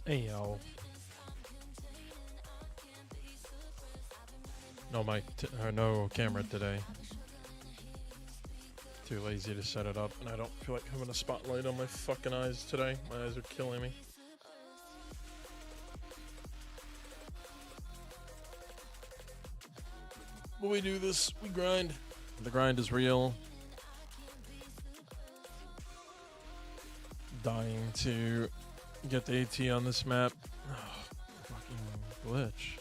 Hey yo. No mic, no camera today. Too lazy to set it up, and I don't feel like having a spotlight on my fucking eyes today. My eyes are killing me. But we do this, we grind. The grind is real. Dying to get the AT on this map. Oh, fucking glitch.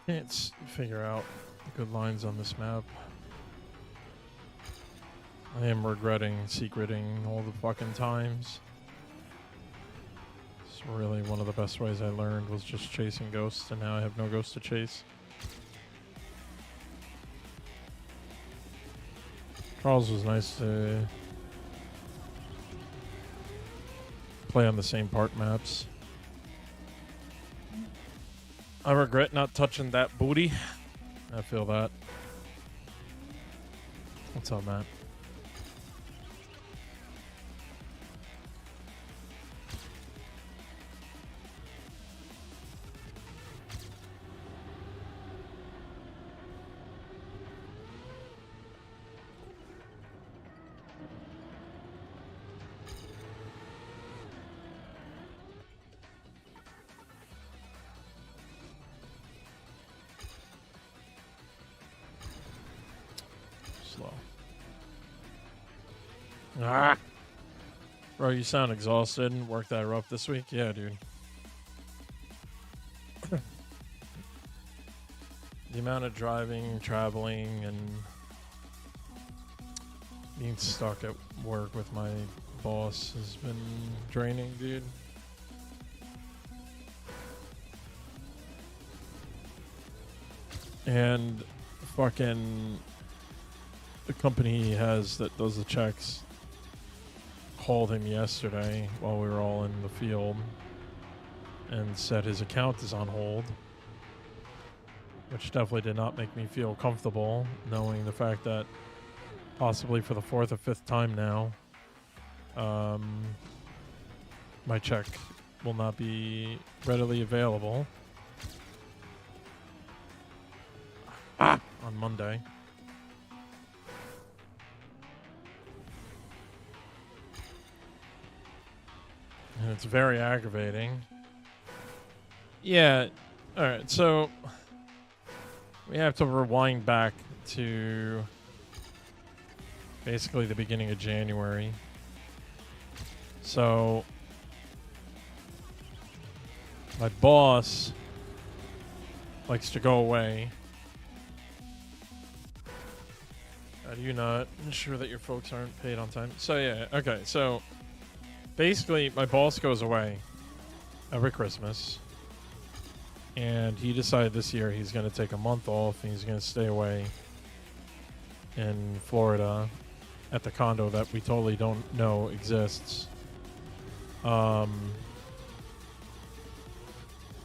Can't figure out good lines on this map. I am regretting secreting all the fucking times. It's really one of the best ways I learned was just chasing ghosts, and now I have no ghosts to chase. Charles was nice to play on the same part maps. I regret not touching that booty. I feel that. What's up, Matt? Ah! Bro, you sound exhausted. Worked that rough this week? Yeah, dude. The amount of driving, traveling, and being stuck at work with my boss has been draining, dude. And fucking the company he has that does the checks called him yesterday while we were all in the field and said his account is on hold, which definitely did not make me feel comfortable, knowing the fact that possibly for the 4th or 5th time now, my check will not be readily available on Monday. And it's very aggravating. Yeah. All right. So we have to rewind back to basically the beginning of January. So my boss likes to go away. How do you not ensure that your folks aren't paid on time? So yeah, okay. So basically, my boss goes away every Christmas, and he decided this year he's going to take a month off and he's going to stay away in Florida at the condo that we totally don't know exists.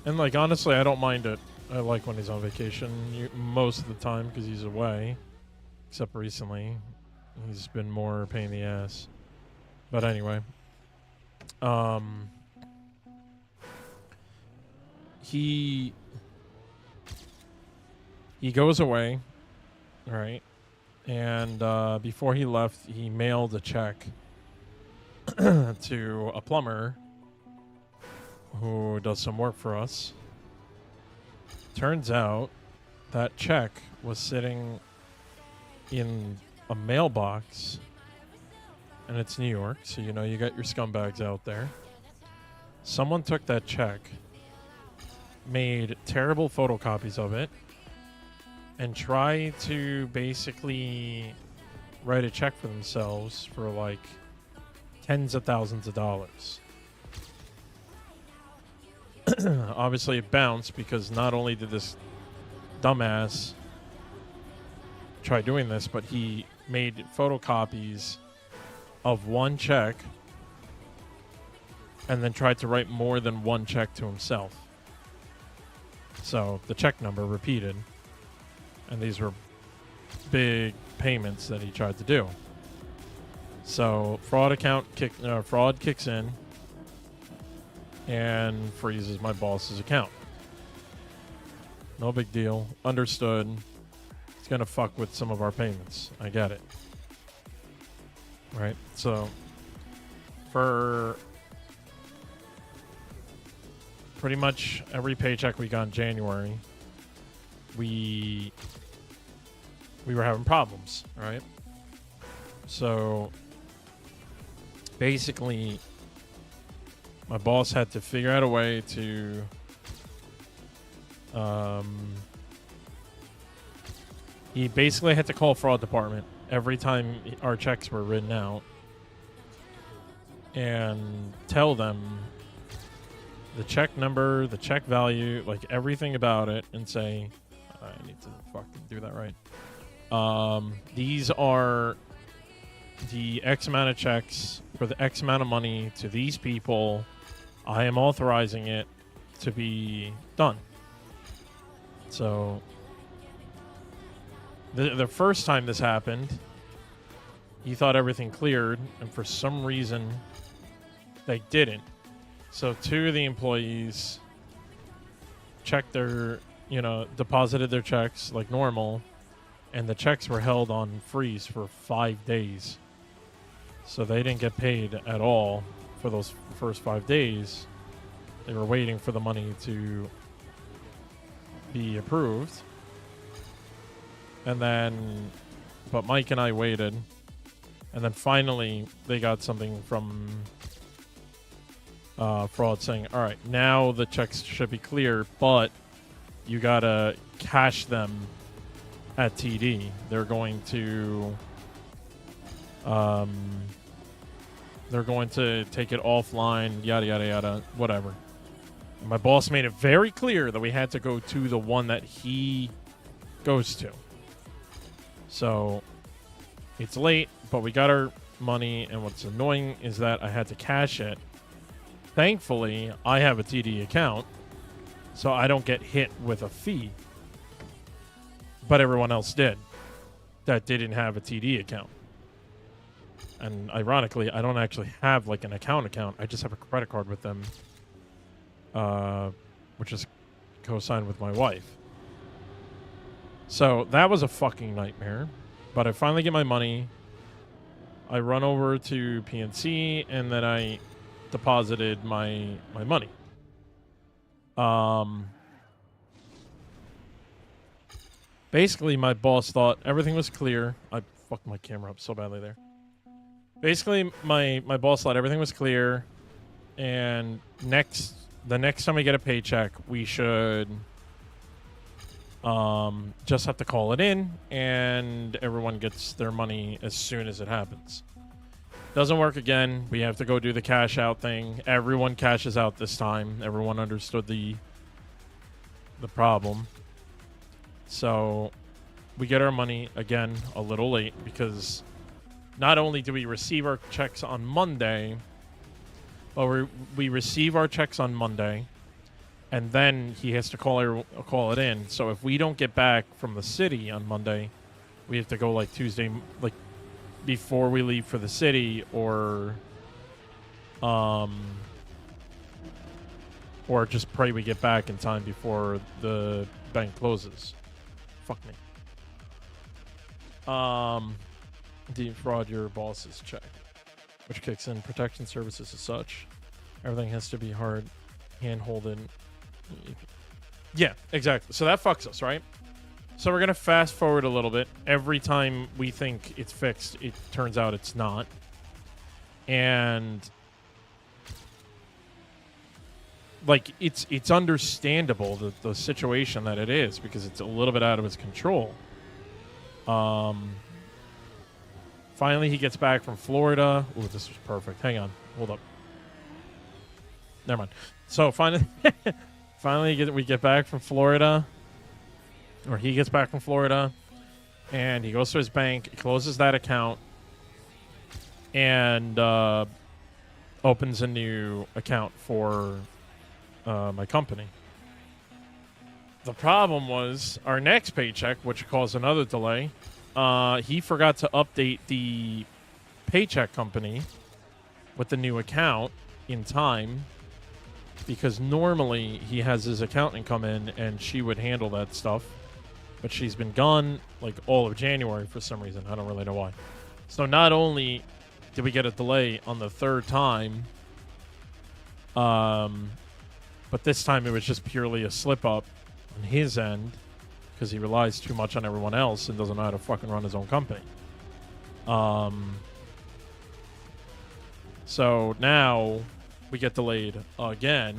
And like, honestly, I don't mind it. I like when he's on vacation most of the time because he's away, except recently he's been more a pain in the ass. But anyway, he goes away, right? And before he left, he mailed a check to a plumber who does some work for us. Turns out that check was sitting in a mailbox, and it's New York, so you know you got your scumbags out there. Someone took that check, made terrible photocopies of it, and tried to basically write a check for themselves for like tens of thousands of dollars. Obviously it bounced because not only did this dumbass try doing this, but he made photocopies of one check and then tried to write more than one check to himself. So the check number repeated, and these were big payments that he tried to do. So fraud kicks in and freezes my boss's account. No big deal. Understood. It's gonna fuck with some of our payments. I get it. Right? So for pretty much every paycheck we got in January, we were having problems, right? So basically my boss had to figure out a way to he basically had to call fraud department every time our checks were written out and tell them the check number, the check value, like everything about it, and say, I need to fucking do that right. These are the X amount of checks for the X amount of money to these people. I am authorizing it to be done. So the first time this happened, he thought everything cleared, and for some reason they didn't. So two of the employees checked their, deposited their checks like normal, and the checks were held on freeze for 5 days. So they didn't get paid at all for those first 5 days. They were waiting for the money to be approved. And then, but Mike and I waited. And then finally, they got something from fraud saying, all right, now the checks should be clear, but you got to cash them at TD. They're going to take it offline, yada, yada, yada, whatever. And my boss made it very clear that we had to go to the one that he goes to. So it's late, but we got our money, and what's annoying is that I had to cash it Thankfully, I have a TD account, so I don't get hit with a fee. But everyone else did that didn't have a TD account. And ironically, I don't actually have like an account. I just have a credit card with them, which is co-signed with my wife. So that was a fucking nightmare. But I finally get my money. I run over to PNC, and then I deposited my money. Basically, my boss thought everything was clear. I fucked my camera up so badly there. Basically, my boss thought everything was clear, and the next time we get a paycheck, we should just have to call it in, and everyone gets their money as soon as it happens. Doesn't work again. We have to go do the cash out thing. Everyone cashes out this time. Everyone understood the problem. So we get our money again a little late because not only do we receive our checks on Monday, but we receive our checks on Monday, and then he has to call it in. So if we don't get back from the city on Monday, we have to go like Tuesday, like before we leave for the city, or just pray we get back in time before the bank closes. Fuck me. Defraud your boss's check, which kicks in protection services as such. Everything has to be hard hand-holded. Yeah, exactly. So that fucks us, right? So we're going to fast forward a little bit. Every time we think it's fixed, it turns out it's not. And like it's understandable the situation that it is, because it's a little bit out of his control. Finally he gets back from Florida. Ooh, this was perfect. Hang on. Hold up. Never mind. So finally we get back from Florida, or he gets back from Florida, and he goes to his bank, closes that account, and opens a new account for my company. The problem was our next paycheck, which caused another delay. He forgot to update the paycheck company with the new account in time, because normally he has his accountant come in and she would handle that stuff, but she's been gone like all of January for some reason. I don't really know why. So not only did we get a delay on the third time, but this time it was just purely a slip up on his end, because he relies too much on everyone else and doesn't know how to fucking run his own company. So now we get delayed again.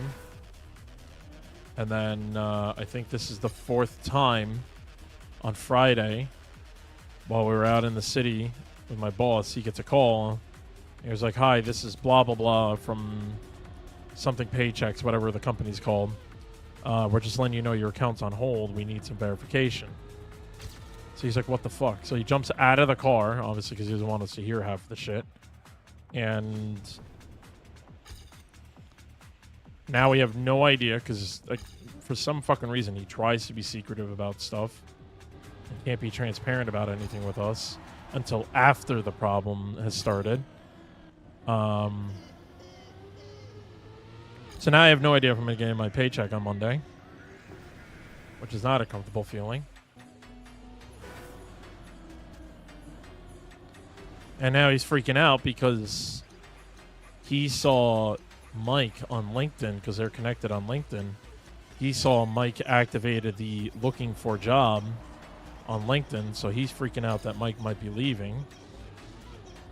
And then I think this is the fourth time. On Friday, while we were out in the city with my boss, he gets a call. He was like, "Hi, this is blah, blah, blah from something Paychecks, whatever the company's called. We're just letting you know your account's on hold. We need some verification." So he's like, "What the fuck?" So he jumps out of the car, obviously because he doesn't want us to hear half of the shit. And now we have no idea, because like, for some fucking reason he tries to be secretive about stuff. He can't be transparent about anything with us until after the problem has started. So now I have no idea if I'm going to get my paycheck on Monday, which is not a comfortable feeling. And now he's freaking out because he saw Mike on LinkedIn, because they're connected on LinkedIn. He saw Mike activated the looking for job on LinkedIn, so he's freaking out that Mike might be leaving.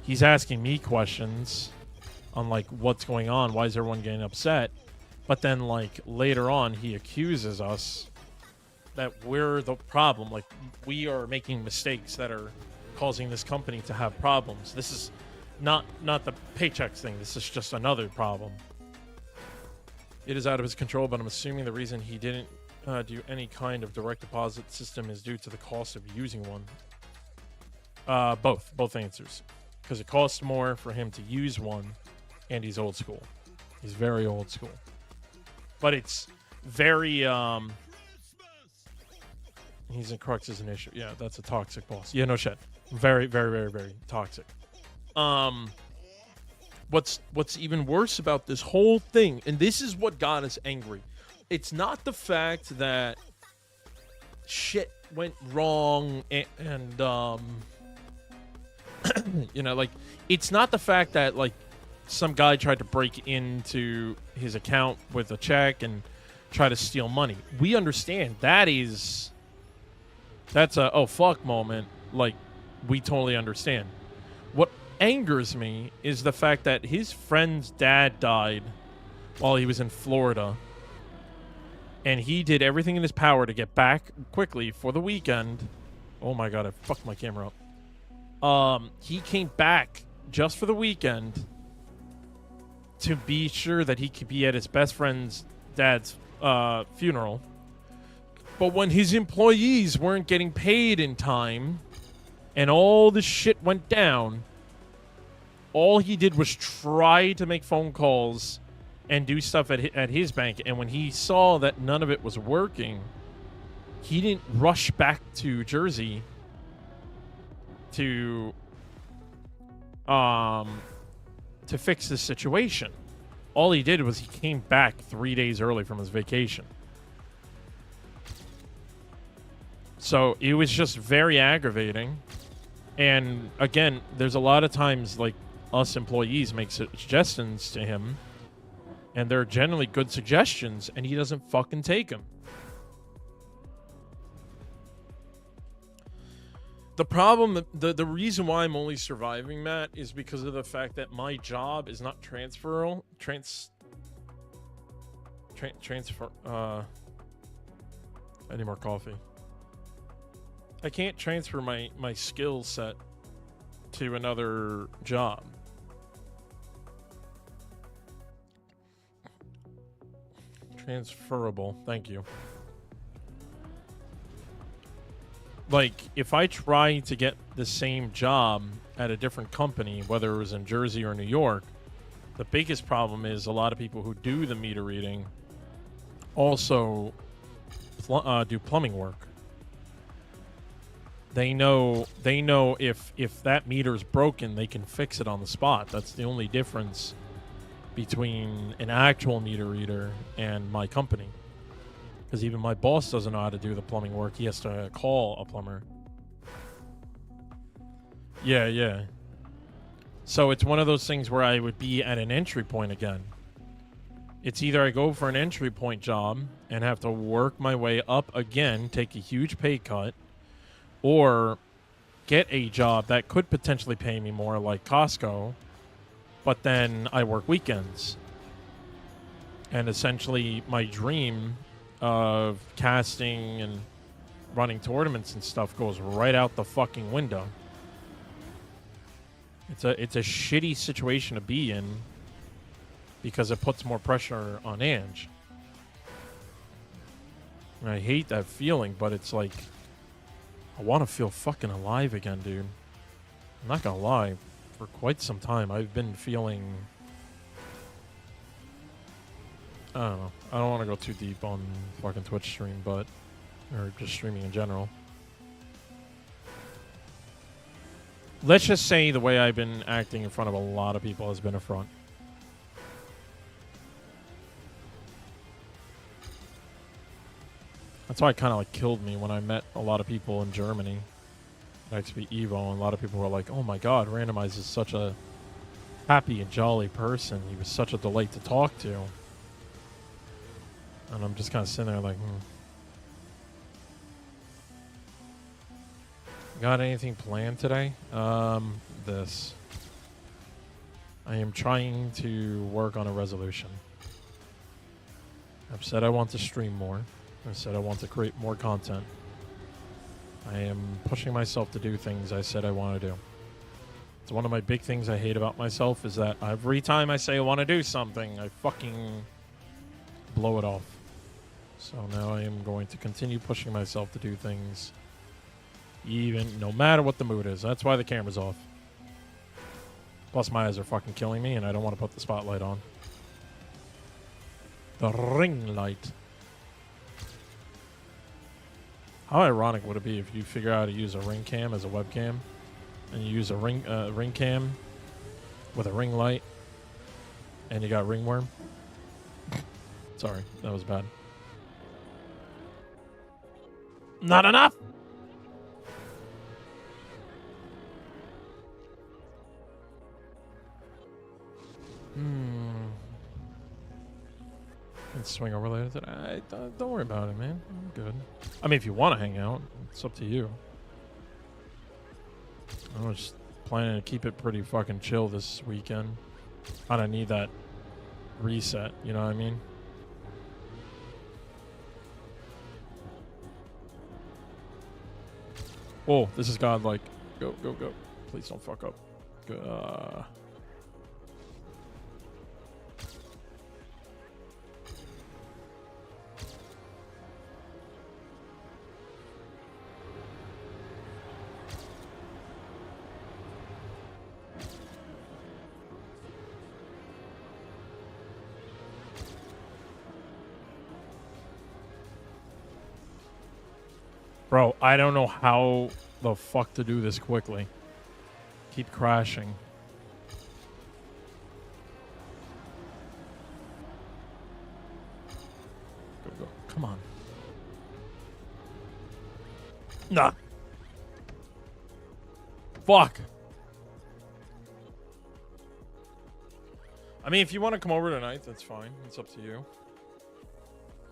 He's asking me questions on like what's going on, why is everyone getting upset? But then like later on he accuses us that we're the problem, like we are making mistakes that are causing this company to have problems. This is not the paychecks thing, this is just another problem. It is out of his control, but I'm assuming the reason he didn't do any kind of direct deposit system is due to the cost of using one. Both answers, because it costs more for him to use one, and he's old school. He's very old school. But it's very, he's in Crux is an issue. Yeah, that's a toxic boss. Yeah, no shit. Very, very, very, very toxic. What's even worse about this whole thing, and this is what got us angry. It's not the fact that shit went wrong and you know, like, it's not the fact that, like, some guy tried to break into his account with a check and try to steal money. We understand that's a oh fuck moment. Like, we totally understand. What angers me is the fact that his friend's dad died while he was in Florida, and he did everything in his power to get back quickly for the weekend. Oh my god, I fucked my camera up. He came back just for the weekend to be sure that he could be at his best friend's dad's funeral. But when his employees weren't getting paid in time and all this shit went down, all he did was try to make phone calls and do stuff at his bank. And when he saw that none of it was working, he didn't rush back to Jersey to fix the situation. All he did was he came back 3 days early from his vacation. So it was just very aggravating. And again, there's a lot of times, like, us employees make suggestions to him, and they're generally good suggestions, and he doesn't fucking take them. The problem, the reason why I'm only surviving, Matt, is because of the fact that my job is not transferable. I need more coffee. I can't transfer my skill set to another job. Transferable. Thank you. Like, if I try to get the same job at a different company, whether it was in Jersey or New York, the biggest problem is a lot of people who do the meter reading also do plumbing work. They know if that meter is broken, they can fix it on the spot. That's the only difference between an actual meter reader and my company. Because even my boss doesn't know how to do the plumbing work. He has to call a plumber. Yeah. So it's one of those things where I would be at an entry point again. It's either I go for an entry point job and have to work my way up again, take a huge pay cut, or get a job that could potentially pay me more, like Costco, but then I work weekends. And essentially my dream of casting and running tournaments and stuff goes right out the fucking window. It's a shitty situation to be in because it puts more pressure on Ange. And I hate that feeling, but it's like, I want to feel fucking alive again, dude. I'm not gonna lie. For quite some time, I've been feeling... I don't know. I don't want to go too deep on fucking Twitch stream, but... or just streaming in general. Let's just say the way I've been acting in front of a lot of people has been a front. That's why it kind of like killed me when I met a lot of people in Germany at XP Evo, and a lot of people were like, oh my god, Randomize is such a happy and jolly person. He was such a delight to talk to. And I'm just kind of sitting there like, Got anything planned today? This. I am trying to work on a resolution. I've said I want to stream more. I said I want to create more content. I am pushing myself to do things I said I want to do. It's one of my big things I hate about myself is that every time I say I want to do something, I fucking blow it off. So now I am going to continue pushing myself to do things, even no matter what the mood is. That's why the camera's off. Plus my eyes are fucking killing me and I don't want to put the spotlight on. The ring light. How ironic would it be if you figure out how to use a ring cam as a webcam, and you use a ring cam with a ring light, and you got ringworm? Sorry, that was bad. Not enough. Let's swing over later today. Don't worry about it, man. I'm good. I mean, if you want to hang out, it's up to you. I was just planning to keep it pretty fucking chill this weekend. I don't need that reset, you know what I mean? Oh, this is godlike. Go, go, go. Please don't fuck up. Good. Bro, I don't know how the fuck to do this quickly. Keep crashing. Go, go. Come on. Nah. Fuck. I mean, if you want to come over tonight, that's fine. It's up to you.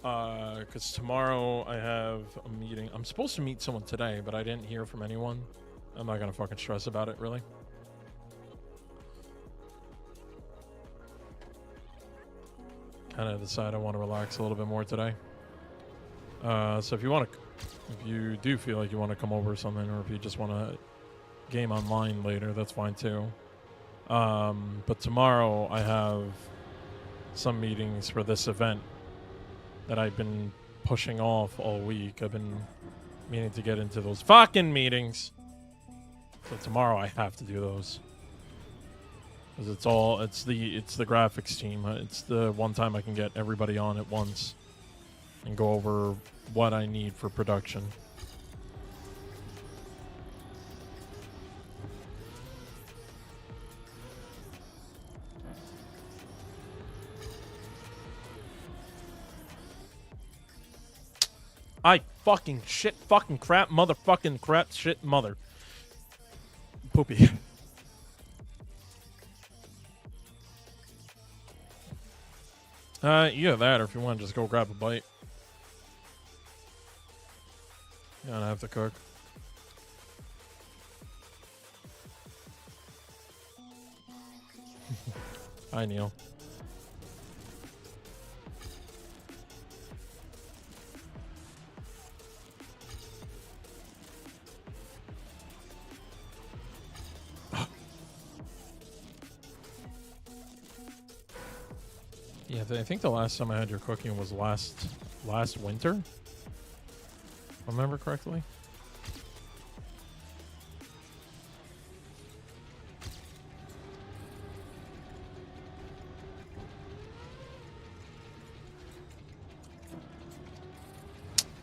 Because tomorrow I have a meeting. I'm supposed to meet someone today, but I didn't hear from anyone. I'm not gonna fucking stress about it, really. Kind of decide I want to relax a little bit more today. So if you do feel like you want to come over or something, or if you just want to game online later, that's fine too. But tomorrow I have some meetings for this event that I've been pushing off all week. I've been meaning to get into those fucking meetings. So tomorrow I have to do those. Because it's the graphics team. It's the one time I can get everybody on at once and go over what I need for production. I fucking shit fucking crap motherfucking crap shit mother. Poopy. Yeah, that, or if you want to just go grab a bite. You don't have to cook. Hi, Neil. Yeah, I think the last time I had your cooking was last winter. If I remember correctly.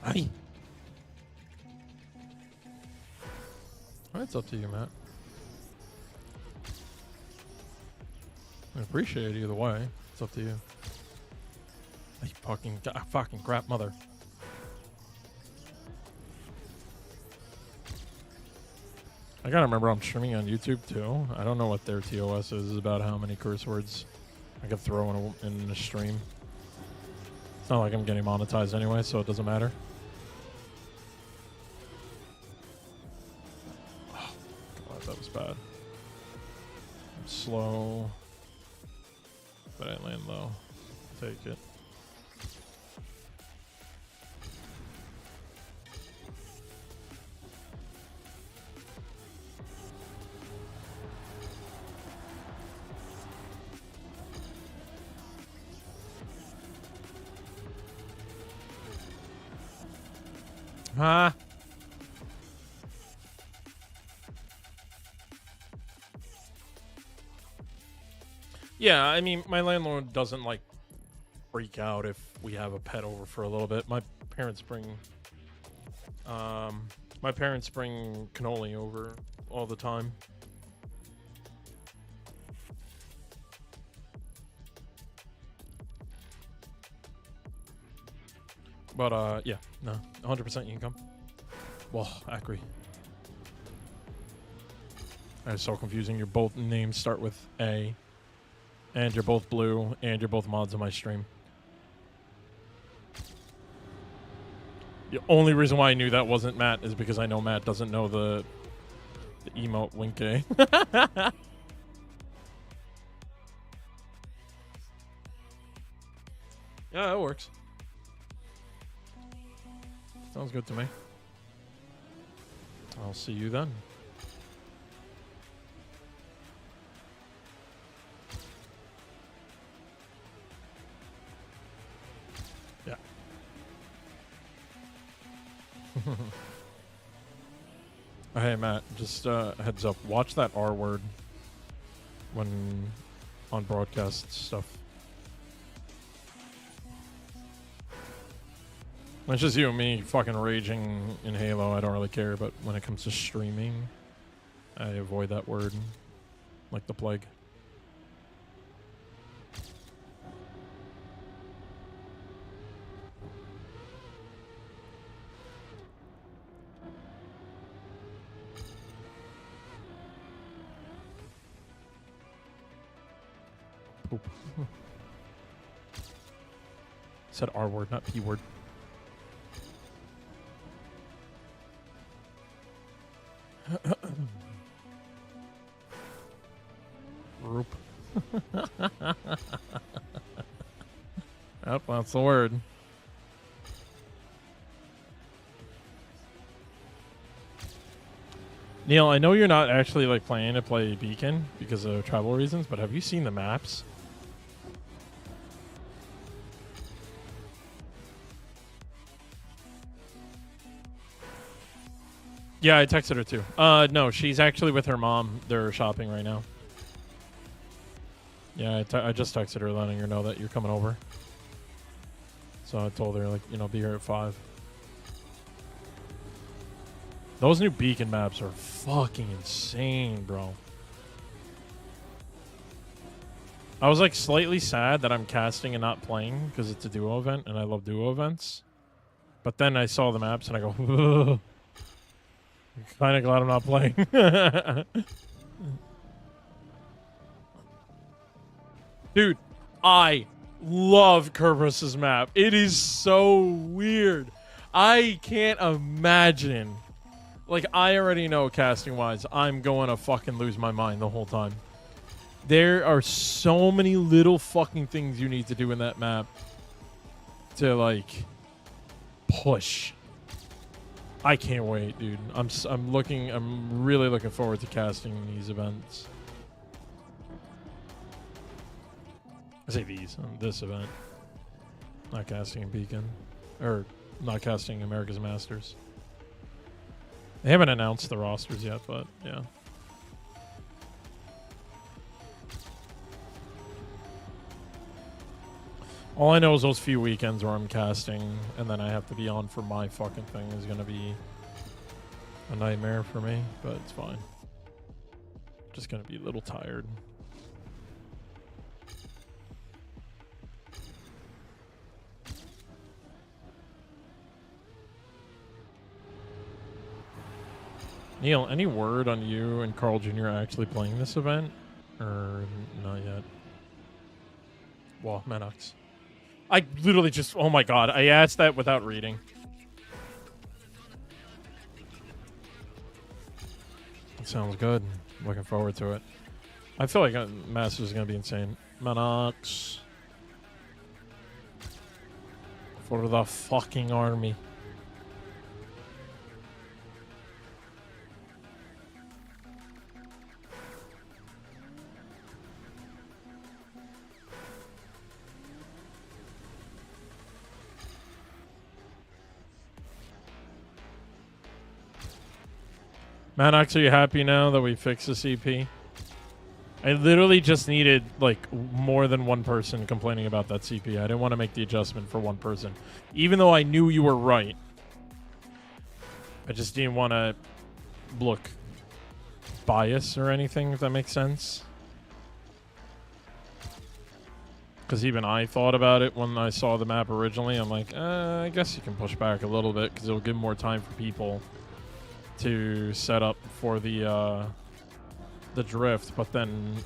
Hi. It's up to you, Matt. I appreciate it either way. It's up to you. You fucking crap mother. I gotta remember I'm streaming on YouTube too. I don't know what their TOS is about how many curse words I could throw in a stream. It's not like I'm getting monetized anyway, so it doesn't matter. Oh, God, that was bad. I'm slow, but I land low. Take it. Huh? Yeah, I mean, my landlord doesn't like freak out if we have a pet over for a little bit. My parents bring cannoli over all the time. But yeah, no, 100% you can come. Well, Acri. It's so confusing. Your both names start with A, and you're both blue, and you're both mods on my stream. The only reason why I knew that wasn't Matt is because I know Matt doesn't know the emote Wink A. Yeah, that works. Sounds good to me. I'll see you then. Yeah. Hey Matt, just heads up. Watch that R word when on broadcast stuff. It's just you and me fucking raging in Halo. I don't really care, but when it comes to streaming, I avoid that word like the plague. Poop. Said R word, not P word. Group. Yep, that's the word. Neil, I know you're not actually like planning to play Beacon because of travel reasons, but have you seen the maps? Yeah, I texted her too. No, she's actually with her mom. They're shopping right now. Yeah, I just texted her letting her know that you're coming over. So I told her, like, you know, be here at 5. Those new Beacon maps are fucking insane, bro. I was, like, slightly sad that I'm casting and not playing because it's a duo event, and I love duo events. But then I saw the maps, and I go, ugh. I'm kind of glad I'm not playing. Dude, I love Kerberus's map. It is so weird. I can't imagine. Like, I already know casting-wise, I'm going to fucking lose my mind the whole time. There are so many little fucking things you need to do in that map to, like, push. I can't wait, dude. I'm really looking forward to casting these events. I say these, this event. Not casting in Beacon. Or not casting America's Masters. They haven't announced the rosters yet, but yeah. All I know is those few weekends where I'm casting and then I have to be on for my fucking thing is going to be a nightmare for me, but it's fine. Just going to be a little tired. Neil, any word on you and Carl Jr. actually playing this event? Or not yet? Well, Menox. I literally just... Oh my god, I asked that without reading. It sounds good. Looking forward to it. I feel like Masters is going to be insane. Menox. For the fucking army. Manox, are you happy now that we fixed the CP? I literally just needed like more than one person complaining about that CP. I didn't want to make the adjustment for one person, even though I knew you were right. I just didn't want to look bias or anything, if that makes sense. Because even I thought about it when I saw the map originally. I'm like, I guess you can push back a little bit because it'll give more time for people to set up for the drift. But then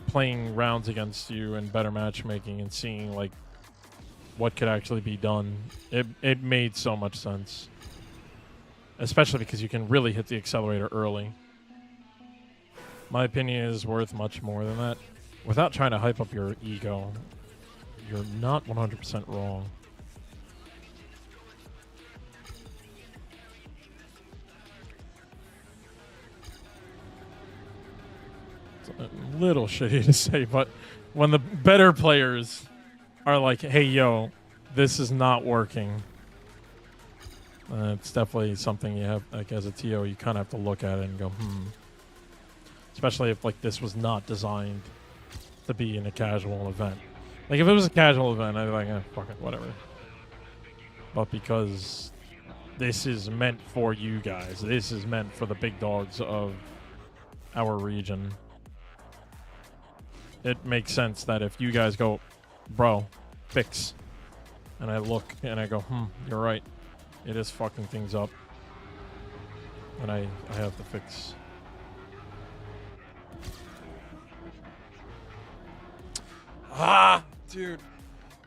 playing rounds against you and better matchmaking and seeing like what could actually be done, it made so much sense. Especially because you can really hit the accelerator early. My opinion is worth much more than that. Without trying to hype up your ego, you're not 100% wrong. It's a little shitty to say, but when the better players are like, hey, yo, this is not working, it's definitely something you have, like, as a TO, you kind of have to look at it and go, Especially if, like, this was not designed to be in a casual event. Like, if it was a casual event, I'd be like, fuck it, whatever. But because this is meant for you guys, this is meant for the big dogs of our region, it makes sense that if you guys go, bro, fix, and I look and I go, you're right, it is fucking things up, and I have to fix. Dude,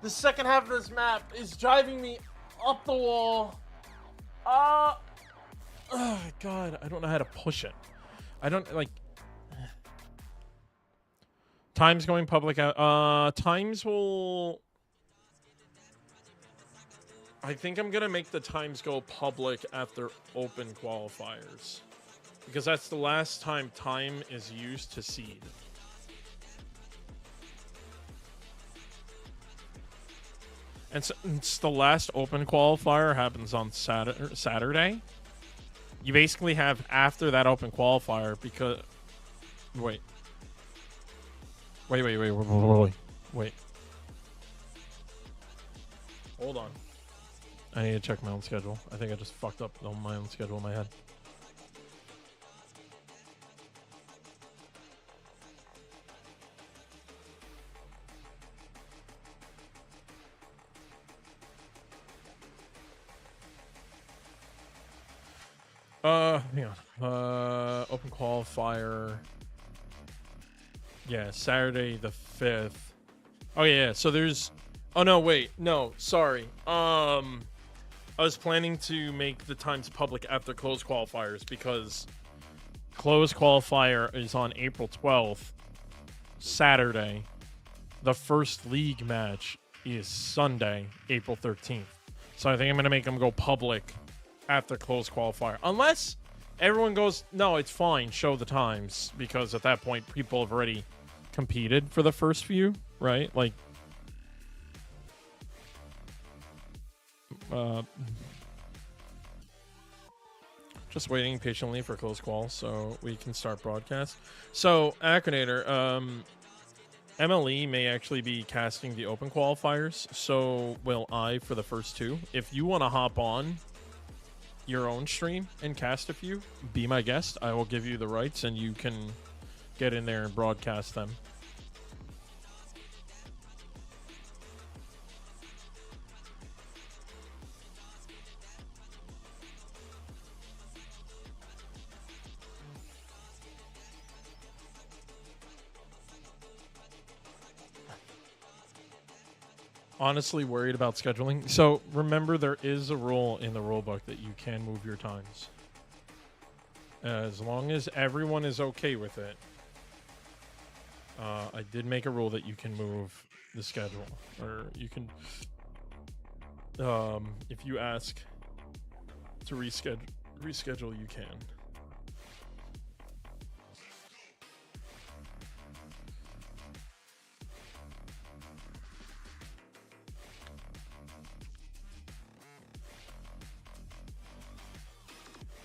the second half of this map is driving me up the wall. Oh God, I don't know how to push it. I don't like. Times going public out. Times will. I think I'm gonna make the times go public after open qualifiers, because that's the last time time is used to seed. And since the last open qualifier happens on Saturday, you basically have after that open qualifier because... Wait. Hold on. I need to check my own schedule. I think I just fucked up on my own schedule in my head. Hang on. Open qualifier. Yeah, Saturday the 5th. Oh yeah, so there's... Oh no, wait. No, sorry. I was planning to make the times public after closed qualifiers because closed qualifier is on April 12th, Saturday. The first league match is Sunday, April 13th. So I think I'm going to make them go public after closed qualifier. Unless everyone goes, no, it's fine, show the times. Because at that point, people have already competed for the first few, right? Like, just waiting patiently for closed qual so we can start broadcast. So, Acronator, MLE may actually be casting the open qualifiers, so will I for the first two. If you want to hop on your own stream and cast a few, be my guest. I will give you the rights and you can get in there and broadcast them. Honestly worried about scheduling. So remember, there is a rule in the rulebook that you can move your times. As long as everyone is okay with it. I did make a rule that you can move the schedule. Or you can... if you ask to reschedule, you can.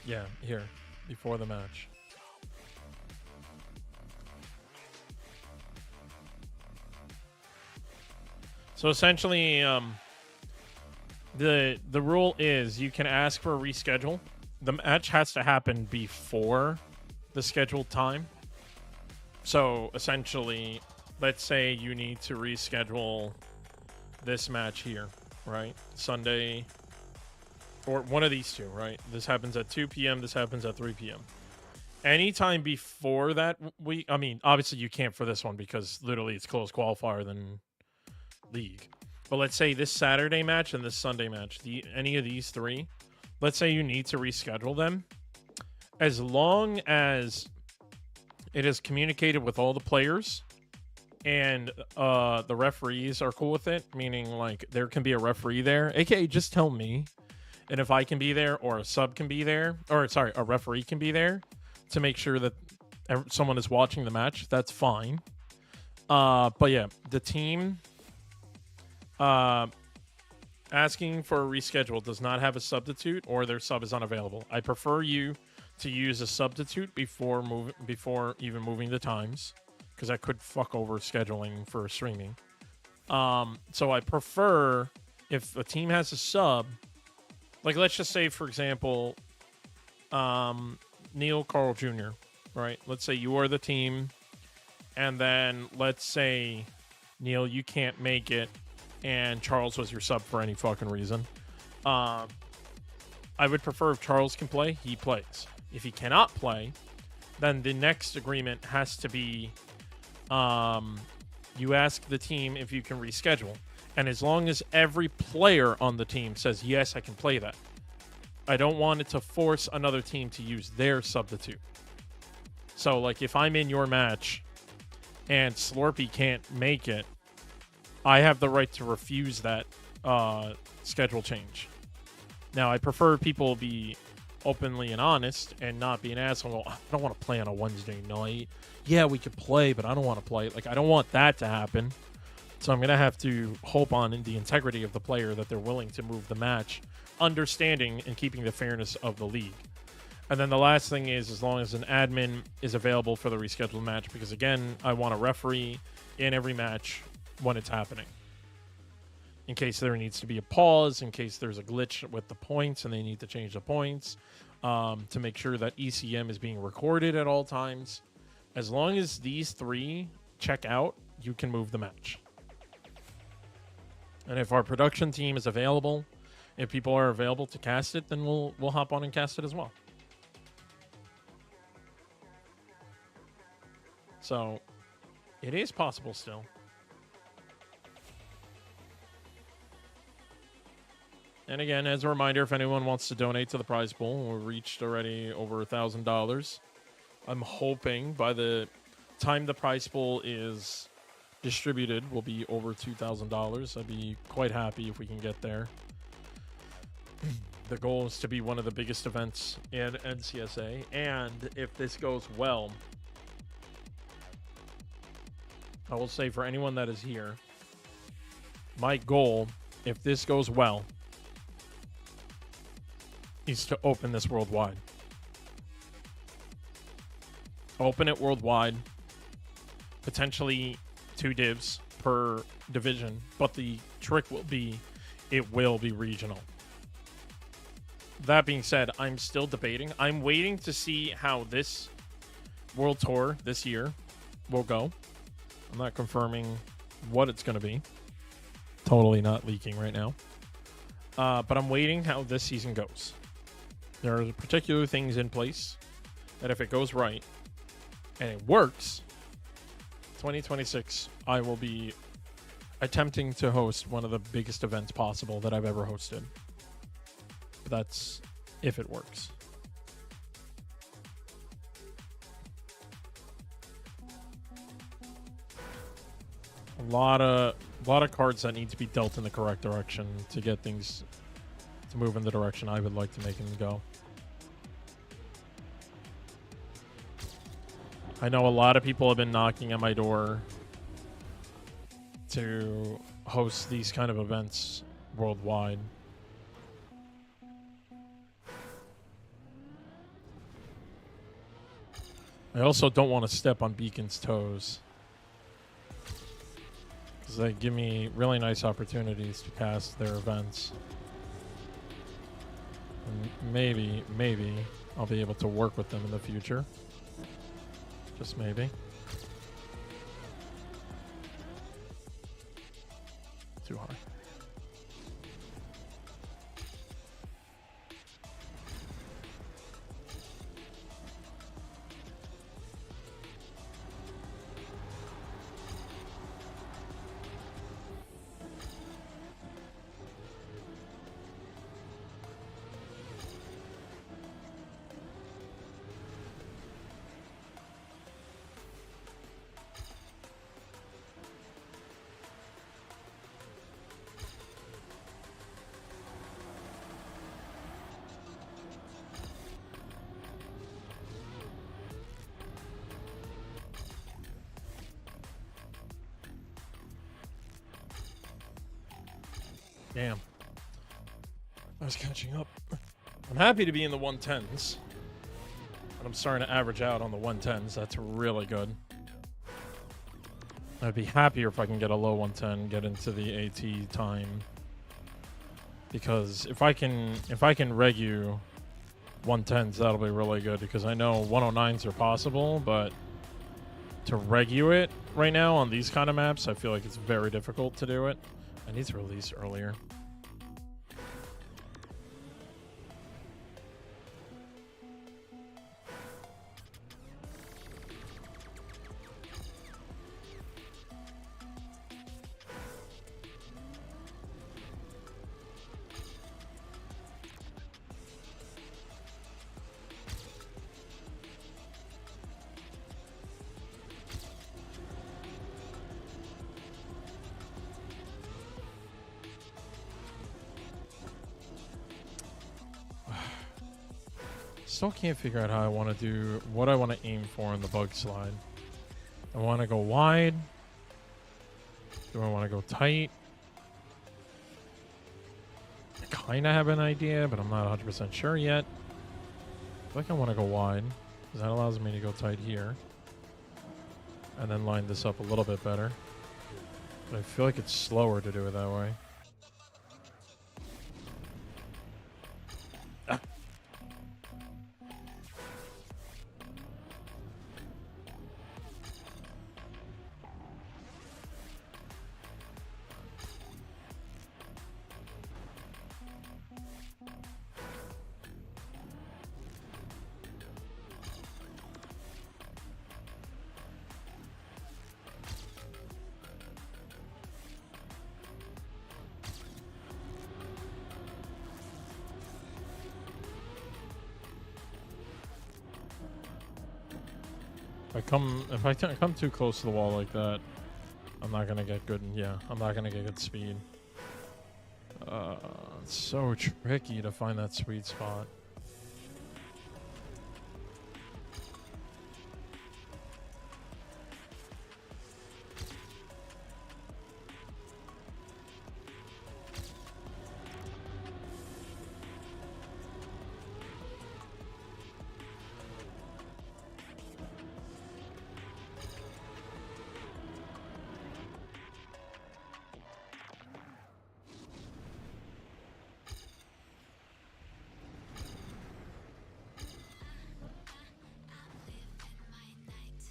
Yeah, here, before the match. So essentially, the rule is you can ask for a reschedule. The match has to happen before the scheduled time. So essentially, let's say you need to reschedule this match here, right? Sunday, or one of these two, right? This happens at 2 p.m. This happens at 3 p.m. Anytime before that, I mean, obviously you can't for this one because literally it's close qualifier than league. But let's say this Saturday match and this Sunday match, any of these three, let's say you need to reschedule them. As long as it is communicated with all the players and the referees are cool with it, meaning like there can be a referee there, aka just tell me. And if I can be there or a sub can be there, or sorry, a referee can be there to make sure that someone is watching the match, that's fine. But yeah, the team asking for a reschedule does not have a substitute or their sub is unavailable. I prefer you to use a substitute before even moving the times, because I could fuck over scheduling for streaming. So I prefer if a team has a sub, like let's just say for example, Neil Carl Jr., right? Let's say you are the team, and then let's say Neil, you can't make it, and Charles was your sub for any fucking reason. I would prefer if Charles can play, he plays. If he cannot play, then the next agreement has to be you ask the team if you can reschedule. And as long as every player on the team says, yes, I can play that, I don't want it to force another team to use their substitute. So, like, if I'm in your match and Slurpee can't make it, I have the right to refuse that schedule change. Now, I prefer people be openly and honest and not be an asshole. I don't want to play on a Wednesday night. Yeah, we could play, but I don't want to play. Like, I don't want that to happen. So I'm going to have to hope on the integrity of the player that they're willing to move the match, understanding and keeping the fairness of the league. And then the last thing is, as long as an admin is available for the rescheduled match, because again, I want a referee in every match when it's happening, in case there needs to be a pause, in case there's a glitch with the points and they need to change the points, to make sure that ECM is being recorded at all times. As long as these three check out, you can move the match. And if our production team is available, if people are available to cast it, then we'll hop on and cast it as well. So it is possible still. And again, as a reminder, if anyone wants to donate to the prize pool, we've reached already over $1,000. I'm hoping by the time the prize pool is distributed, we'll be over $2,000. I'd be quite happy if we can get there. The goal is to be one of the biggest events in NCSA, and if this goes well, I will say for anyone that is here, my goal, if this goes well, is to open this worldwide. Open it worldwide, potentially 2 divs per division, but the trick will be it will be regional. That being said, I'm still debating. I'm waiting to see how this World Tour this year will go. I'm not confirming what it's going to be. Totally not leaking right now. But I'm waiting how this season goes. There are particular things in place that if it goes right and it works, 2026, I will be attempting to host one of the biggest events possible that I've ever hosted. But that's if it works. A lot of cards that need to be dealt in the correct direction to get things to move in the direction I would like to make them go. I know a lot of people have been knocking on my door to host these kind of events worldwide. I also don't want to step on Beacon's toes, because they give me really nice opportunities to cast their events. And maybe I'll be able to work with them in the future. Just maybe. Too high. Damn. I was catching up. I'm happy to be in the 110s. And I'm starting to average out on the 110s. That's really good. I'd be happier if I can get a low 110, get into the AT time. Because if I can regu 110s, that'll be really good. Because I know 109s are possible, but to regu it right now on these kind of maps, I feel like it's very difficult to do it. I need to release earlier. Still can't figure out how I want to do what I want to aim for in the bug slide. I want to go wide. Do I want to go tight? I kind of have an idea, but I'm not 100% sure yet. I think I want to go wide because that allows me to go tight here and then line this up a little bit better. But I feel like it's slower to do it that way. If I come too close to the wall like that, I'm not gonna get good. Yeah, I'm not gonna get good speed. It's so tricky to find that sweet spot.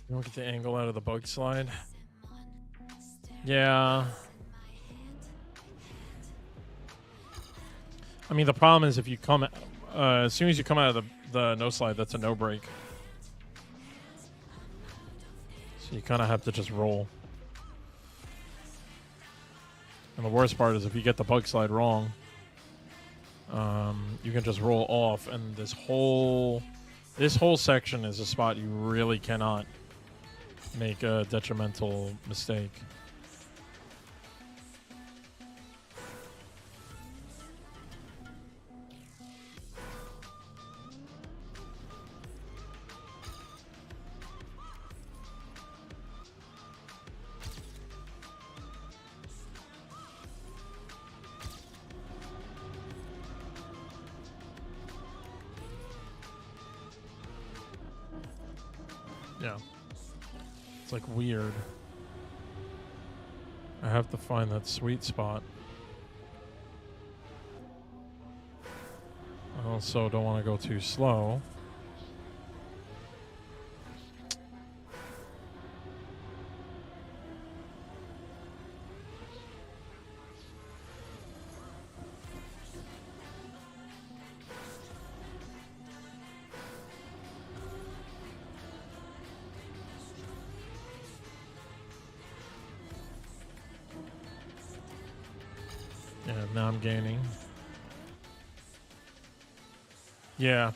You don't get the angle out of the bug slide. Yeah. I mean, the problem is if you come, as soon as you come out of the no slide, that's a no break. So you kind of have to just roll. And the worst part is if you get the bug slide wrong, you can just roll off, and this whole section is a spot you really cannot make a detrimental mistake. Yeah. It's like weird. I have to find that sweet spot. I also don't want to go too slow. Yeah, now I'm gaining. Yeah.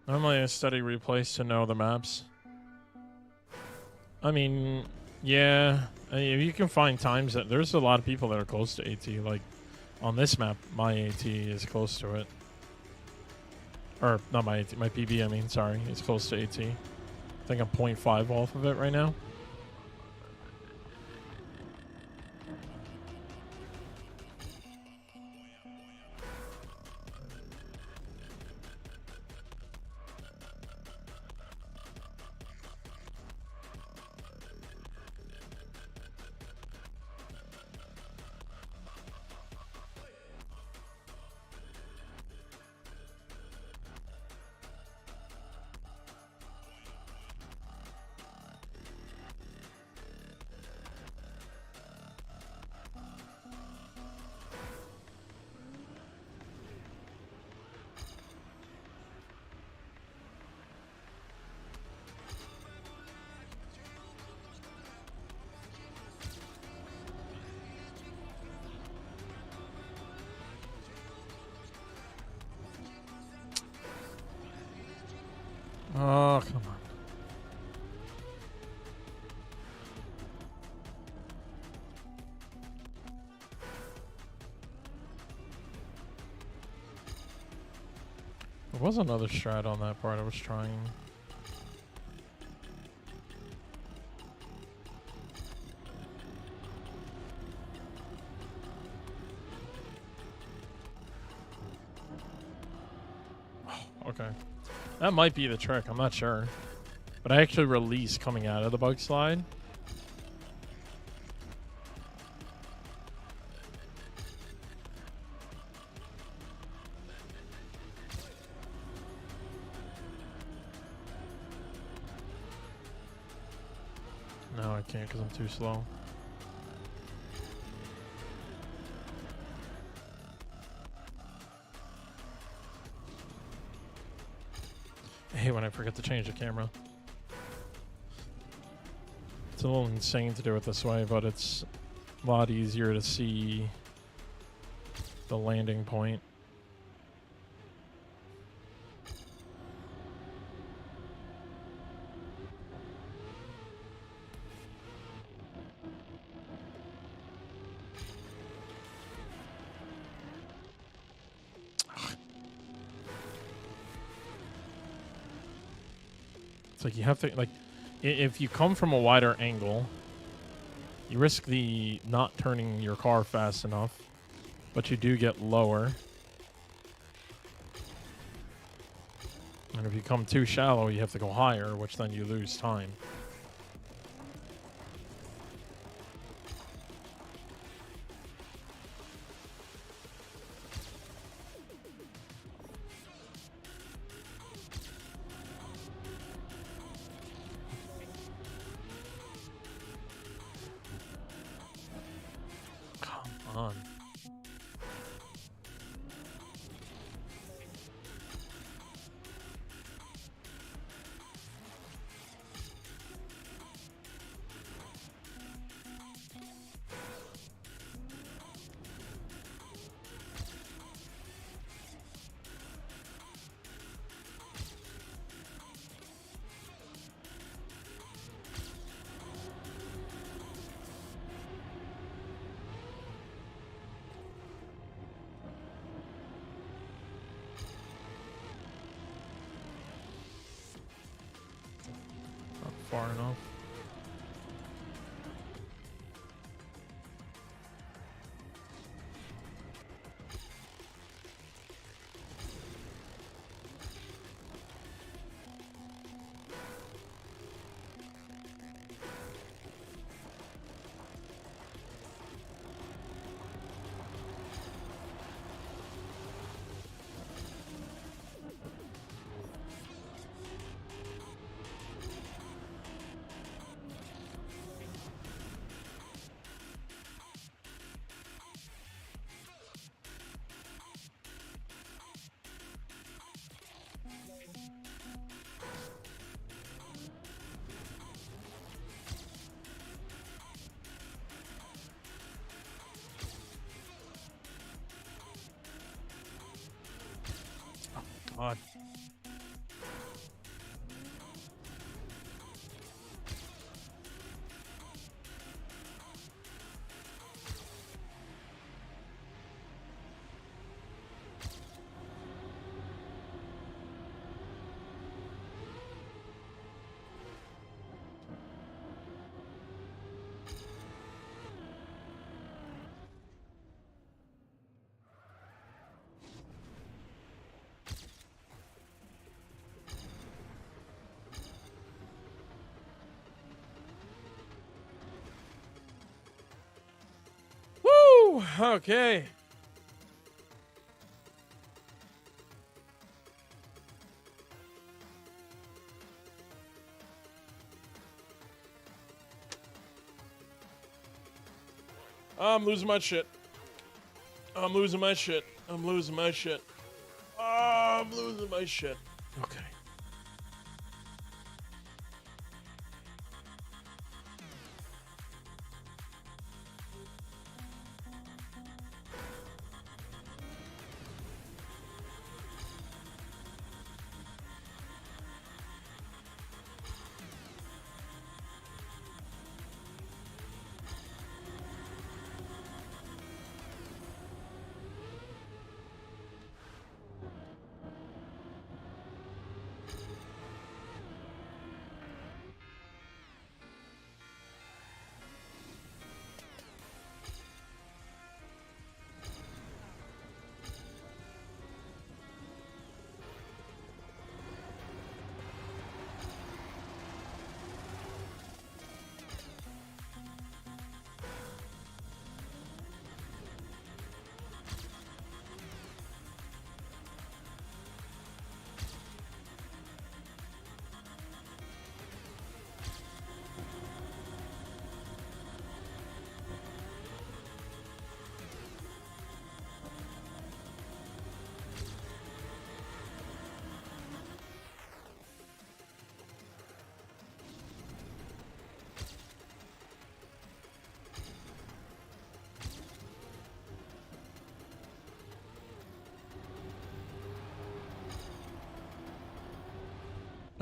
Normally I study replays to know the maps. I mean, yeah. I mean, if you can find times that there's a lot of people that are close to AT. Like on this map, my AT is close to it. Or not my AT, my PB. I mean, sorry, it's close to AT. I think I'm 0.5 off of it right now. Oh, come on. There was another strat on that part I was trying. Oh, okay. That might be the trick. I'm not sure. But I actually release coming out of the bug slide. No, I can't because I'm too slow. I hate when I forget to change the camera. It's a little insane to do it this way, but it's a lot easier to see the landing point. It's like you have to, like, if you come from a wider angle, you risk the not turning your car fast enough, but you do get lower. And if you come too shallow, you have to go higher, which then you lose time. Come on. far enough. God. Woo! Okay. I'm losing my shit. I'm losing my shit. I'm losing my shit. I'm losing my shit. Okay.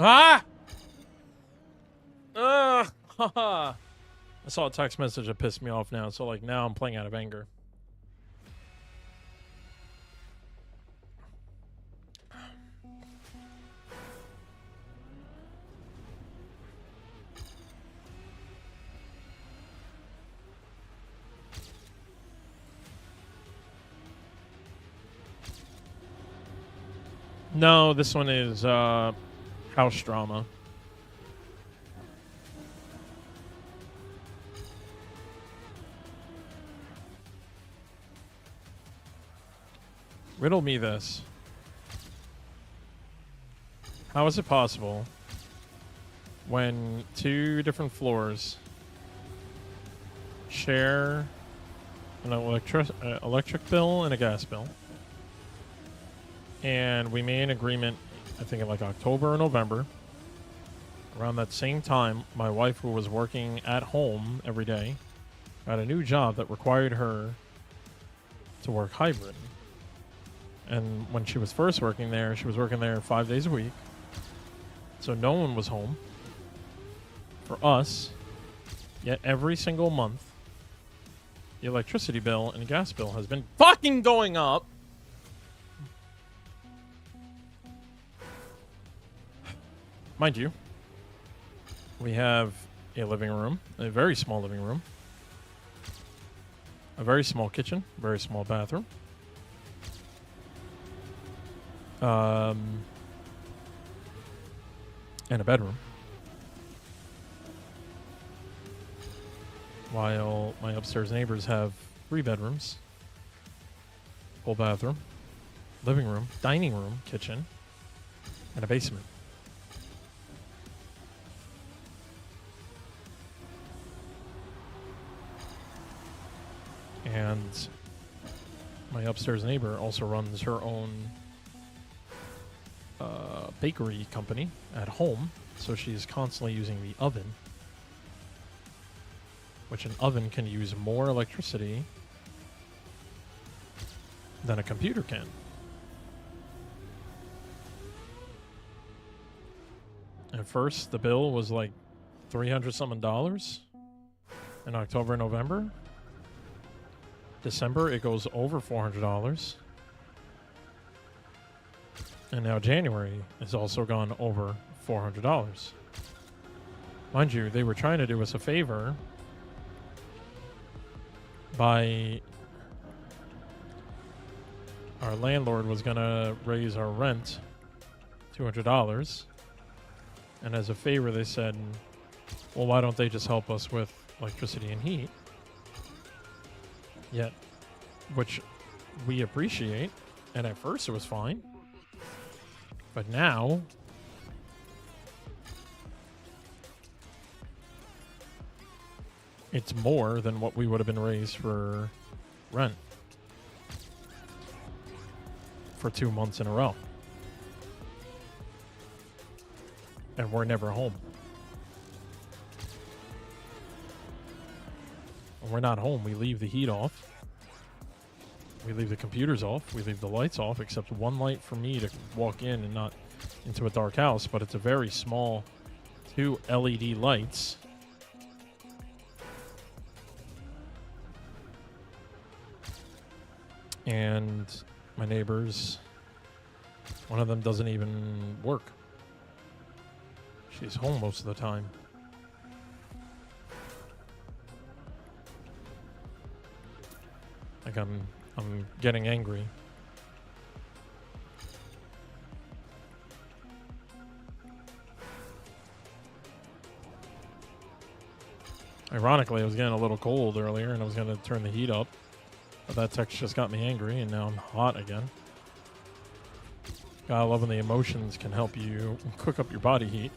Ah! Haha. I saw a text message that pissed me off now, so like now I'm playing out of anger. No, this one is house drama. Riddle me this. How is it possible when two different floors share an electric bill and a gas bill, and we made an agreement, I think in like October or November, around that same time, my wife, who was working at home every day, got a new job that required her to work hybrid. And when she was first working there, she was working there 5 days a week. So no one was home for us. Yet every single month, the electricity bill and the gas bill has been fucking going up. Mind you, We have a living room, a very small living room, a very small kitchen, very small bathroom. And a bedroom. While my upstairs neighbors have 3 bedrooms, full bathroom, living room, dining room, kitchen, and a basement. And my upstairs neighbor also runs her own bakery company at home, so she's constantly using the oven, which an oven can use more electricity than a computer can. At first, the bill was like $300-something in October and November. December, it goes over $400. And now January has also gone over $400. Mind you, they were trying to do us a favor by... Our landlord was going to raise our rent $200. And as a favor, they said, well, why don't they just help us with electricity and heat? Yet, which we appreciate. And at first it was fine. But now, it's more than what we would have been raised for rent for 2 months in a row. And we're never home. When we're not home, we leave the heat off. We leave the computers off. We leave the lights off, except one light for me to walk in and not into a dark house. But it's a very small 2 LED lights. And my neighbors, one of them doesn't even work. She's home most of the time. Like I'm getting angry. Ironically, I was getting a little cold earlier and I was going to turn the heat up. But that text just got me angry and now I'm hot again. God, I love when the emotions can help you cook up your body heat.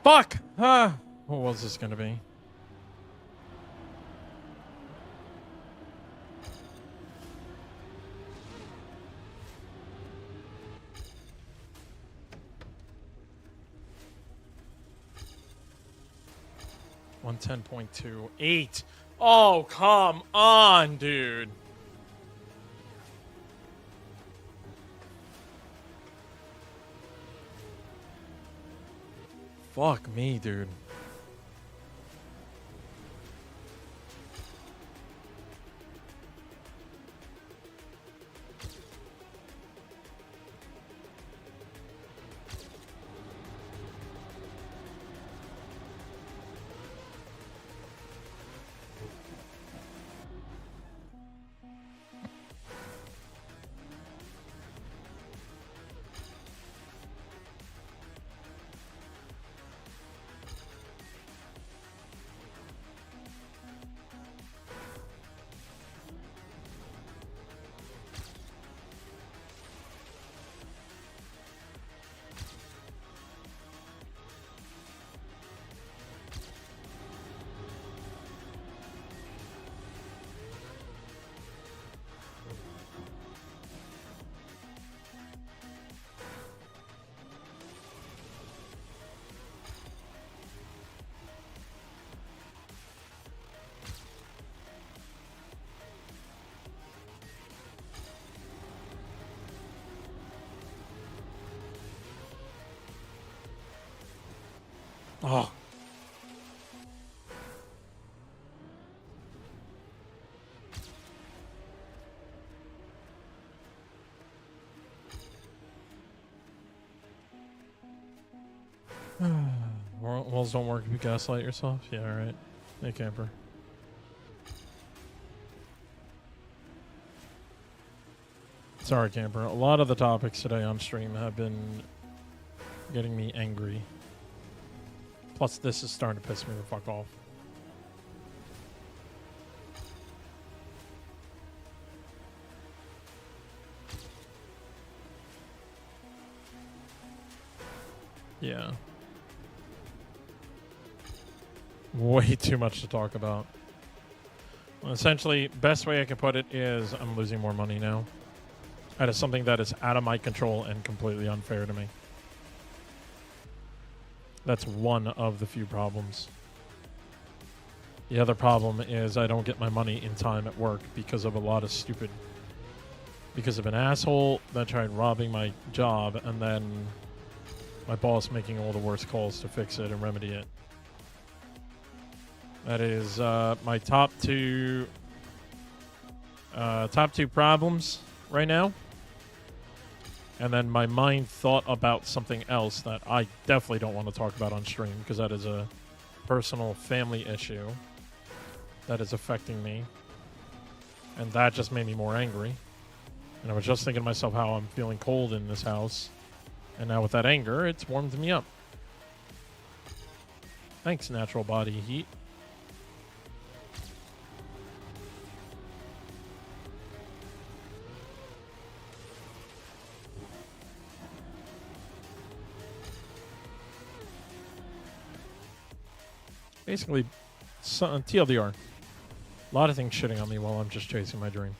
Fuck! What was this gonna be? $110.28. Oh, come on, dude. Fuck me, dude. Oh. Walls don't work if you gaslight yourself? Yeah, alright. Hey, camper. Sorry, camper. A lot of the topics today on stream have been getting me angry. Plus, this is starting to piss me the fuck off. Yeah. Way too much to talk about. Well, essentially, best way I can put it is I'm losing more money now. That is something that is out of my control and completely unfair to me. That's one of the few problems. The other problem is I don't get my money in time at work because of a lot of stupid... Because of an asshole that tried robbing my job and then my boss making all the worst calls to fix it and remedy it. That is my top two problems right now. And then my mind thought about something else that I definitely don't want to talk about on stream because that is a personal family issue that is affecting me. And that just made me more angry. And I was just thinking to myself how I'm feeling cold in this house. And now with that anger, it's warmed me up. Thanks, natural body heat. Basically, TLDR. A lot of things shitting on me while I'm just chasing my dream.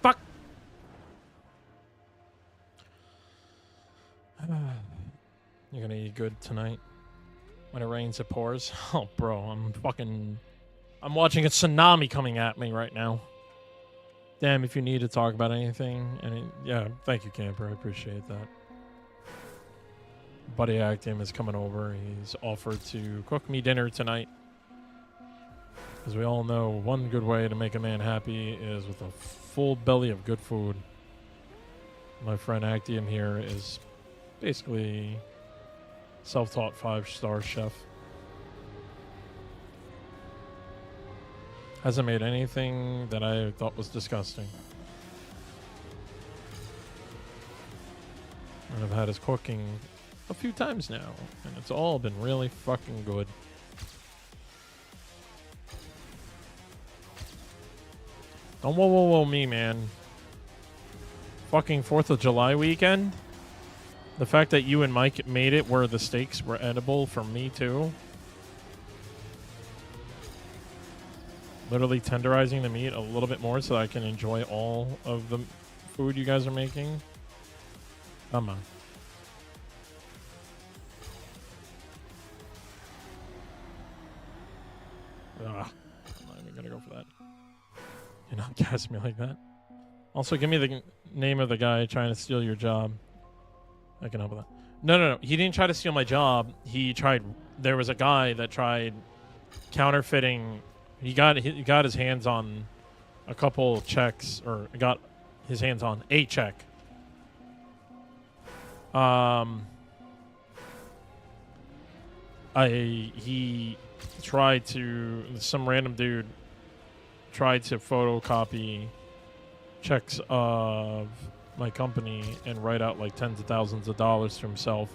Fuck! You're gonna eat good tonight? When it rains, it pours. Oh, bro, I'm watching a tsunami coming at me right now. Damn, if you need to talk about anything. Yeah, thank you, camper. I appreciate that. Buddy Actim is coming over. He's offered to cook me dinner tonight. As we all know, one good way to make a man happy is with a full belly of good food. My friend Actium here is basically... self-taught 5-star chef. Hasn't made anything that I thought was disgusting. And I've had his cooking a few times now, and it's all been really fucking good. Don't whoa me, man. Fucking 4th of July weekend? The fact that you and Mike made it where the steaks were edible for me, too. Literally tenderizing the meat a little bit more so I can enjoy all of the food you guys are making. Come on. Ugh. I'm not even gonna go for that. You're not gassing me like that. Also, give me the name of the guy trying to steal your job. I can help with that. No. He didn't try to steal my job. He tried. There was a guy that tried counterfeiting. He got his hands on a couple checks, or got his hands on a check. He tried to. Some random dude tried to photocopy checks of my company and write out like tens of thousands of dollars to himself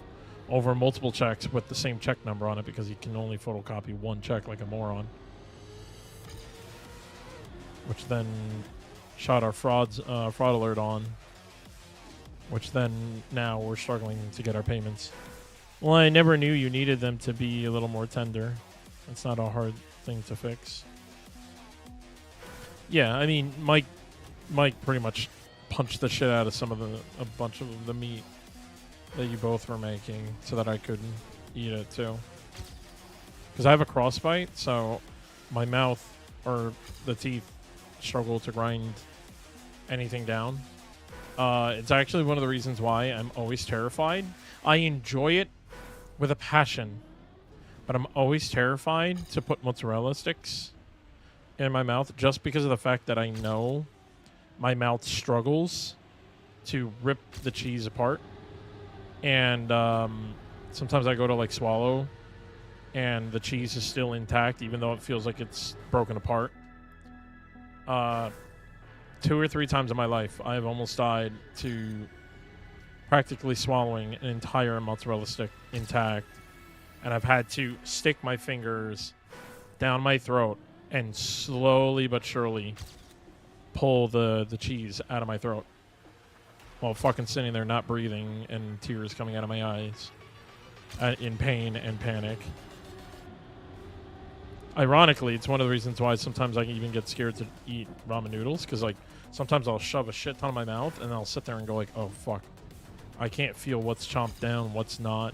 over multiple checks with the same check number on it because he can only photocopy one check like a moron. Which then shot our fraud alert on. Which then now we're struggling to get our payments. Well, I never knew you needed them to be a little more tender. It's not a hard thing to fix. Yeah, I mean, Mike pretty much punched the shit out of a bunch of the meat. that you both were making so that I could eat it too. Because I have a crossbite, so my mouth or the teeth struggle to grind anything down. It's actually one of the reasons why I'm always terrified. I enjoy it with a passion, but I'm always terrified to put mozzarella sticks in my mouth just because of the fact that I know my mouth struggles to rip the cheese apart. And sometimes I go to like swallow and the cheese is still intact even though it feels like it's broken apart. 2 or 3 times in my life I've almost died to practically swallowing an entire mozzarella stick intact, and I've had to stick my fingers down my throat and slowly but surely pull the cheese out of my throat while fucking sitting there not breathing and tears coming out of my eyes in pain and panic. Ironically, it's one of the reasons why sometimes I even get scared to eat ramen noodles, because like sometimes I'll shove a shit ton in my mouth and I'll sit there and go like, oh fuck, I can't feel what's chomped down, what's not.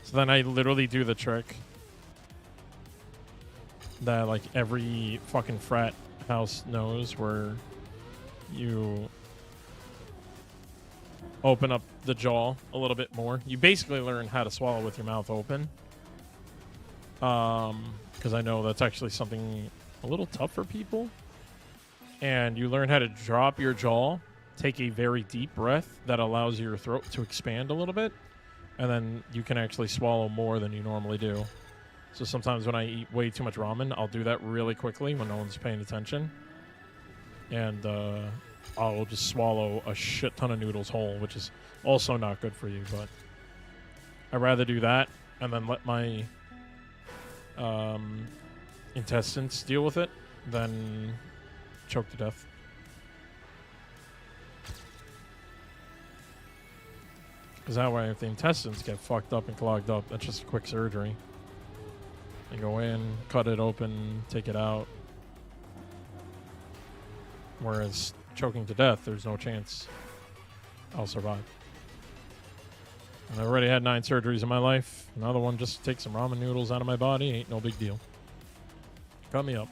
So then I literally do the trick that like every fucking frat house knows, where you open up the jaw a little bit more. You basically learn how to swallow with your mouth open. Because I know that's actually something a little tough for people. And you learn how to drop your jaw, take a very deep breath that allows your throat to expand a little bit, and then you can actually swallow more than you normally do. So sometimes when I eat way too much ramen, I'll do that really quickly when no one's paying attention. And I'll just swallow a shit ton of noodles whole, which is also not good for you. But I'd rather do that and then let my intestines deal with it than choke to death. Because that way, if the intestines get fucked up and clogged up, that's just a quick surgery. You go in, cut it open, take it out. Whereas choking to death, there's no chance I'll survive. And I already had 9 surgeries in my life. Another one just to take some ramen noodles out of my body ain't no big deal. Cut me up.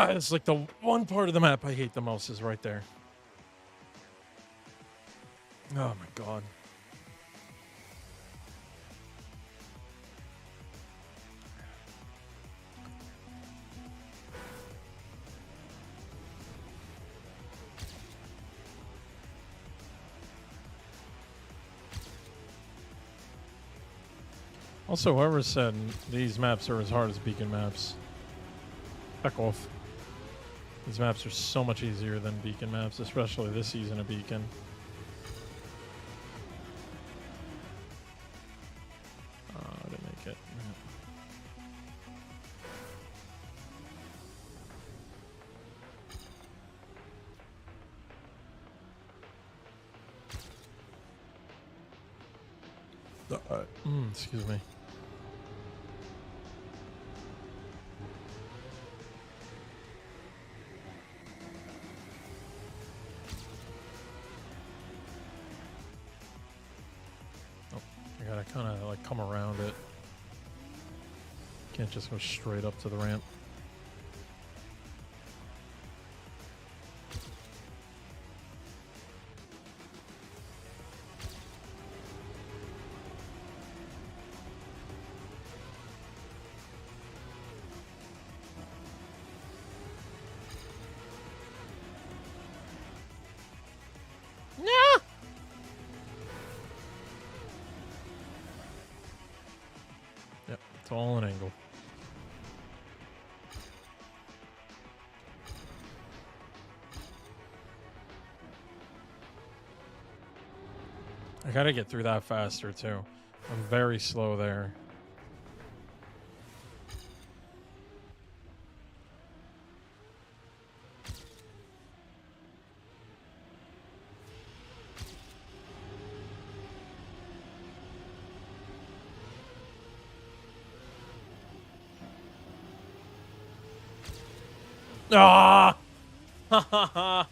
It's like the one part of the map I hate the most is right there. Oh my god. Also, whoever said these maps are as hard as beacon maps, back off. These maps are so much easier than beacon maps, especially this season of beacon. I didn't make it. Excuse me. I gotta kind of like come around it. Can't just go straight up to the ramp. It's all an angle. I gotta get through that faster, too. I'm very slow there. Ah! Ha ha ha!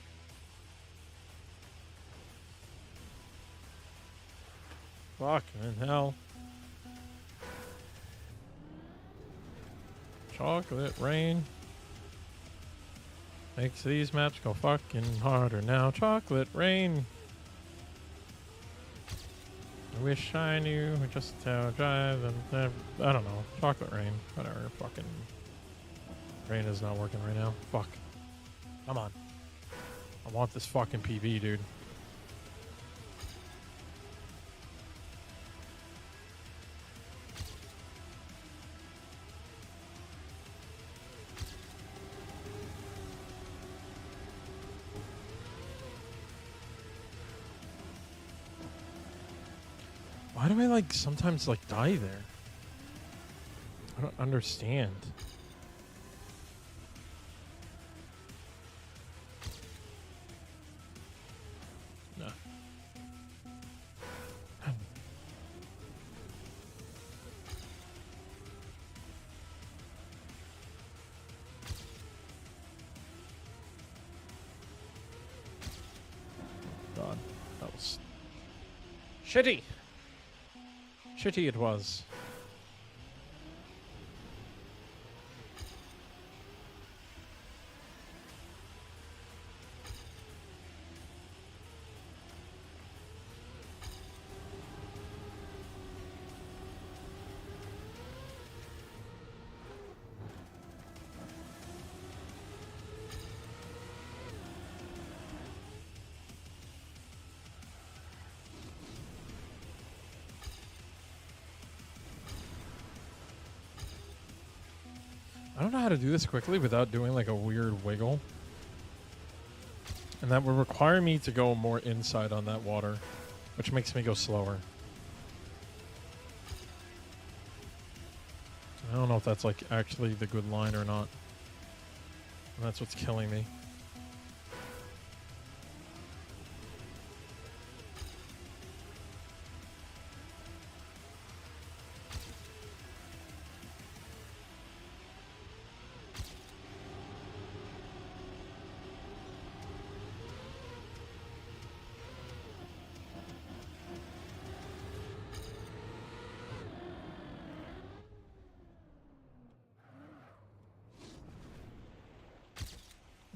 Fucking hell. Chocolate rain makes these maps go fucking harder now. Chocolate rain. I wish I knew just how to drive and I don't know. Chocolate rain. Whatever. Fucking rain is not working right now. Fuck. Come on. I want this fucking PB, dude. Why do I, like, sometimes, like, die there? I don't understand. No. God, that was shitty. Shitty it was. I don't know how to do this quickly without doing like a weird wiggle. And that would require me to go more inside on that water, which makes me go slower. I don't know if that's like actually the good line or not. And that's what's killing me.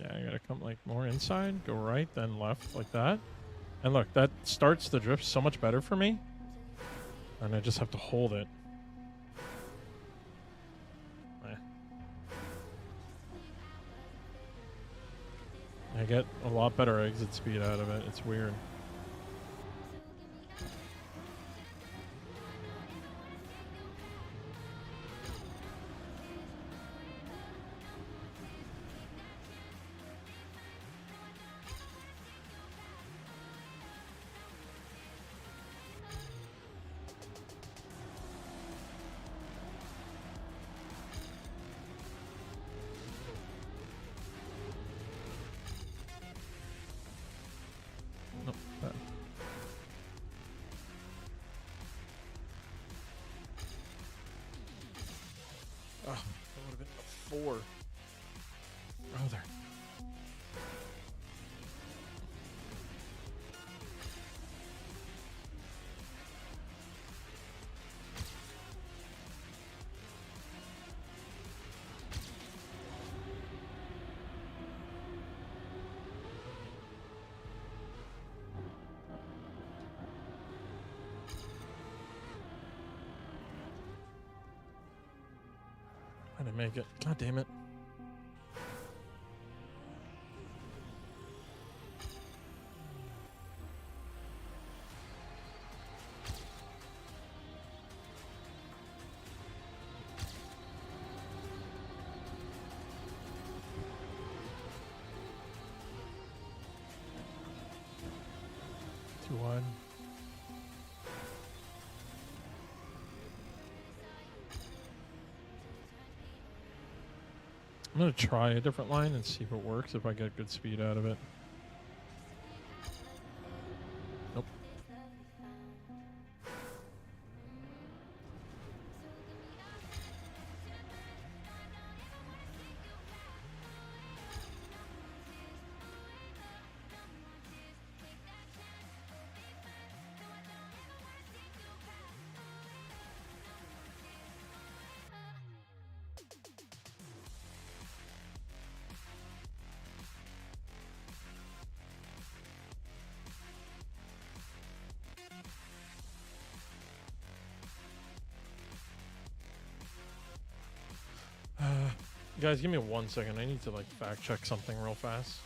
Yeah, I gotta come like more inside, go right, then left, like that. And look, that starts the drift so much better for me. And I just have to hold it. I get a lot better exit speed out of it. It's weird. Nope. Oh, that would have been a 4. Oh, there. I didn't make it. God damn it. Too wide. I'm going to try a different line and see if it works, if I get good speed out of it. Nope. Guys, give me 1 second. I need to like fact check something real fast.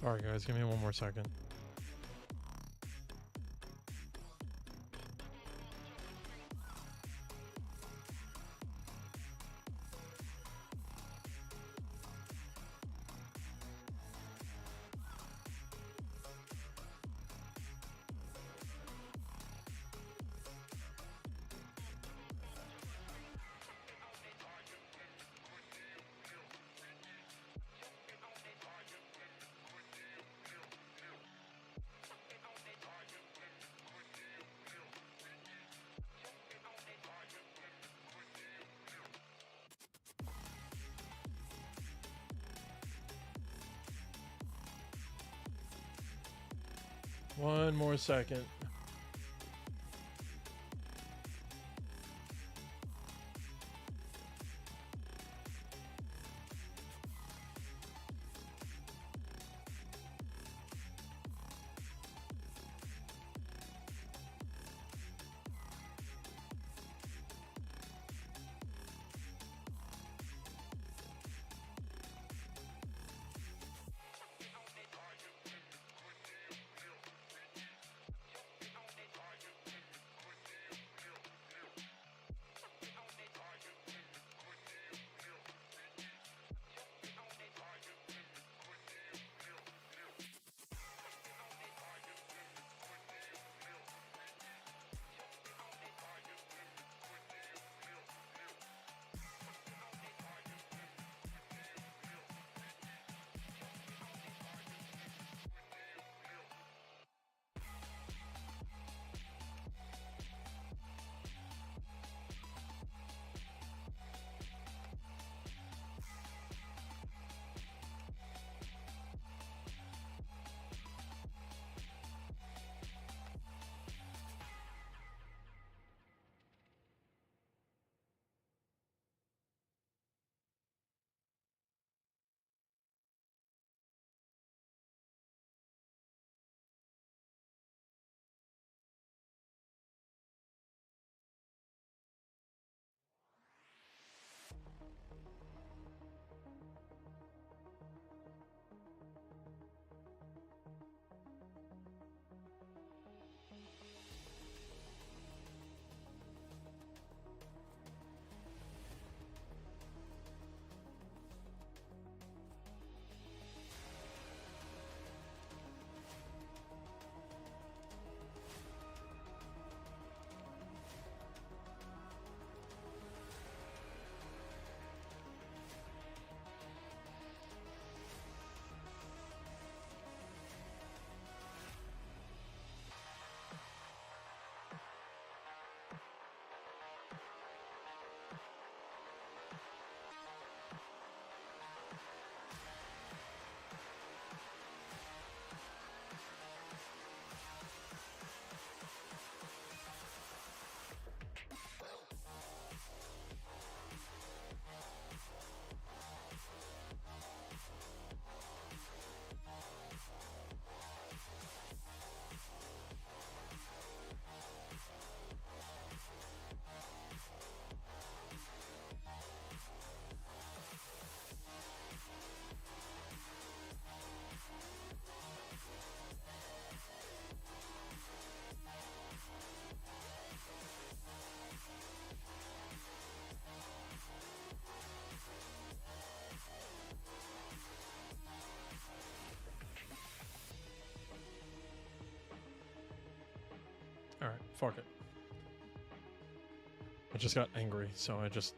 Sorry, guys. Give me 1 more second. One more second. Alright, fuck it. I just got angry, so I just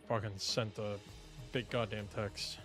fucking sent a big goddamn text.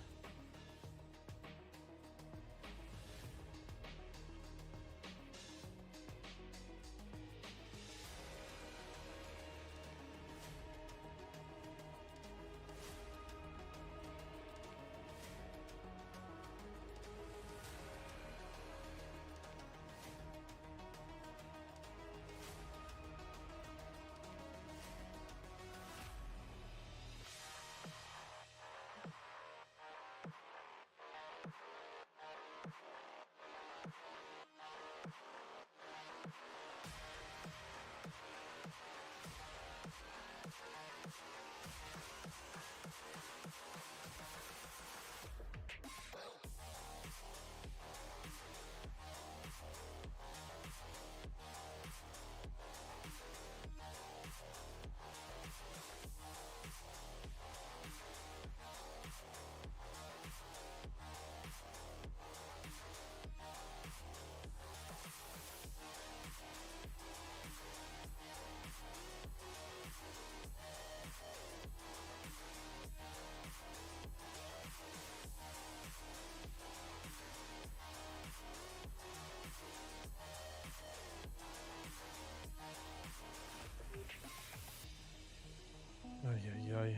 Ay, ay, ay.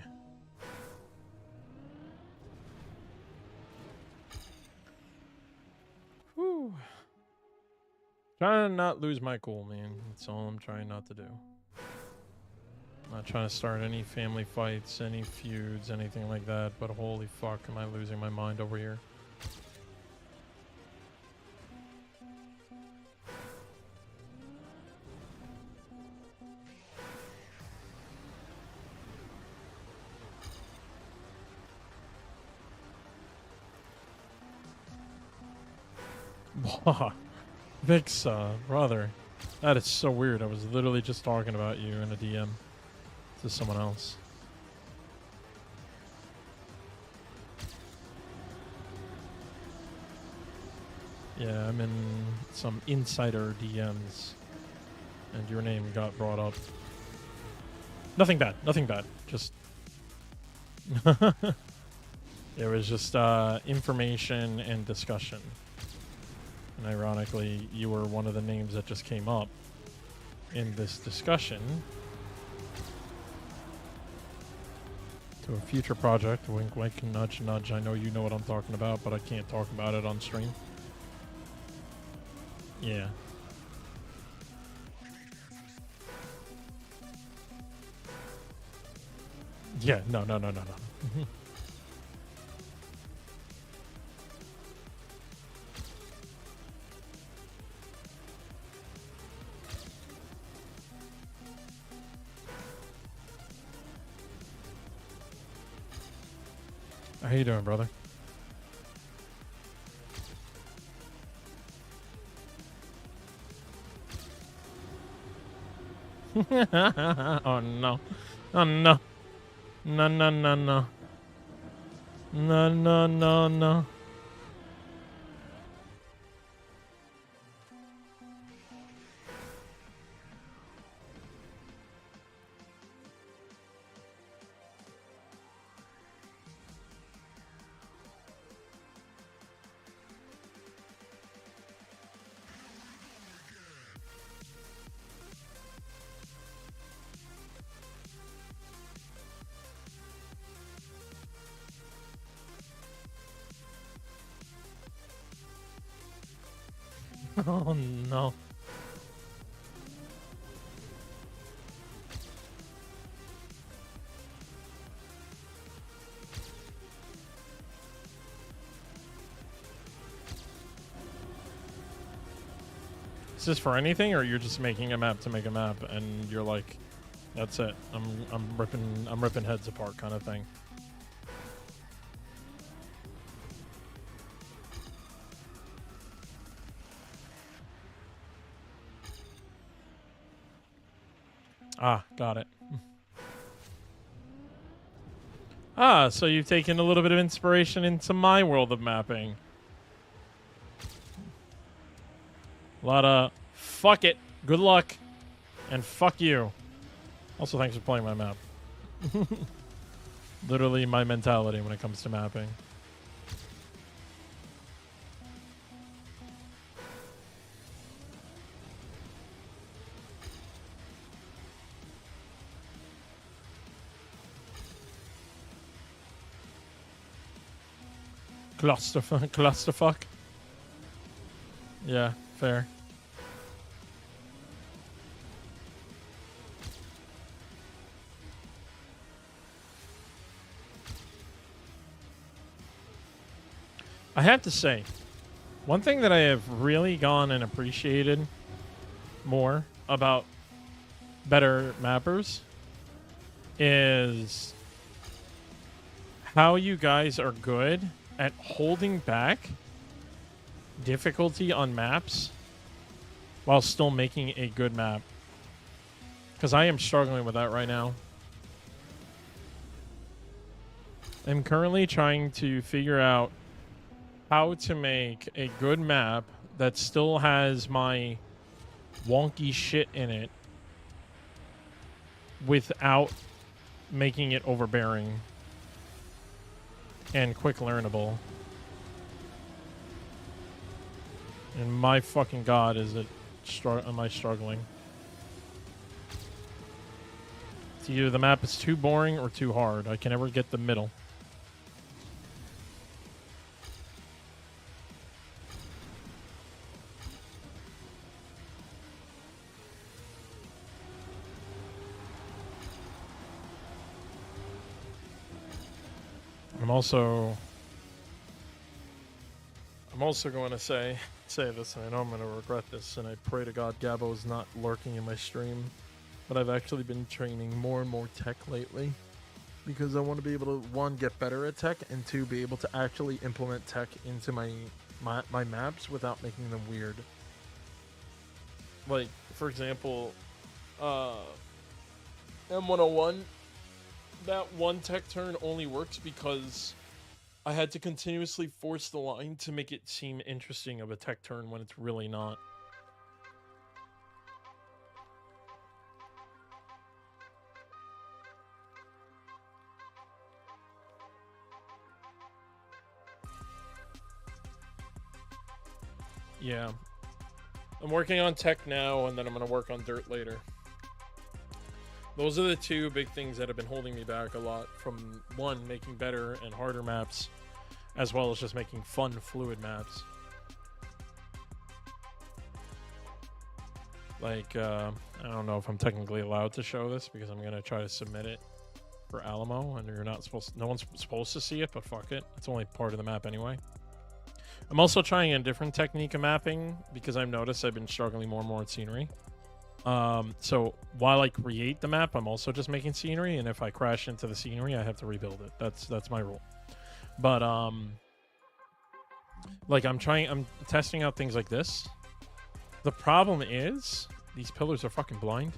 Whew. Trying to not lose my cool, man. That's all I'm trying not to do. Not trying to start any family fights, any feuds, anything like that, but holy fuck, am I losing my mind over here. Vix, brother, that is so weird. I was literally just talking about you in a DM to someone else. Yeah, I'm in some insider DMs, and your name got brought up. Nothing bad, nothing bad. Just it was just information and discussion. And ironically, you were one of the names that just came up in this discussion to a future project. Wink, wink, nudge, nudge. I know you know what I'm talking about, but I can't talk about it on stream. Yeah. Yeah, no. How you doing, brother? Oh no. Oh no. No. No. Oh no. Is this for anything, or you're just making a map to make a map and you're like, that's it. I'm ripping heads apart kind of thing. Ah, got it. Ah, so you've taken a little bit of inspiration into my world of mapping. A lot of fuck it. Good luck. And fuck you. Also, thanks for playing my map. Literally my mentality when it comes to mapping. Clusterfuck. Yeah, fair. I have to say, one thing that I have really gone and appreciated more about better mappers is how you guys are good at holding back difficulty on maps while still making a good map. Because I am struggling with that right now. I'm currently trying to figure out how to make a good map that still has my wonky shit in it without making it overbearing and quick learnable. And my fucking god, am I struggling? It's either the map is too boring or too hard. I can never get the middle. I'm also going to say this, and I know I'm going to regret this, and I pray to God Gabo is not lurking in my stream, but I've actually been training more and more tech lately because I want to be able to, one, get better at tech, and two, be able to actually implement tech into my maps without making them weird. Like, for example, M101, that one tech turn only works because I had to continuously force the line to make it seem interesting of a tech turn when it's really not. Yeah. I'm working on tech now, and then I'm going to work on dirt later. Those are the two big things that have been holding me back a lot from, one, making better and harder maps, as well as just making fun, fluid maps. Like, I don't know if I'm technically allowed to show this because I'm going to try to submit it for Alamo, and you're not supposed to, no one's supposed to see it, but fuck it. It's only part of the map anyway. I'm also trying a different technique of mapping because I've noticed I've been struggling more and more with scenery. So while I create the map, I'm also just making scenery, and if I crash into the scenery, I have to rebuild it. That's my rule. But like I'm testing out things like this. The problem is these pillars are fucking blind,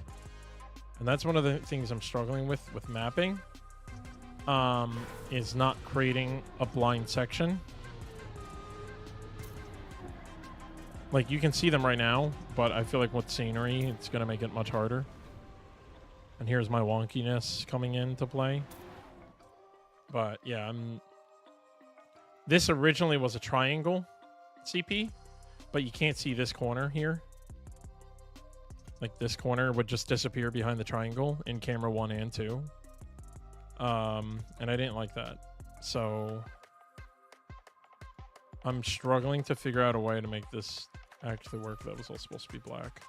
and that's one of the things I'm struggling with mapping. Is not creating a blind section. Like, you can see them right now, but I feel like with scenery, it's going to make it much harder. And here's my wonkiness coming into play. But, yeah, this originally was a triangle CP, but you can't see this corner here. Like, this corner would just disappear behind the triangle in camera 1 and 2. And I didn't like that. So I'm struggling to figure out a way to make this actually work. That was all supposed to be black.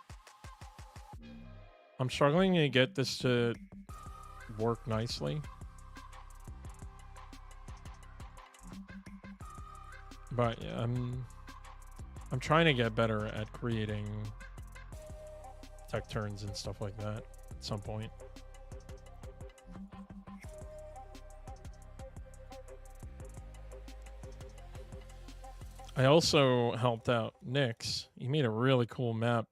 I'm struggling to get this to work nicely. But yeah, I'm trying to get better at creating tech turns and stuff like that at some point. I also helped out Nyx. He made a really cool map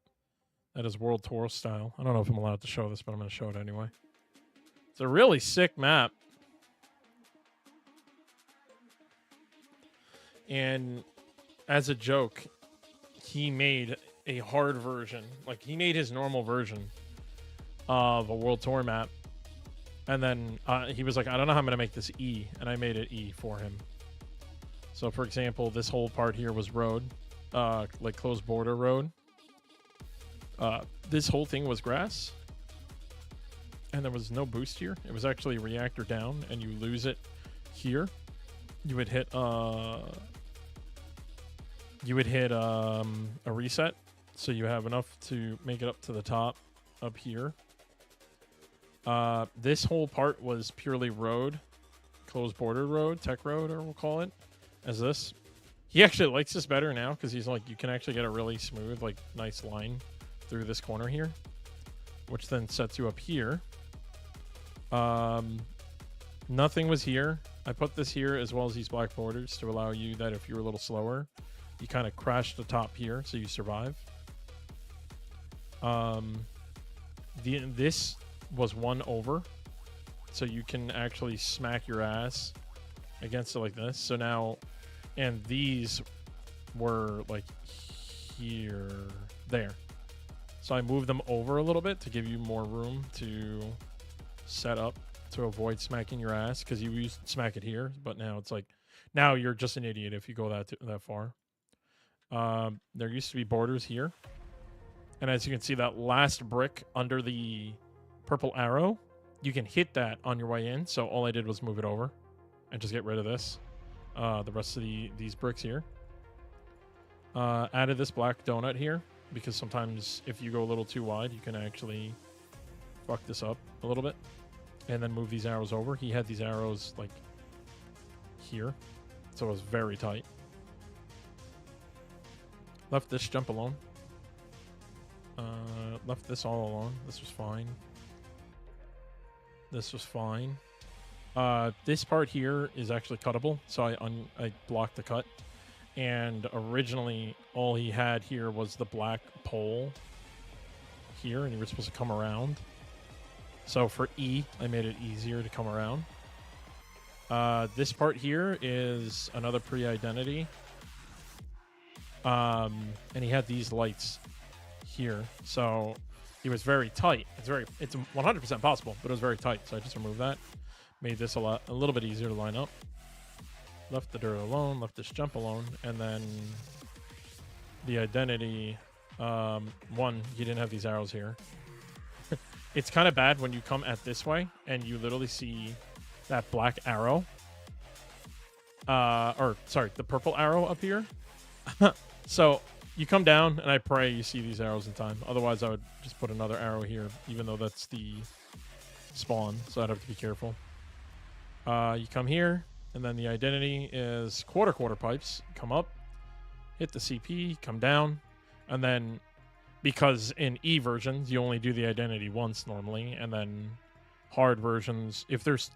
that is World Tour style. I don't know if I'm allowed to show this, but I'm going to show it anyway. It's a really sick map. And as a joke, he made a hard version. Like, he made his normal version of a World Tour map. And then he was like, I don't know how I'm going to make this E. And I made it E for him. So, for example, this whole part here was road, like closed border road. This whole thing was grass. And there was no boost here. It was actually reactor down, and you lose it here. You would hit a reset, so you have enough to make it up to the top up here. This whole part was purely road, closed border road, tech road, or we'll call it as this. He actually likes this better now because he's like, you can actually get a really smooth, like nice line through this corner here, which then sets you up here. Nothing was here. I put this here as well as these black borders to allow you that if you're a little slower, you kind of crash the top here so you survive. This was 1 over, so you can actually smack your ass against it like this. So now, and these were like here, there. So I moved them over a little bit to give you more room to set up to avoid smacking your ass, because you used to smack it here, but now it's like, now you're just an idiot if you go that far. There used to be borders here, and as you can see, that last brick under the purple arrow, you can hit that on your way in. So all I did was move it over and just get rid of this, the rest of these bricks here. Added this black donut here because sometimes if you go a little too wide, you can actually fuck this up a little bit. And then move these arrows over. He had these arrows like here, so it was very tight. Left this jump alone. Left this all alone. This was fine. This was fine. This part here is actually cuttable, so I blocked the cut. And originally, all he had here was the black pole here, and you were supposed to come around. So for E, I made it easier to come around. This part here is another pre-identity. And he had these lights here. So he was very tight. It's 100% possible, but it was very tight. So I just removed that. Made this a little bit easier to line up. Left the dirt alone, left this jump alone, and then the identity, one, you didn't have these arrows here. It's kind of bad when you come at this way and you literally see that black arrow. Or, sorry, the purple arrow up here. So you come down, and I pray you see these arrows in time. Otherwise, I would just put another arrow here, even though that's the spawn. So I'd have to be careful. You come here, and then the identity is quarter pipes. Come up, hit the CP, come down, and then... because in E versions, you only do the identity once normally, and then hard versions, if there's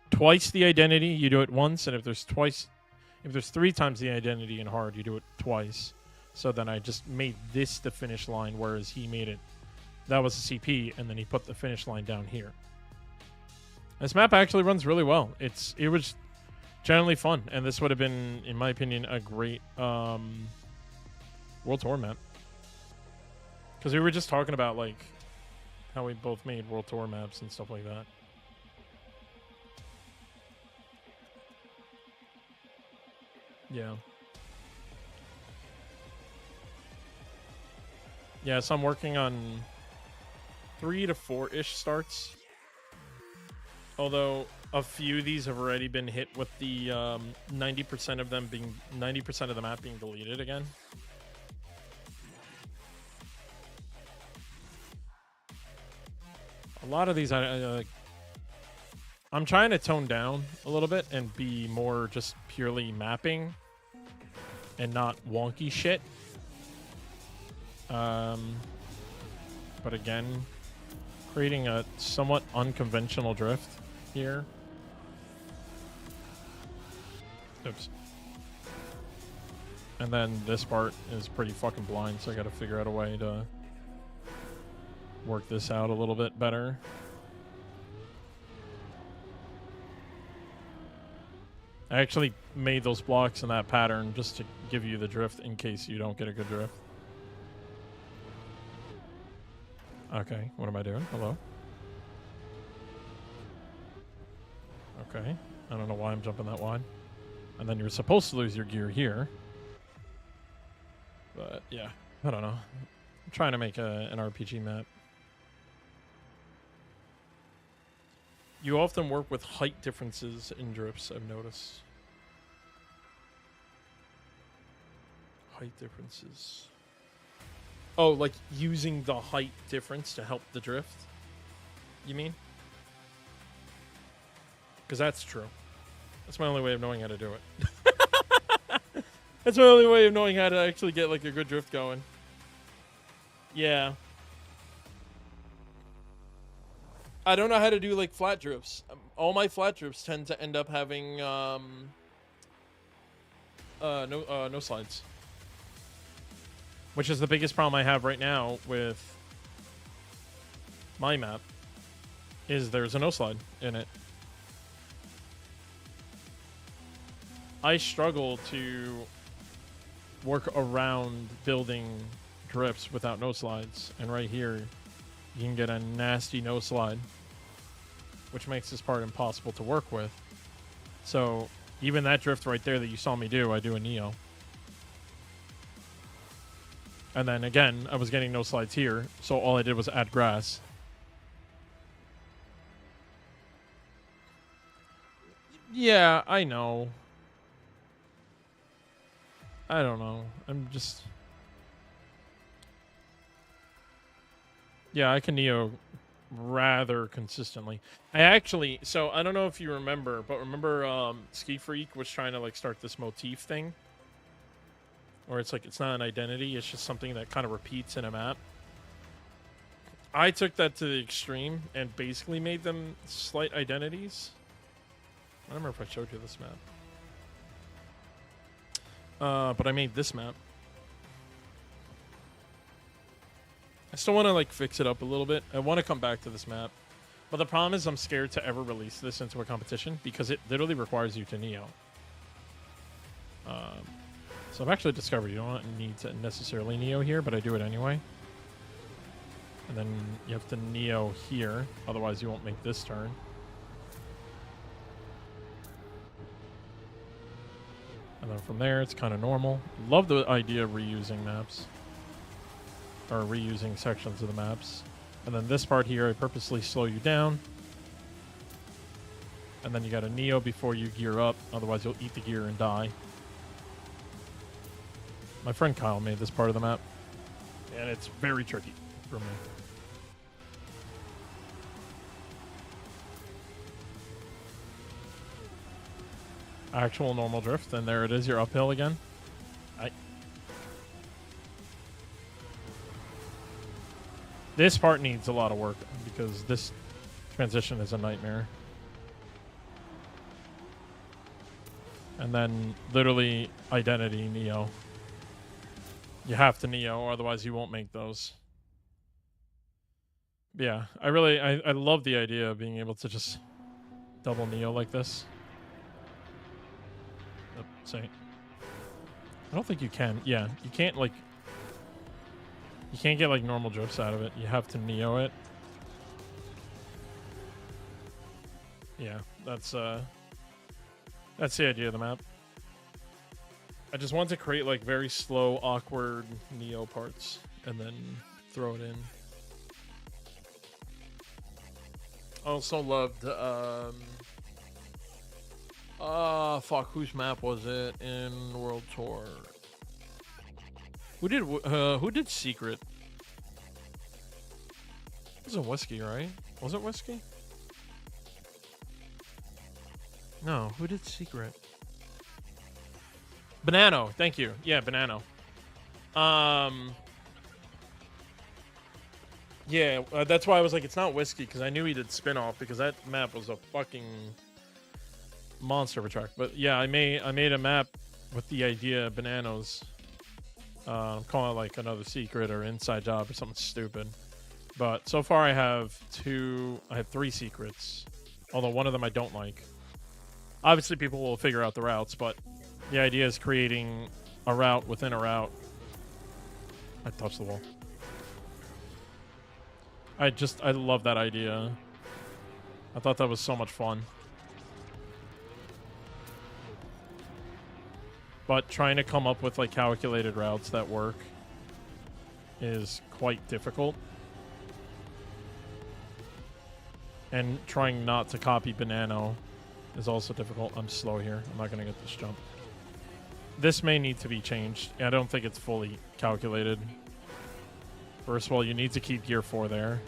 twice the identity, you do it once, and if there's 3 times the identity in hard, you do it twice. So then I just made this the finish line, whereas he made it, that was the CP, and then he put the finish line down here. This map actually runs really well. It was generally fun, and this would have been, in my opinion, a great World Tour map. Because we were just talking about, like, how we both made World Tour maps and stuff like that. Yeah. Yeah, so I'm working on 3 to 4-ish starts. Although a few of these have already been hit with the 90% of them being 90% of the map being deleted again. A lot of these, I'm trying to tone down a little bit and be more just purely mapping and not wonky shit. But again, creating a somewhat unconventional drift here. Oops. And then this part is pretty fucking blind, so I gotta figure out a way to work this out a little bit better. I actually made those blocks in that pattern just to give you the drift in case you don't get a good drift. Okay, what am I doing? Hello? Okay. I don't know why I'm jumping that wide. And then you're supposed to lose your gear here. But yeah, I don't know. I'm trying to make an RPG map. You often work with height differences in drifts, I've noticed. Height differences. Oh, like using the height difference to help the drift? You mean? Because that's true. That's my only way of knowing how to do it. That's my only way of knowing how to actually get like a good drift going. Yeah. I don't know how to do like flat drifts. All my flat drifts tend to end up having no slides. Which is the biggest problem I have right now with my map, is there's a no slide in it. I struggle to work around building drifts without no slides, and right here you can get a nasty no slide, which makes this part impossible to work with. So even that drift right there that you saw me do, I do a Neo. And then again, I was getting no slides here, so all I did was add grass. Yeah, I know. I don't know. I'm just... Yeah, I can Neo rather consistently. I actually... So, I don't know if you remember, but remember Ski Freak was trying to like start this motif thing? Or it's like, it's not an identity, it's just something that kind of repeats in a map. I took that to the extreme and basically made them slight identities. I don't remember if I showed you this map. But I made this map. I still want to like fix it up a little bit. I want to come back to this map. But the problem is I'm scared to ever release this into a competition because it literally requires you to Neo. So I've actually discovered you don't need to necessarily Neo here, but I do it anyway. And then you have to Neo here, otherwise you won't make this turn. And then from there, it's kind of normal. Love the idea of reusing maps. Or reusing sections of the maps. And then this part here, I purposely slow you down. And then you got a Neo before you gear up, otherwise you'll eat the gear and die. My friend Kyle made this part of the map. And it's very tricky for me. Actual normal drift, and there it is, you're uphill again. This part needs a lot of work because this transition is a nightmare. And then literally identity Neo. You have to Neo, otherwise you won't make those. But yeah, I love the idea of being able to just double Neo like this. Say, I don't think you can. Yeah, you can't like. You can't get like normal drifts out of it. You have to Neo it. Yeah, that's the idea of the map. I just want to create like very slow, awkward Neo parts and then throw it in. I also loved fuck, whose map was it in World Tour? Who did Secret? It wasn't Whiskey, right? Was it Whiskey? No, who did Secret? Banano, thank you. Yeah, Banano. Yeah, that's why I was like, it's not Whiskey, because I knew he did Spin-Off, because that map was a fucking monster of a track. But yeah, I made a map with the idea of Bananos. I'm calling it like another Secret or Inside Job or something stupid. But so far I have 3 secrets. Although one of them I don't like. Obviously people will figure out the routes, but the idea is creating a route within a route. I touched the wall. I love that idea. I thought that was so much fun. but trying to come up with like calculated routes that work is quite difficult. And trying not to copy Banano is also difficult. I'm slow here. I'm not going to get this jump. This may need to be changed. I don't think it's fully calculated. First of all, you need to keep gear 4 there.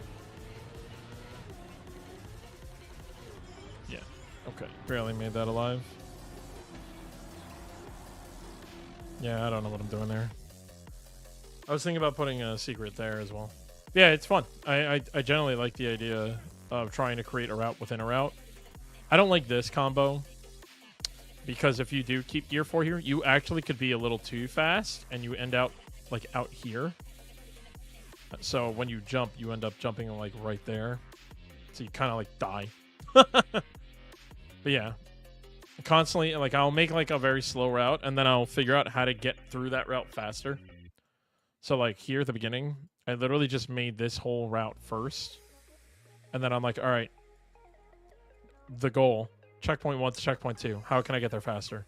Yeah. Okay. Barely made that alive. Yeah, I don't know what I'm doing there. I was thinking about putting a secret there as well. Yeah, it's fun. I generally like the idea of trying to create a route within a route. I don't like this combo because if you do keep gear 4 here, you actually could be a little too fast and you end up like out here. So when you jump, you end up jumping like right there. So you kind of like die. But yeah, constantly like I'll make like a very slow route and then I'll figure out how to get through that route faster. So like here at the beginning, I literally just made this whole route first. And then I'm like, all right, the goal, checkpoint 1 to checkpoint 2. How can I get there faster?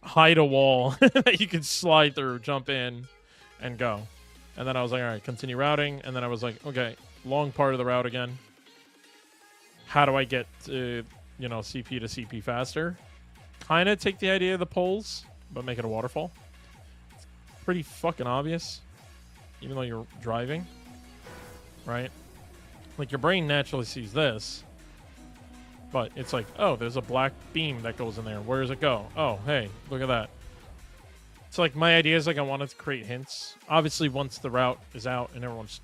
Hide a wall that you can slide through, jump in, and go. And then I was like, all right, continue routing. And then I was like, okay, long part of the route again. How do I get to, you know, CP to CP faster? Kind of take the idea of the poles, but make it a waterfall. It's pretty fucking obvious, even though you're driving, right? Like, your brain naturally sees this, but it's like, oh, there's a black beam that goes in there. Where does it go? Oh, hey, look at that. So, like, my idea is, like, I wanted to create hints. Obviously, once the route is out and everyone's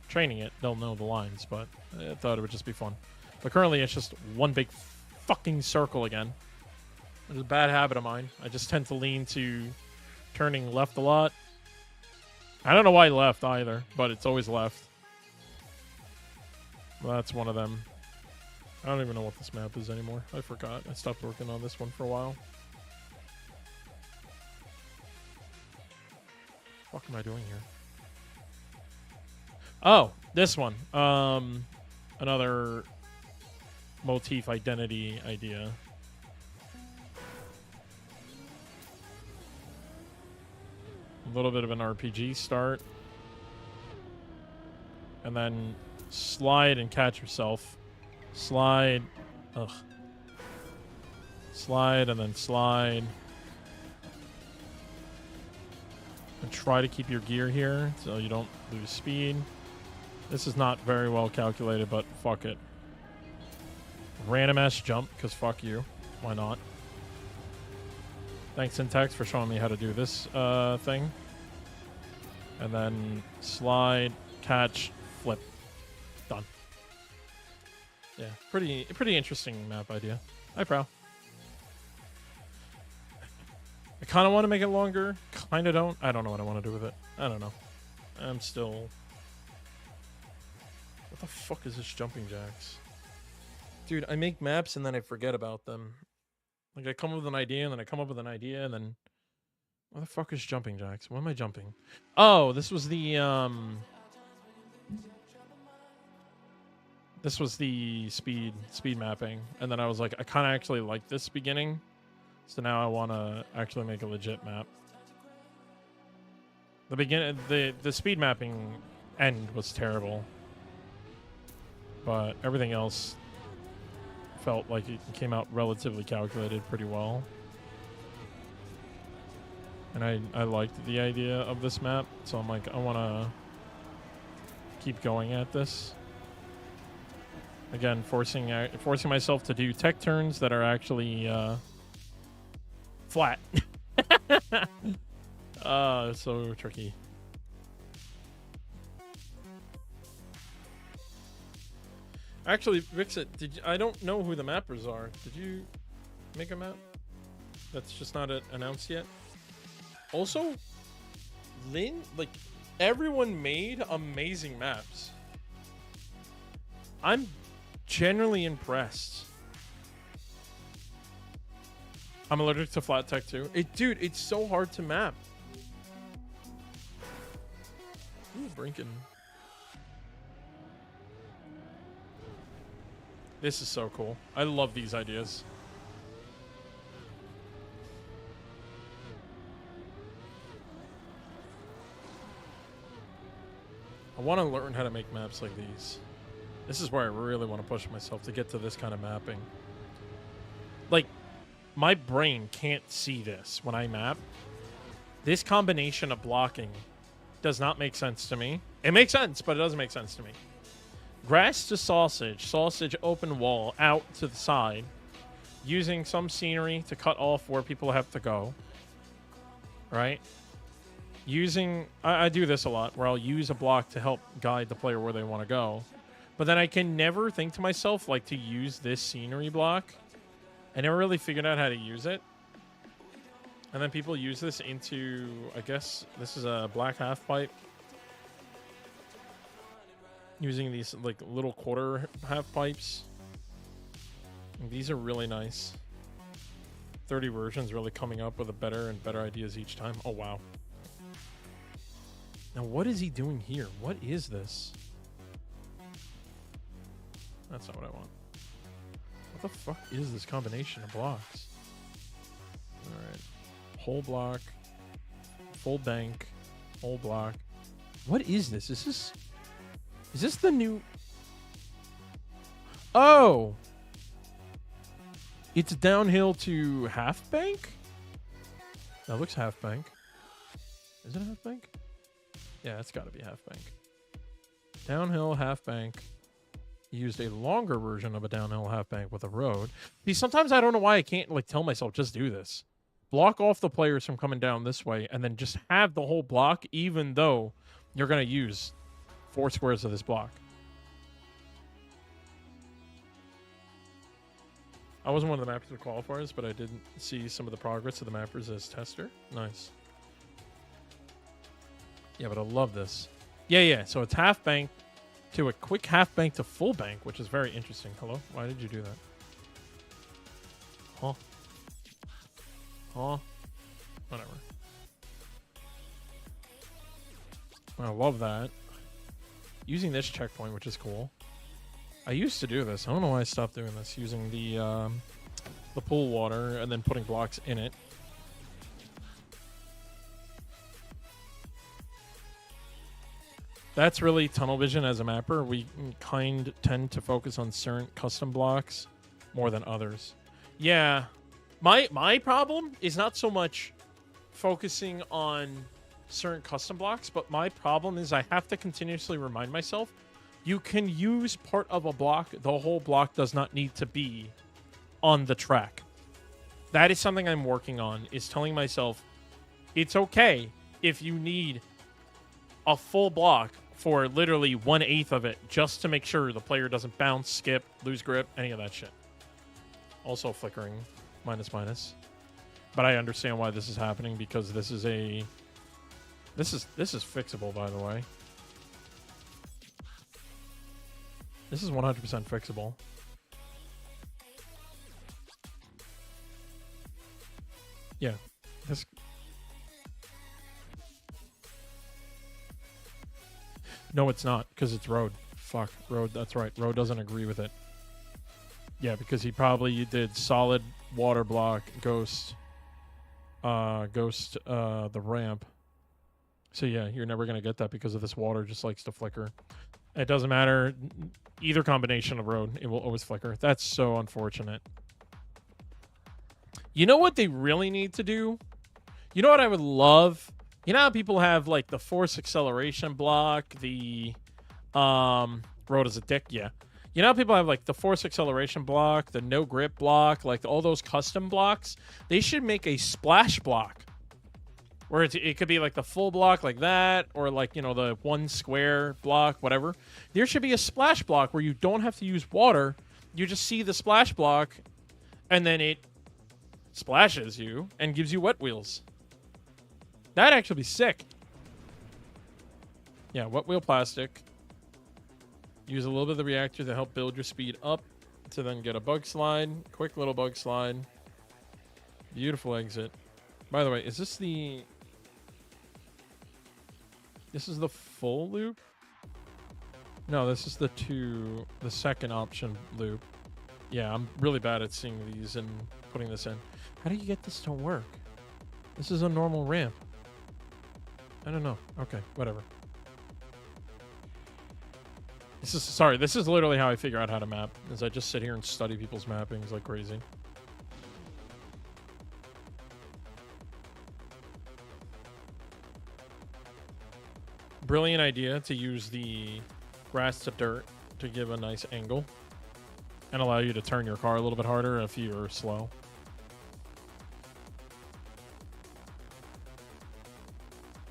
training it, they'll know the lines, but I thought it would just be fun. But currently, it's just one big fucking circle again. It's a bad habit of mine. I just tend to lean to turning left a lot. I don't know why left either, but it's always left. Well, that's one of them. I don't even know what this map is anymore. I forgot. I stopped working on this one for a while. What am I doing here? Oh, this one. Another motif identity idea. A little bit of an RPG start. And then slide and catch yourself. Slide. Ugh. Slide and then slide. And try to keep your gear here so you don't lose speed. This is not very well calculated, but fuck it. Random ass jump, because fuck you. Why not? Thanks, Syntax, for showing me how to do this thing. And then slide, catch, flip. Done. Yeah, pretty interesting map idea. Hi, Prow. I kind of want to make it longer. Kind of don't. I don't know what I want to do with it. I don't know. I'm still... What the fuck is this jumping jacks? Dude, I make maps and then I forget about them. Like, I come up with an idea and then I come up with an idea and then... What the fuck is jumping jacks? What am I jumping? Oh, this was the, This was the speed mapping. And then I was like, I kind of actually like this beginning. So now I want to actually make a legit map. The speed mapping end was terrible. But everything else felt like it came out relatively calculated pretty well. And I liked the idea of this map, so I'm like, I want to keep going at this. Again, forcing myself to do tech turns that are actually flat. So tricky. Actually, Vixit, I don't know who the mappers are. Did you make a map that's just not announced yet? Also, Lynn, like, everyone made amazing maps. I'm generally impressed. I'm allergic to flat tech too. Dude, it's so hard to map. Ooh, Brinken. This is so cool. I love these ideas. want to learn how to make maps like these. This is where I really want to push myself to get to this kind of mapping. Like, my brain can't see this when I map. This combination of blocking does not make sense to me. It makes sense, but it doesn't make sense to me. Grass to sausage, sausage open wall out to the side, using some scenery to cut off where people have to go. Right? Using, I do this a lot, where I'll use a block to help guide the player where they want to go. But then I can never think to myself, like, to use this scenery block. I never really figured out how to use it. And then people use this into, I guess, this is a black half pipe. Using these, like, little quarter half pipes. And these are really nice. 30 versions really coming up with a better and better ideas each time. Oh, wow. Now, what is he doing here? What is this? That's not what I want. What the fuck is this combination of blocks? Alright. Whole block. Full bank. Whole block. What is this? Is this the new... Oh! It's downhill to half bank? That looks half bank. Is it half bank? Yeah, it's got to be half bank. Downhill half bank. Used a longer version of a downhill half bank with a road. See, sometimes I don't know why I can't like tell myself just do this. Block off the players from coming down this way, and then just have the whole block, even though you're gonna use 4 squares of this block. I wasn't one of the mappers or qualifiers, but I did see some of the progress of the mappers as tester. Nice. Yeah, but I love this. Yeah. So it's half bank to a quick half bank to full bank, which is very interesting. Hello? Why did you do that? Huh? Whatever. I love that. Using this checkpoint, which is cool. I used to do this. I don't know why I stopped doing this. Using the pool water and then putting blocks in it. That's really tunnel vision as a mapper. We tend to focus on certain custom blocks more than others. Yeah. My problem is not so much focusing on certain custom blocks, but my problem is I have to continuously remind myself you can use part of a block. The whole block does not need to be on the track. That is something I'm working on, is telling myself it's okay if you need a full block for literally 1/8 of it just to make sure the player doesn't bounce, skip, lose grip, any of that shit. Also flickering, minus. But I understand why this is happening because this is fixable, by the way. This is 100% fixable. Yeah. This... No, it's not, because it's Road. Fuck, Road, that's right. Road doesn't agree with it. Yeah, because he probably did solid water block, ghost, the ramp. So yeah, you're never going to get that because of this water just likes to flicker. It doesn't matter. Either combination of Road, it will always flicker. That's so unfortunate. You know what they really need to do? You know what I would love? You know how people have like the force acceleration block, the Road is a dick, yeah. You know how people have like the force acceleration block, the no grip block, like all those custom blocks? They should make a splash block. Where it could be like the full block like that, or like, you know, the 1 square block, whatever. There should be a splash block where you don't have to use water. You just see the splash block, and then it splashes you and gives you wet wheels. That'd actually be sick. Yeah, wet wheel plastic. Use a little bit of the reactor to help build your speed up to then get a bug slide. Quick little bug slide. Beautiful exit. By the way, is this the... This is the full loop? No, this is the second option loop. Yeah, I'm really bad at seeing these and putting this in. How do you get this to work? This is a normal ramp. I don't know. Okay, whatever. This is literally how I figure out how to map, is I just sit here and study people's mappings like crazy. Brilliant idea to use the grass to dirt to give a nice angle and allow you to turn your car a little bit harder if you're slow.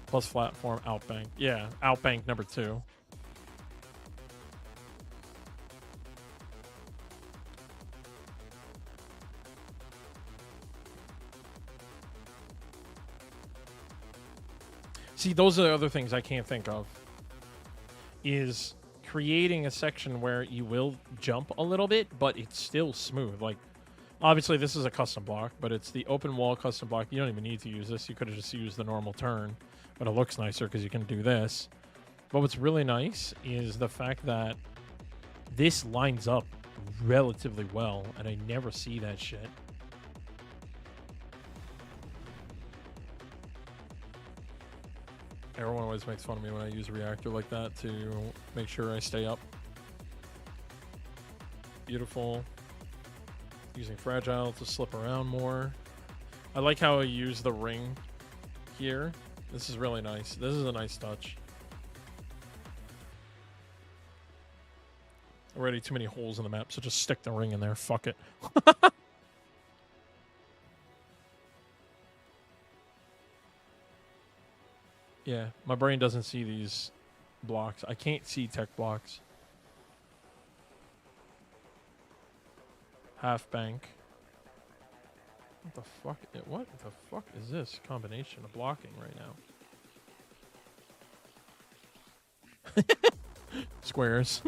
Plus platform outbank. Yeah, outbank number 2. See, those are the other things I can't think of. Is creating a section where you will jump a little bit, but it's still smooth. Like, obviously this is a custom block, but it's the open wall custom block. You don't even need to use this. You could have just used the normal turn, but it looks nicer because you can do this. But what's really nice is the fact that this lines up relatively well, and I never see that shit. Everyone always makes fun of me when I use a reactor like that to make sure I stay up. Beautiful. Using fragile to slip around more. I like how I use the ring here. This is really nice. This is a nice touch. Already too many holes in the map, so just stick the ring in there. Fuck it. Yeah, my brain doesn't see these blocks. I can't see tech blocks. Half bank. What the fuck? What the fuck is this combination of blocking right now? Squares.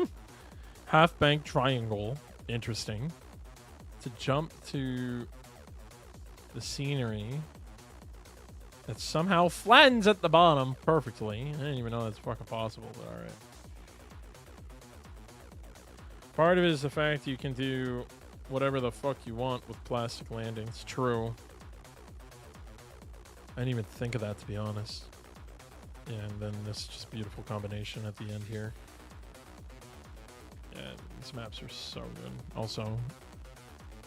Half bank triangle. Interesting. To jump to the scenery. That somehow flattens at the bottom perfectly. I didn't even know that's fucking possible, but alright. Part of it is the fact you can do whatever the fuck you want with plastic landings. True. I didn't even think of that, to be honest. Yeah, and then this just beautiful combination at the end here. Yeah, these maps are so good. Also,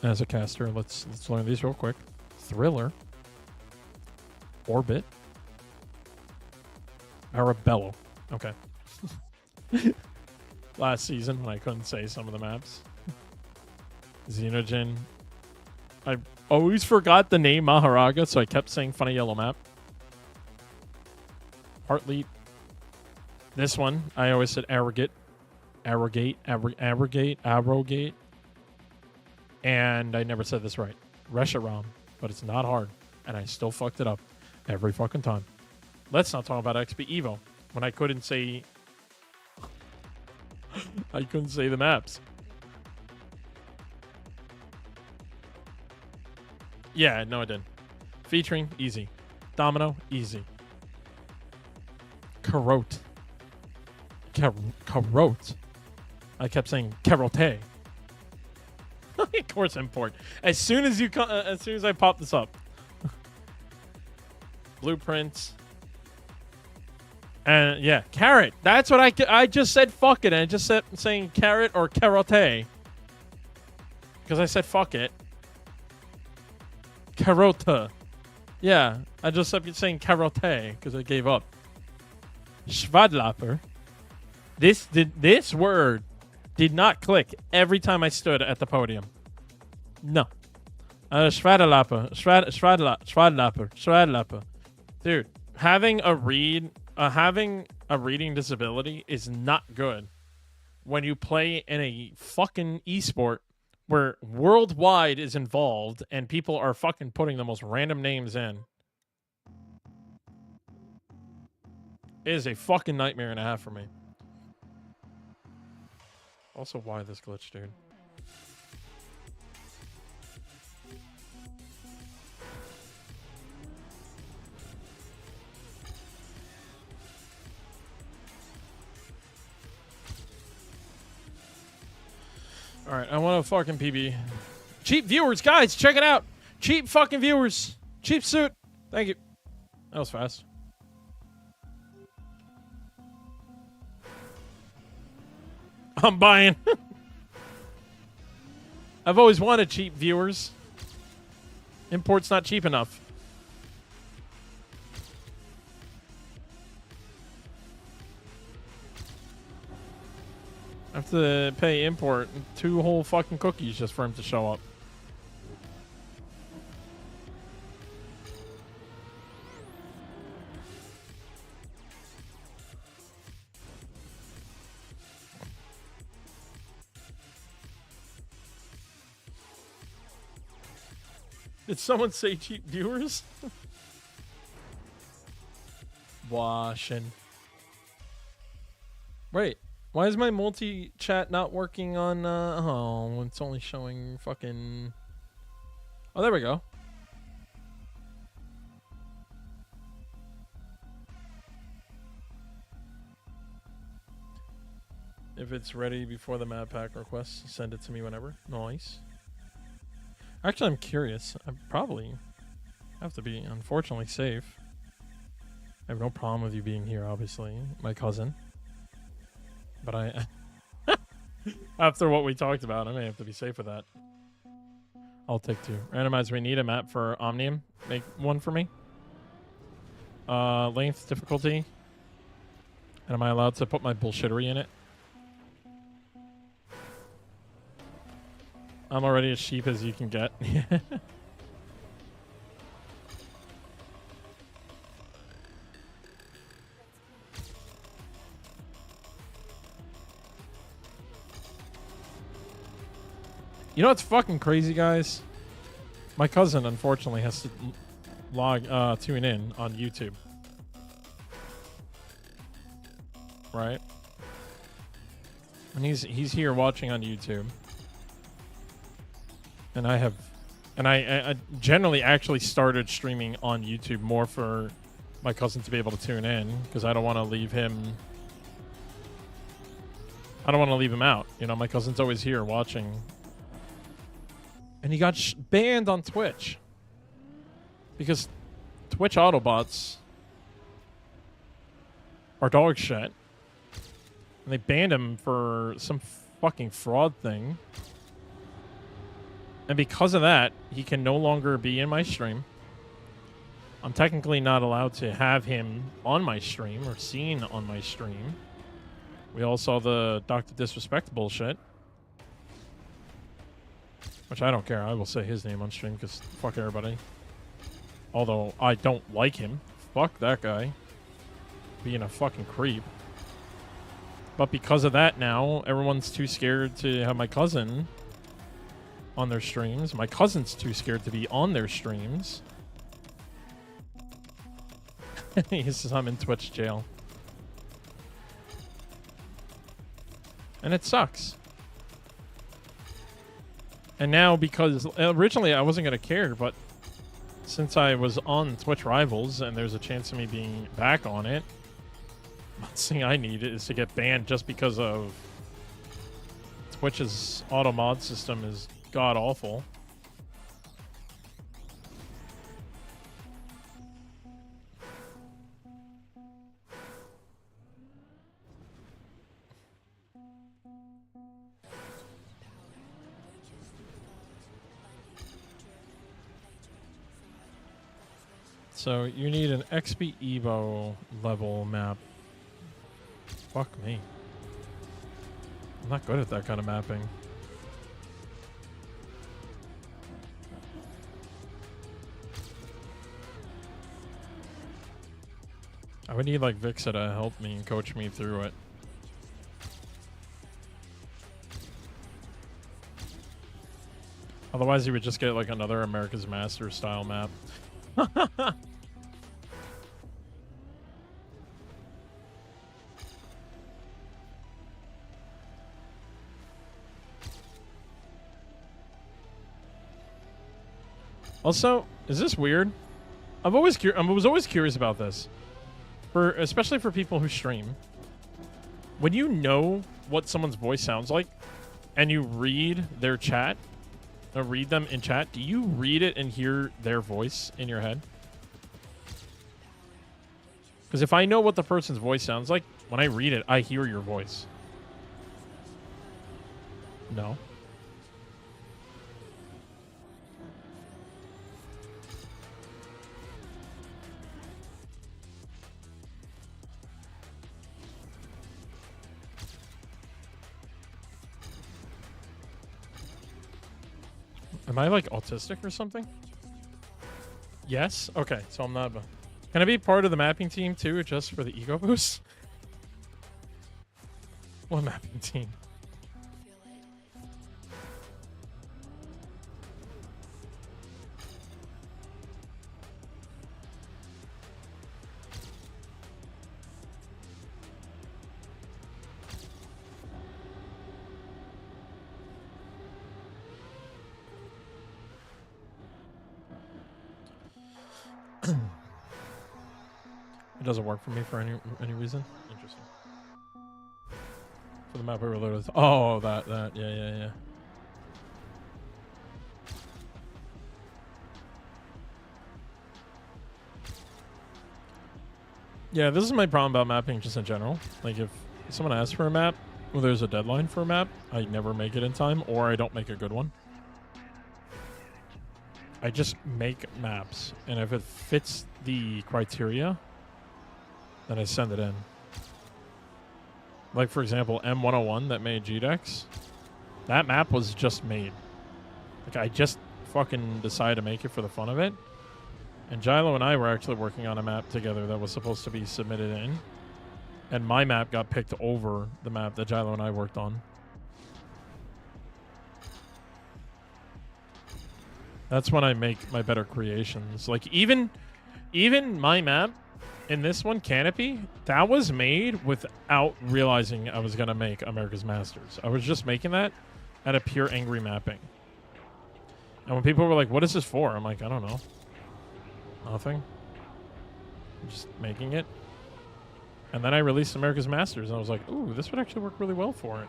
as a caster, let's learn these real quick. Thriller. Orbit. Arabello. Okay. Last season when I couldn't say some of the maps. Xenogen. I always forgot the name Maharaga, so I kept saying funny yellow map. Heartleap. This one, I always said arrogate. Arrogate. And I never said this right. Reshiram. But it's not hard. And I still fucked it up every fucking time. Let's not talk about XP Evo when I couldn't say the maps. Yeah, no, I didn't. Featuring, easy. Domino, easy. Carote. Carote. I kept saying carote. Of course, import. As soon as I pop this up. Blueprints. And yeah, carrot. That's what I just said. Fuck it. And I just said saying carrot or carote. Because I said fuck it. Carota. Yeah, I just kept saying carote because I gave up. Schwadlapper. This word did not click every time I stood at the podium. No. Schwadlapper. Schwadlapper. Dude, having a reading disability is not good when you play in a fucking esport where worldwide is involved and people are fucking putting the most random names in. It is a fucking nightmare and a half for me. Also, why this glitch, dude? All right, I want a fucking PB. Cheap viewers, guys, check it out. Cheap fucking viewers. Cheap suit. Thank you. That was fast. I'm buying. I've always wanted cheap viewers. Import's not cheap enough. I have to pay import 2 whole fucking cookies just for him to show up. Did someone say cheap viewers? Washing. Wait, why is my multi-chat not working on, oh, it's only showing fucking... Oh, there we go. If it's ready before the map pack request, send it to me whenever. Nice. Actually, I'm curious. I probably have to be, unfortunately, safe. I have no problem with you being here, obviously. My cousin. But I... after what we talked about, I may have to be safe with that. I'll take 2. Randomize, we need a map for Omnium. Make one for me. Length, difficulty. And am I allowed to put my bullshittery in it? I'm already as cheap as you can get. You know what's fucking crazy, guys? My cousin, unfortunately, has to tune in on YouTube. Right? And he's here watching on YouTube. And I generally actually started streaming on YouTube more for my cousin to be able to tune in, because I don't want to leave him. I don't want to leave him out. You know, my cousin's always here watching. And he got banned on Twitch because Twitch Autobots are dog shit. And they banned him for some fucking fraud thing. And because of that, he can no longer be in my stream. I'm technically not allowed to have him on my stream or seen on my stream. We all saw the Dr. Disrespect bullshit. Which I don't care. I will say his name on stream because fuck everybody. Although I don't like him. Fuck that guy. Being a fucking creep. But because of that now, everyone's too scared to have my cousin on their streams. My cousin's too scared to be on their streams. He says I'm in Twitch jail. And it sucks. And now, because originally I wasn't going to care, but since I was on Twitch Rivals and there's a chance of me being back on it, last thing I need is to get banned just because of Twitch's auto mod system is god awful. So you need an XP Evo level map. Fuck me. I'm not good at that kind of mapping. I would need like Vixa to help me and coach me through it. Otherwise, you would just get like another America's Master style map. Also, is this weird? I was always curious about this. Especially for people who stream. When you know what someone's voice sounds like and you read their chat, or read them in chat, do you read it and hear their voice in your head? Because if I know what the person's voice sounds like, when I read it, I hear your voice. No. Am I like autistic or something? Yes? Okay, so I'm not. Can I be part of the mapping team too, just for the ego boost? What mapping team? It doesn't work for me for any reason. Interesting. For the map I reloaded. Oh, that. Yeah. Yeah, this is my problem about mapping just in general. Like, if someone asks for a map, or there's a deadline for a map, I never make it in time, or I don't make a good one. I just make maps, and if it fits the criteria, then I send it in. Like, for example, M101 that made GDEX, that map was just made. Like, I just fucking decided to make it for the fun of it. And Gilo and I were actually working on a map together that was supposed to be submitted in. And my map got picked over the map that Gilo and I worked on. That's when I make my better creations. Like, even my map in this one, Canopy, that was made without realizing I was going to make America's Masters. I was just making that out of pure angry mapping. And when people were like, what is this for? I'm like, I don't know. Nothing. I'm just making it. And then I released America's Masters, and I was like, ooh, this would actually work really well for it.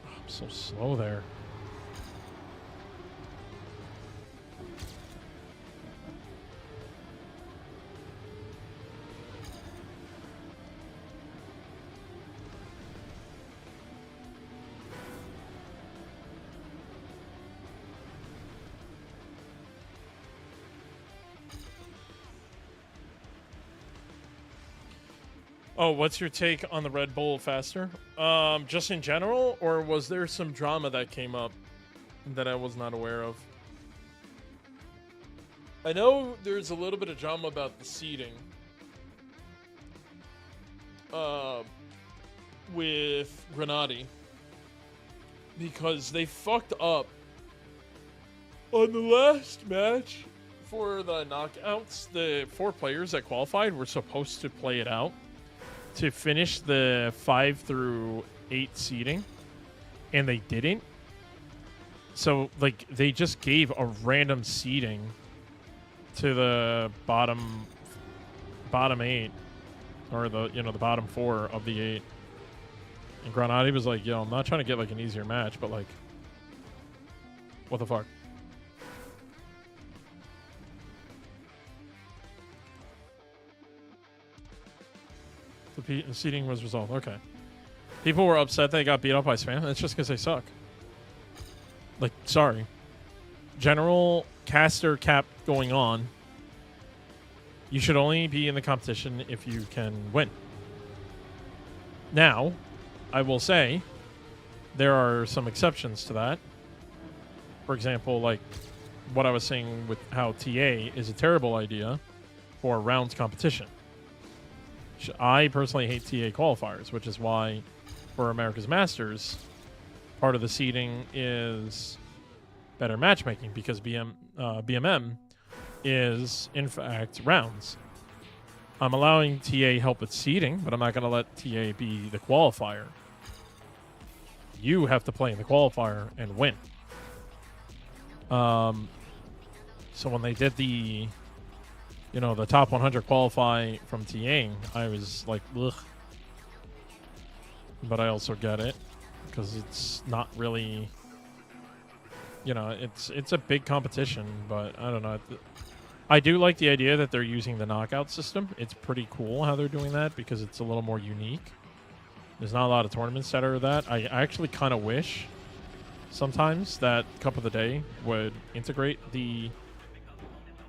Oh, I'm so slow there. Oh, what's your take on the Red Bull faster? Just in general, or was there some drama that came up that I was not aware of? I know there's a little bit of drama about the seating. With Grenady. Because they fucked up on the last match for the knockouts. The 4 players that qualified were supposed to play it out to finish the 5 through 8 seeding, and they didn't. So, like, they just gave a random seeding to the bottom 8, or the the bottom 4 of the 8. And Granati was like, "Yo, I'm not trying to get like an easier match, but like, what the fuck?" The seeding was resolved. Okay. People were upset they got beat up by Spam. That's just because they suck. Like, sorry. General caster cap going on. You should only be in the competition if you can win. Now, I will say, there are some exceptions to that. For example, like what I was saying with how TA is a terrible idea for rounds competition. I personally hate TA qualifiers, which is why for America's Masters, part of the seeding is better matchmaking, because BMM is, in fact, rounds. I'm allowing TA help with seeding, but I'm not going to let TA be the qualifier. You have to play in the qualifier and win. So when they did the the top 100 qualify from TAing, I was like, ugh. But I also get it, because it's not really you know, it's a big competition, but I don't know. I do like the idea that they're using the knockout system. It's pretty cool how they're doing that because it's a little more unique. There's not a lot of tournaments that are that. I actually kind of wish sometimes that Cup of the Day would integrate the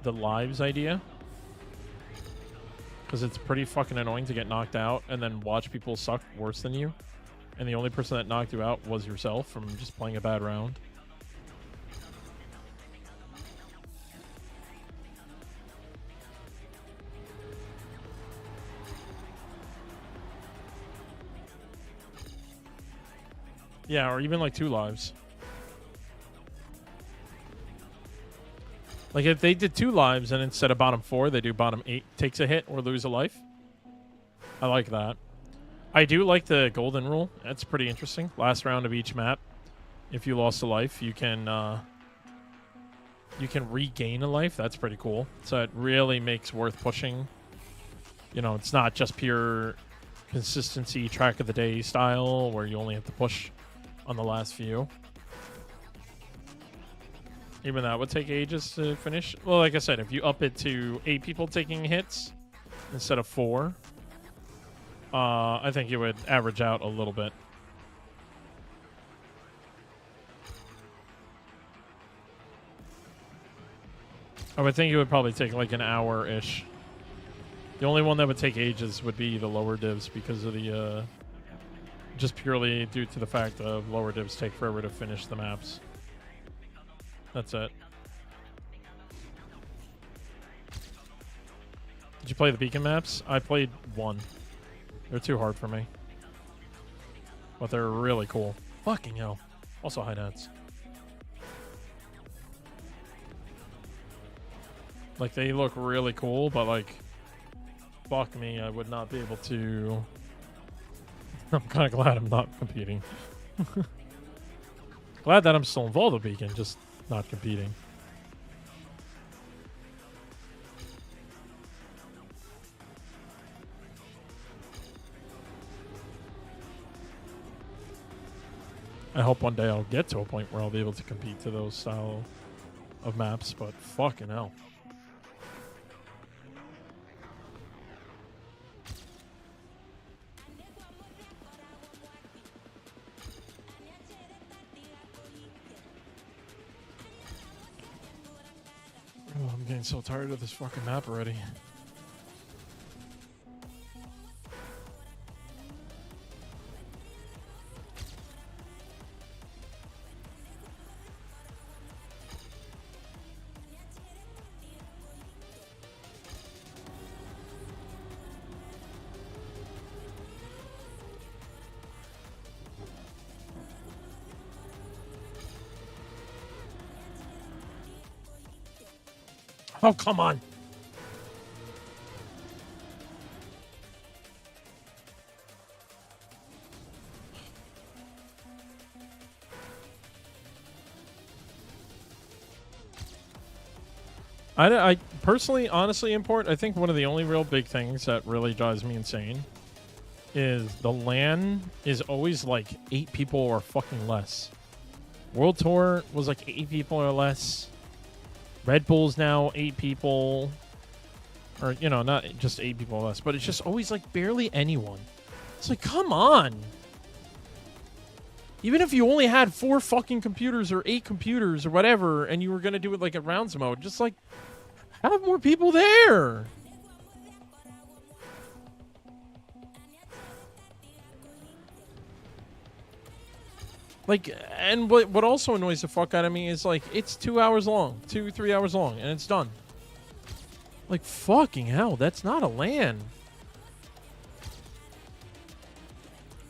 lives idea, because it's pretty fucking annoying to get knocked out and then watch people suck worse than you, and the only person that knocked you out was yourself from just playing a bad round. Yeah, or even like 2 lives. Like if they did 2 lives and instead of bottom 4, they do bottom 8 takes a hit or lose a life. I like that. I do like the golden rule. That's pretty interesting. Last round of each map, if you lost a life, you can regain a life. That's pretty cool. So it really makes worth pushing. You know, it's not just pure consistency track of the day style where you only have to push on the last few. Even that would take ages to finish. Well, like I said, if you up it to 8 people taking hits instead of 4, I think it would average out a little bit. I would think it would probably take like an hour-ish. The only one that would take ages would be the lower divs because of the just purely due to the fact of lower divs take forever to finish the maps. That's it. Did you play the beacon maps? I played 1. They're too hard for me. But they're really cool. Fucking hell. Also high nets. Like, they look really cool, but like, fuck me, I would not be able to... I'm kind of glad I'm not competing. Glad that I'm still involved with Beacon, just not competing. I hope one day I'll get to a point where I'll be able to compete to those style of maps, but fucking hell. Oh, I'm getting so tired of this fucking map already. Oh, come on. I personally, honestly, import, I think one of the only real big things that really drives me insane is the LAN is always like 8 people or fucking less. World Tour was like 8 people or less. Red Bull's now 8 people. Or, you know, not just 8 people or less, but it's just always like barely anyone. It's like, come on. Even if you only had 4 fucking computers or 8 computers or whatever, and you were going to do it like a rounds mode, just like, have more people there. Like, and what also annoys the fuck out of me is like, it's 2 hours long, 2-3 hours long, and it's done. Like, fucking hell, that's not a LAN.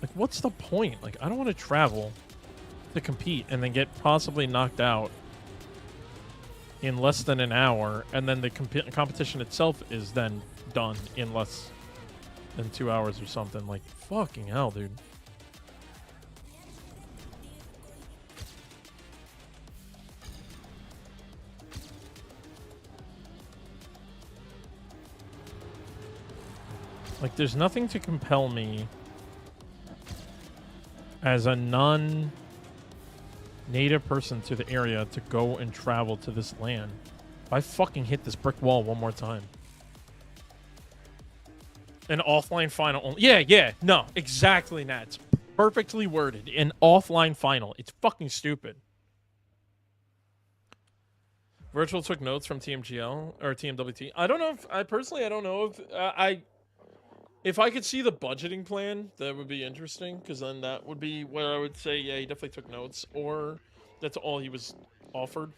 Like, what's the point? Like, I don't want to travel to compete and then get possibly knocked out in less than an hour, and then the competition itself is then done in less than 2 hours or something. Like, fucking hell, dude. Like, there's nothing to compel me as a non native person to the area to go and travel to this land. If I fucking hit this brick wall one more time. An offline final only. Yeah. No, exactly, Nat. It's perfectly worded. An offline final. It's fucking stupid. Virtual took notes from TMGL or TMWT. I don't know if I don't know if I could see the budgeting plan, that would be interesting, because then that would be where I would say, yeah, he definitely took notes, or that's all he was offered.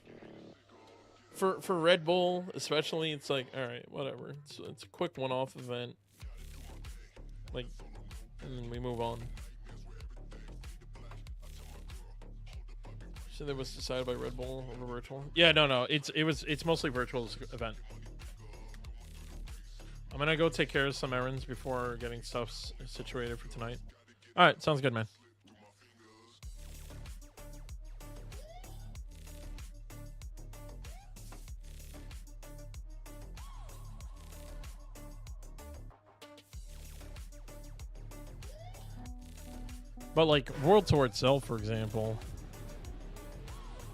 For Red Bull, especially, it's like, all right, whatever. It's a quick one-off event, like, and then we move on. So that was decided by Red Bull over virtual. Yeah, no. It's mostly virtual's event. I'm gonna go take care of some errands before getting stuff situated for tonight. All right, sounds good, man. But like World Tour itself, for example.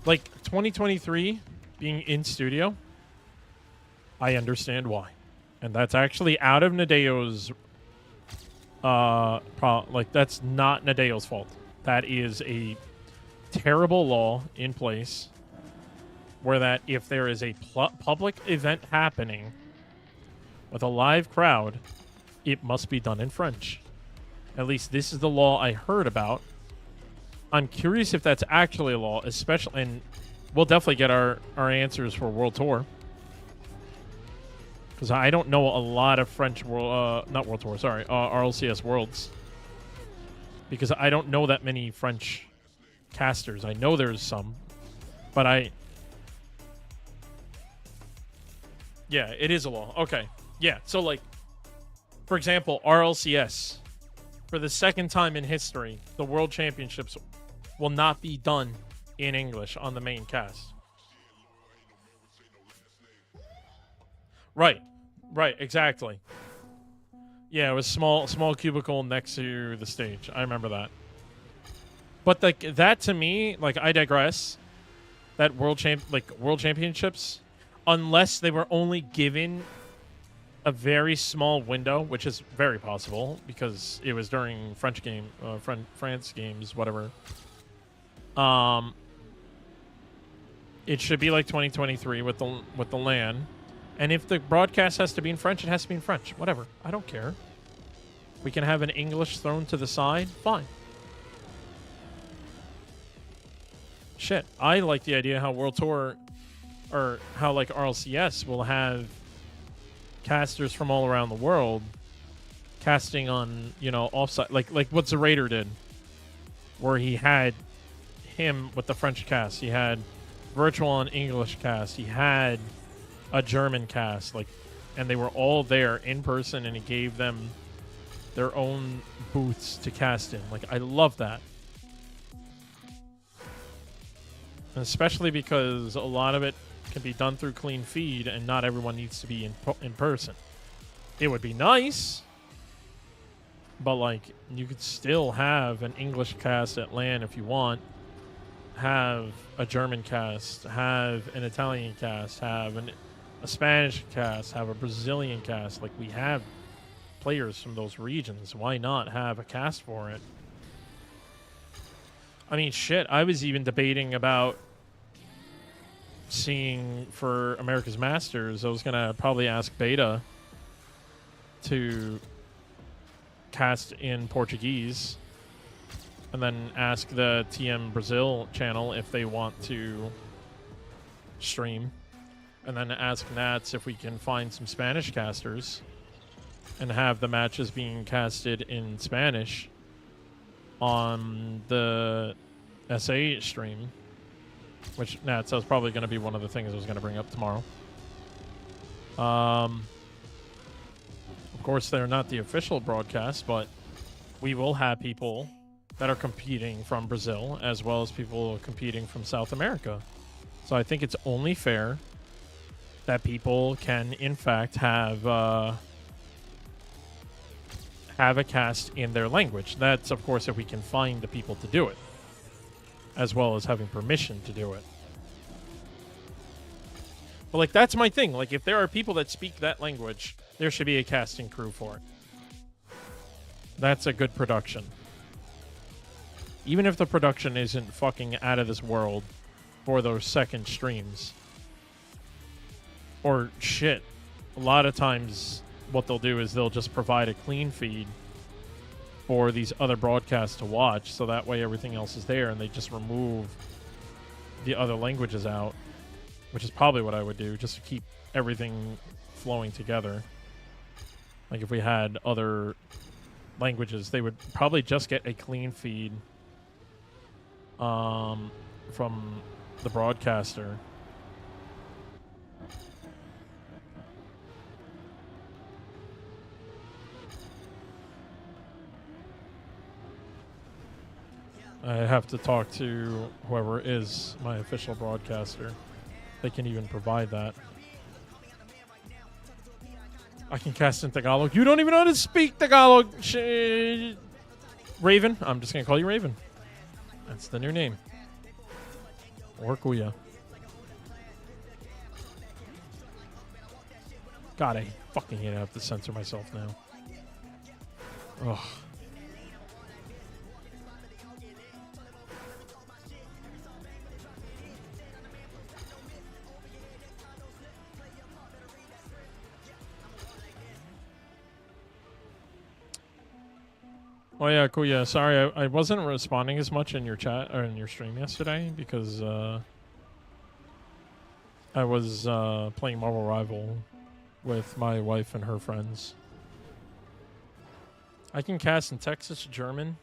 Like 2023 being in studio, I understand why. And that's actually out of Nadeo's like that's not Nadeo's fault. That is a terrible law in place where that if there is a public event happening with a live crowd, it must be done in French. At least this is the law I heard about. I'm curious if that's actually a law, especially, and we'll definitely get our answers for World Tour. Because I don't know a lot of French not World Tour, sorry, RLCS Worlds. Because I don't know that many French casters. I know there's some, but yeah, it is a law. Okay, yeah, so like, for example, RLCS, for the second time in history, the World Championships will not be done in English on the main cast. Right, exactly. Yeah, it was small cubicle next to the stage. I remember that. But like that to me, like I digress. That World Championships, unless they were only given a very small window, which is very possible because it was during France games, whatever. It should be like 2023 with the LAN. And if the broadcast has to be in French, it has to be in French. Whatever. I don't care. We can have an English thrown to the side. Fine. Shit. I like the idea how World Tour, or how like RLCS will have casters from all around the world casting on, offsite. Like what Zerator did, where he had him with the French cast. He had virtual and English cast. He had a German cast, and they were all there in person, and he gave them their own booths to cast in. Like, I love that. And especially because a lot of it can be done through clean feed, and not everyone needs to be in person. It would be nice, but, like, you could still have an English cast at LAN if you want, have a German cast, have an Italian cast, have a Spanish cast, have a Brazilian cast. Like, we have players from those regions. Why not have a cast for it? I mean, shit, I was even debating about seeing for America's Masters. I was going to probably ask Beta to cast in Portuguese, and then ask the TM Brazil channel if they want to stream, and then ask Nats if we can find some Spanish casters and have the matches being casted in Spanish on the SA stream, which Nats, that was probably going to be one of the things I was going to bring up tomorrow. Of course, they're not the official broadcast, but we will have people that are competing from Brazil as well as people competing from South America. So I think it's only fair that people can, in fact, have a cast in their language. That's, of course, if we can find the people to do it. as well as having permission to do it. But, like, that's my thing. Like, if there are people that speak that language, there should be a casting crew for it. That's a good production. Even if the production isn't fucking out of this world for those second streams. Or shit. A lot of times what they'll do is they'll just provide a clean feed for these other broadcasts to watch, so that way everything else is there and they just remove the other languages out, which is probably what I would do, just to keep everything flowing together. Like if we had other languages, they would probably just get a clean feed from the broadcaster. I have to talk to whoever is my official broadcaster. They can even provide that. I can cast in Tagalog. You don't even know how to speak Tagalog. Raven. I'm just going to call you Raven. That's the new name. Or Kuya. God, I fucking hate I have to censor myself now. Ugh. Oh yeah, cool. Yeah, sorry, I wasn't responding as much in your chat or in your stream yesterday because I was playing Marvel Rival with my wife and her friends. I can cast in Texas German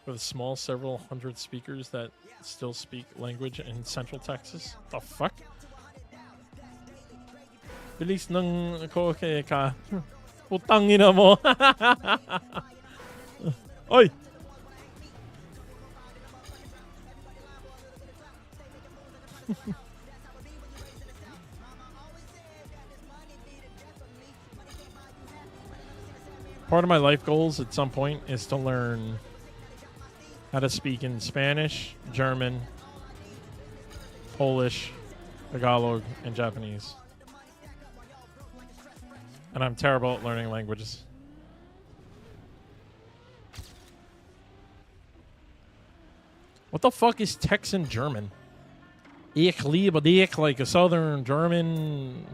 with a small several hundred speakers that still speak language in Central Texas. The fuck? Bilis ng koke ka. Putang ina mo. Oi! Part of my life goals at some point is to learn how to speak in Spanish, German, Polish, Tagalog, and Japanese. And I'm terrible at learning languages. What the fuck is Texan German? Ich liebe dich, like a Southern German.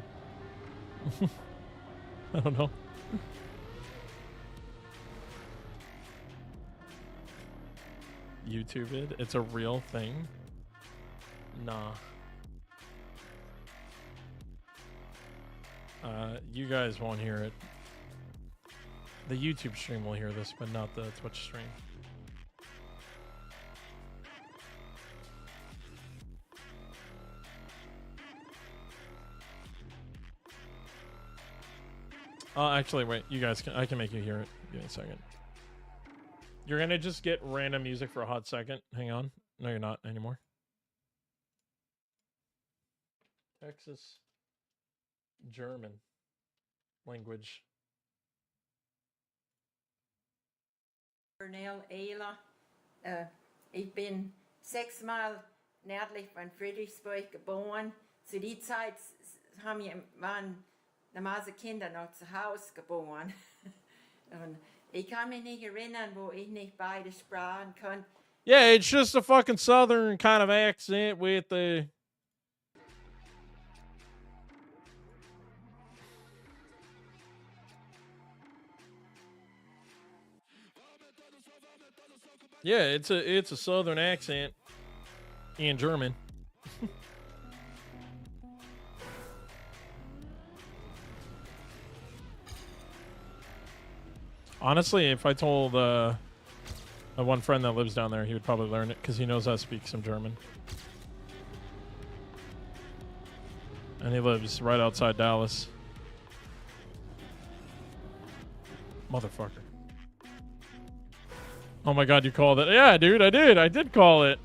I don't know. YouTube it? It's a real thing? Nah. You guys won't hear it. The YouTube stream will hear this, but not the Twitch stream. Actually, wait. You guys can. I can make you hear it. Give me a second. You're gonna just get random music for a hot second. Hang on. No, you're not anymore. Texas German language. Cornel Ehler. Ich bin 6-mal nördlich von Friedrichsburg geboren. Zu der Zeit waren damals Kinder noch zu Hause geboren. Und ich kann mich nicht erinnern, wo ich nicht beide Sprachen konnte. Yeah, it's just a fucking southern kind of accent with the... Yeah, it's a southern accent in German. Honestly, if I told the one friend that lives down there, he would probably learn it because he knows how to speak some German. And he lives right outside Dallas. Motherfucker. Oh my god, you called it. Yeah, dude, I did. I did call it.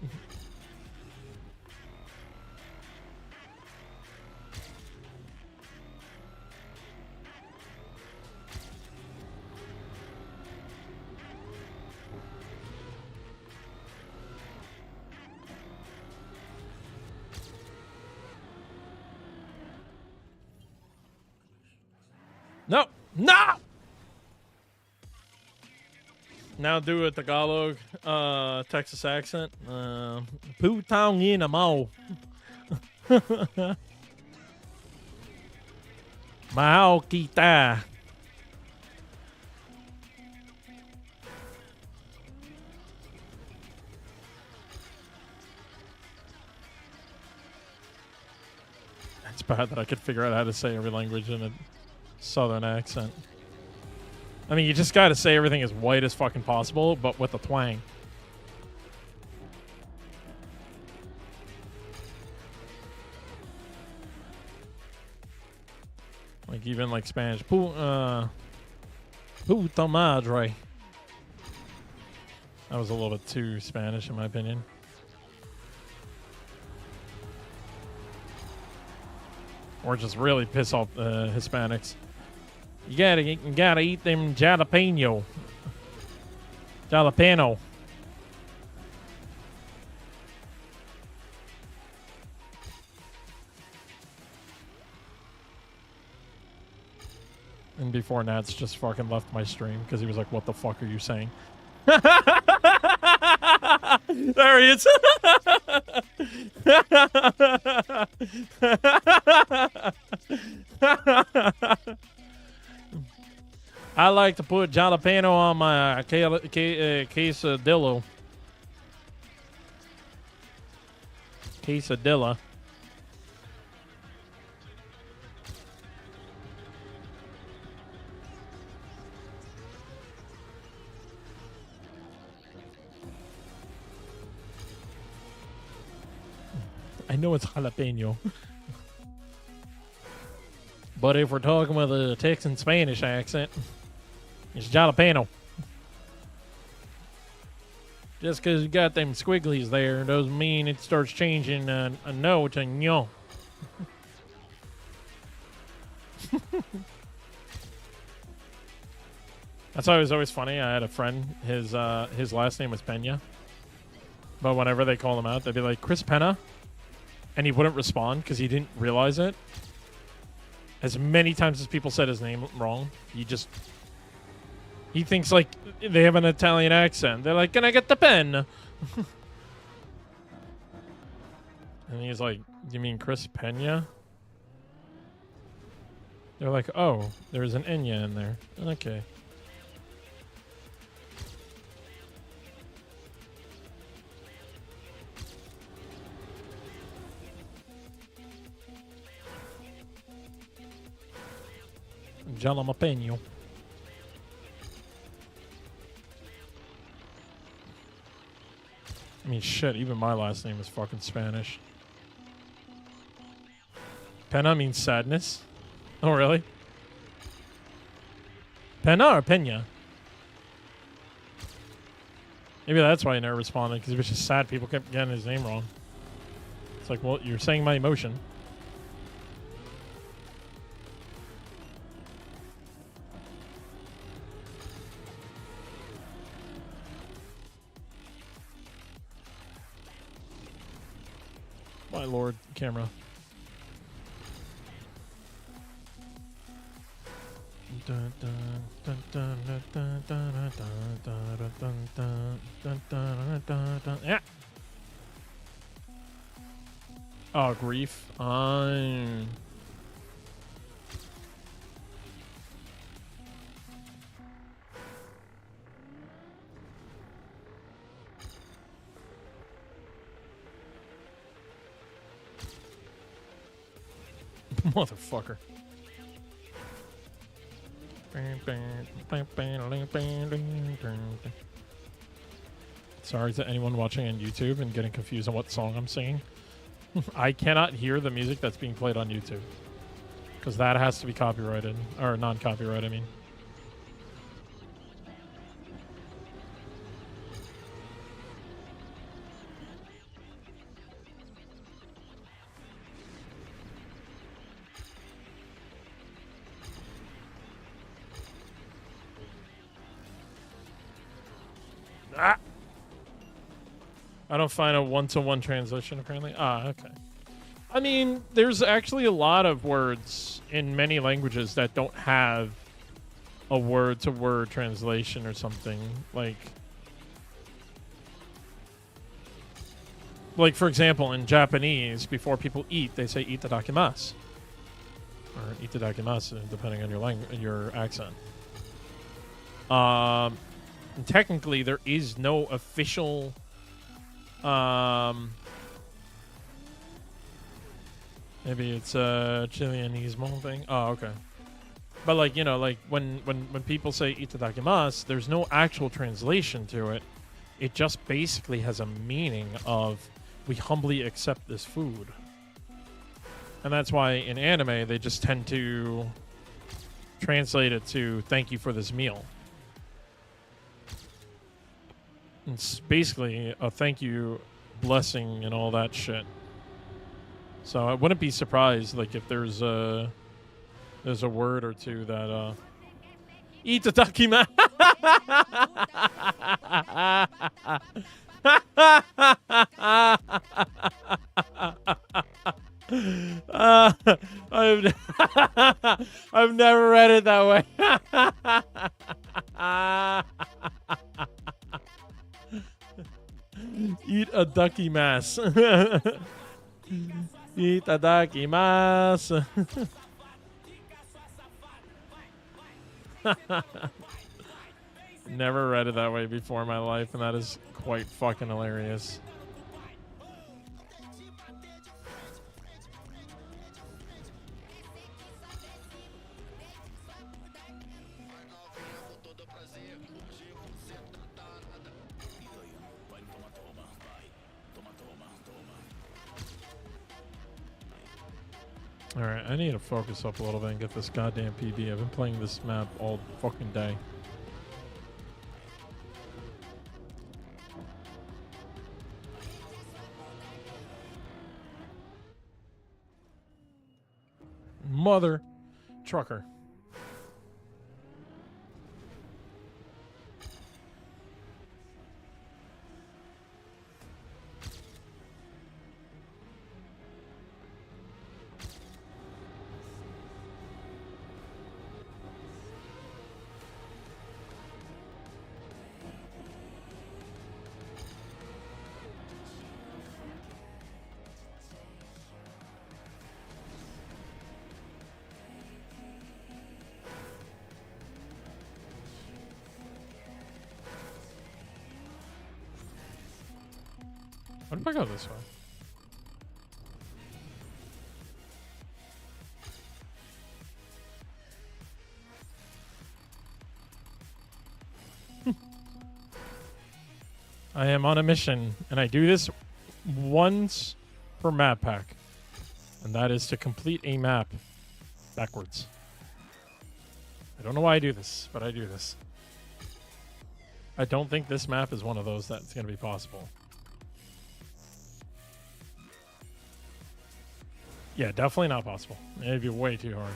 No! No! Now do a Tagalog, Texas accent. Putang ina mo. Mahal kita. It's bad that I could figure out how to say every language in a southern accent. I mean, you just gotta say everything as white as fucking possible, but with a twang. Like, even like Spanish. Puta madre. That was a little bit too Spanish, in my opinion. Or just really piss off Hispanics. You gotta eat them jalapeno. Jalapeno. And before Nats just fucking left my stream because he was like, "What the fuck are you saying?" There he is. I like to put jalapeno on my quesadillo. Quesadilla. I know it's jalapeno. But if we're talking with a Texan Spanish accent, it's jalapeno. Just because you got them squigglies there doesn't mean it starts changing a no to no. That's why it was always funny. I had a friend, his last name was Pena. But whenever they call him out, they'd be like, Chris Pena? And he wouldn't respond because he didn't realize it. As many times as people said his name wrong, he thinks like they have an Italian accent. They're like, can I get the pen? And he's like, you mean Chris Pena? They're like, oh, there's an Enya in there. Okay. Jalapeno. I mean, shit, even my last name is fucking Spanish. Pena means sadness. Oh, really? Pena or Pena? Maybe that's why he never responded, because he was just sad people kept getting his name wrong. It's like, well, you're saying my emotion. My lord, camera. Yeah. Oh, grief. Motherfucker. Sorry to anyone watching on YouTube and getting confused on what song I'm singing. I cannot hear the music that's being played on YouTube. Because that has to be copyrighted. Or non-copyright, I mean. Ah! I don't find a one-to-one translation, apparently. Ah, okay. I mean, there's actually a lot of words in many languages that don't have a word-to-word translation or something. Like, for example, in Japanese, before people eat, they say itadakimasu. Or itadakimasu, depending on your accent. And technically, there is no official... maybe it's a Chileanismo thing. Oh, okay. But like, you know, like when people say itadakimasu, there's no actual translation to it. It just basically has a meaning of we humbly accept this food. And that's why in anime they just tend to translate it to thank you for this meal. It's basically a thank you, blessing, and all that shit. So I wouldn't be surprised, like, if there's a word or two that itadakimasu. I've never read it that way. Eat a ducky mass. Eat a ducky mass. Never read it that way before in my life, and that is quite fucking hilarious. Alright, I need to focus up a little bit and get this goddamn PB. I've been playing this map all fucking day. Mother trucker. What if I go this way? I am on a mission, and I do this once per map pack. And that is to complete a map backwards. I don't know why I do this, but I do this. I don't think this map is one of those that's going to be possible. Yeah, definitely not possible. It'd be way too hard.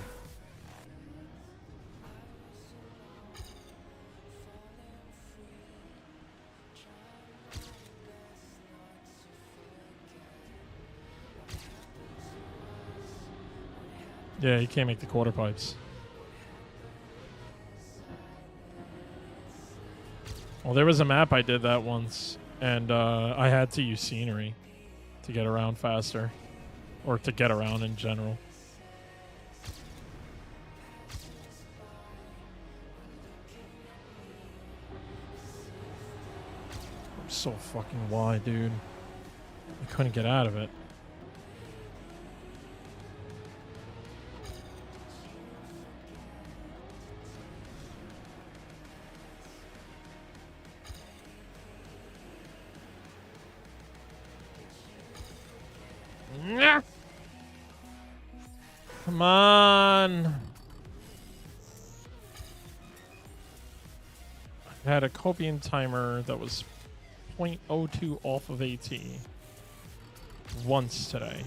Yeah, you can't make the quarter pipes. Well, there was a map I did that once, and I had to use scenery to get around faster. Or to get around in general. I'm so fucking wide, dude. I couldn't get out of it. Come on. I had a Copian timer that was 0.02 off of AT once today.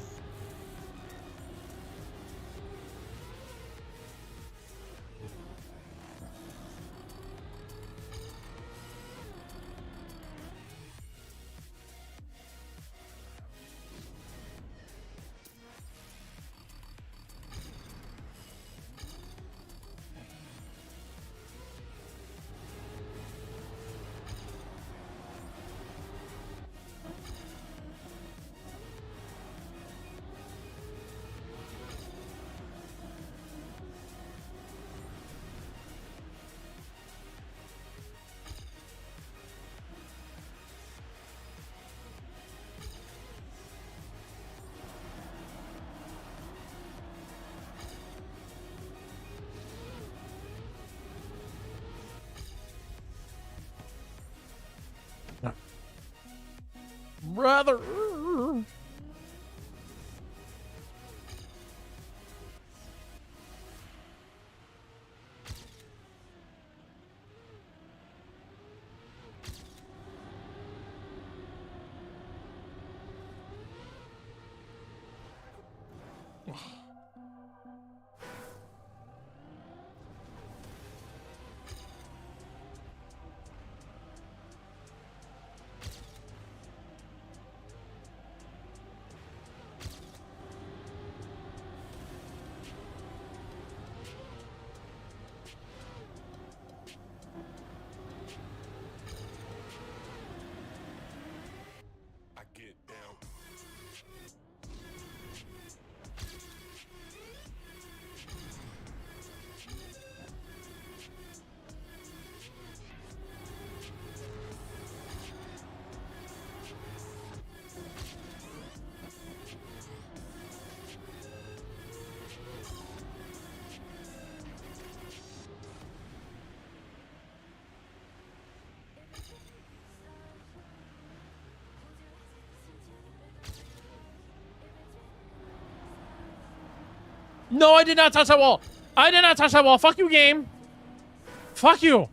brother. No, I did not touch that wall. I did not touch that wall. Fuck you, game. Fuck you.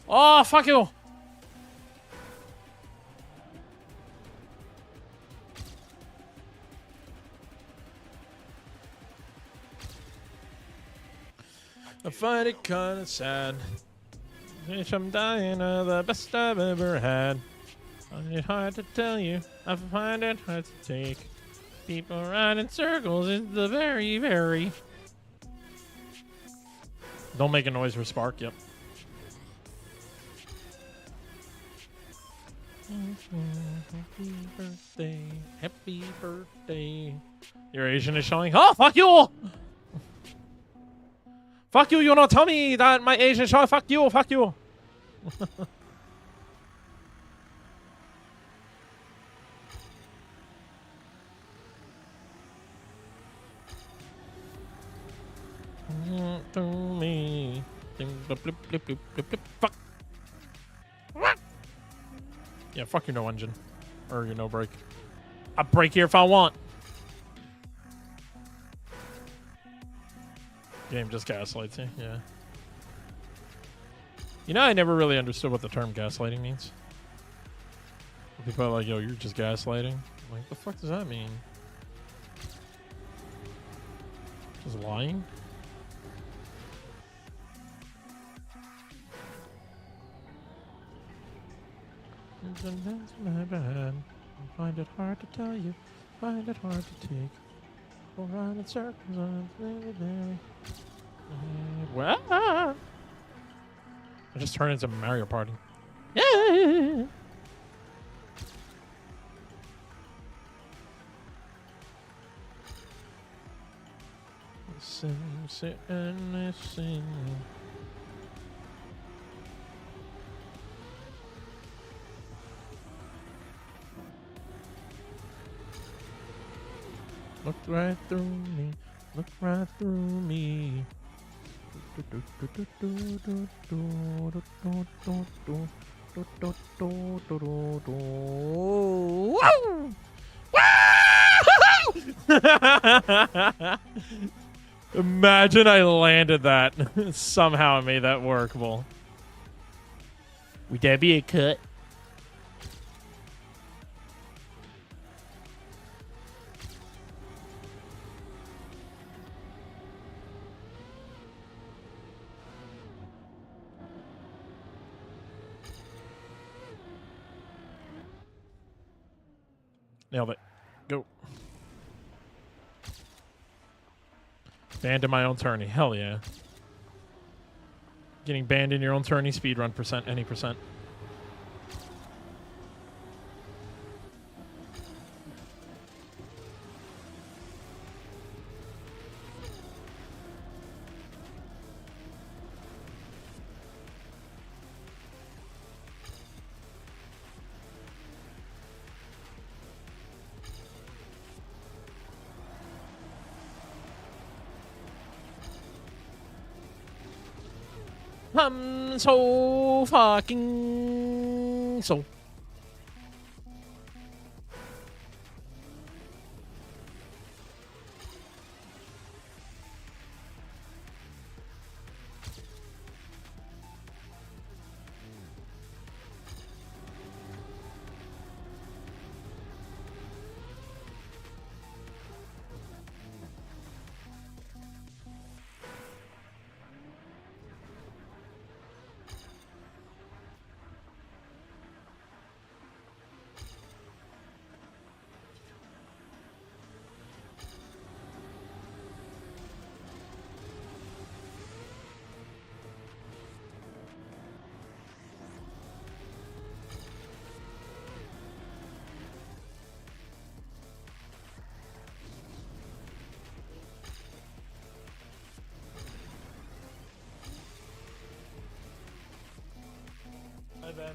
Oh, fuck you. I find it kind of sad. Bitch, I'm dying of the best I've ever had. I find it hard to tell you. I find it hard to take. People run in circles is the very, very. Don't make a noise for Spark. Yep. Happy birthday. Happy birthday. Your Asian is showing. Oh, fuck you! Fuck you, you don't tell me that my Asian is showing. Fuck you, fuck you. To me. Fuck. Yeah, fuck your no engine. Or your no brake. I'll brake here if I want. Game just gaslights you, yeah. You know, I never really understood what the term gaslighting means. People are like, yo, you're just gaslighting. I'm like, the fuck does that mean? Just lying? My bad. I find it hard to tell you. Find it hard to take. Go round in circles on very. Well, I just turned into Mario Party. Yeah. Sing, and sing. Look right through me. Look right through me. Imagine I landed that. Somehow I made that workable. Would that be a cut? Nailed it. Go. Banned in my own tourney. Hell yeah. Getting banned in your own tourney, speedrun percent, any percent. I'm so fucking so. Hi, Ben.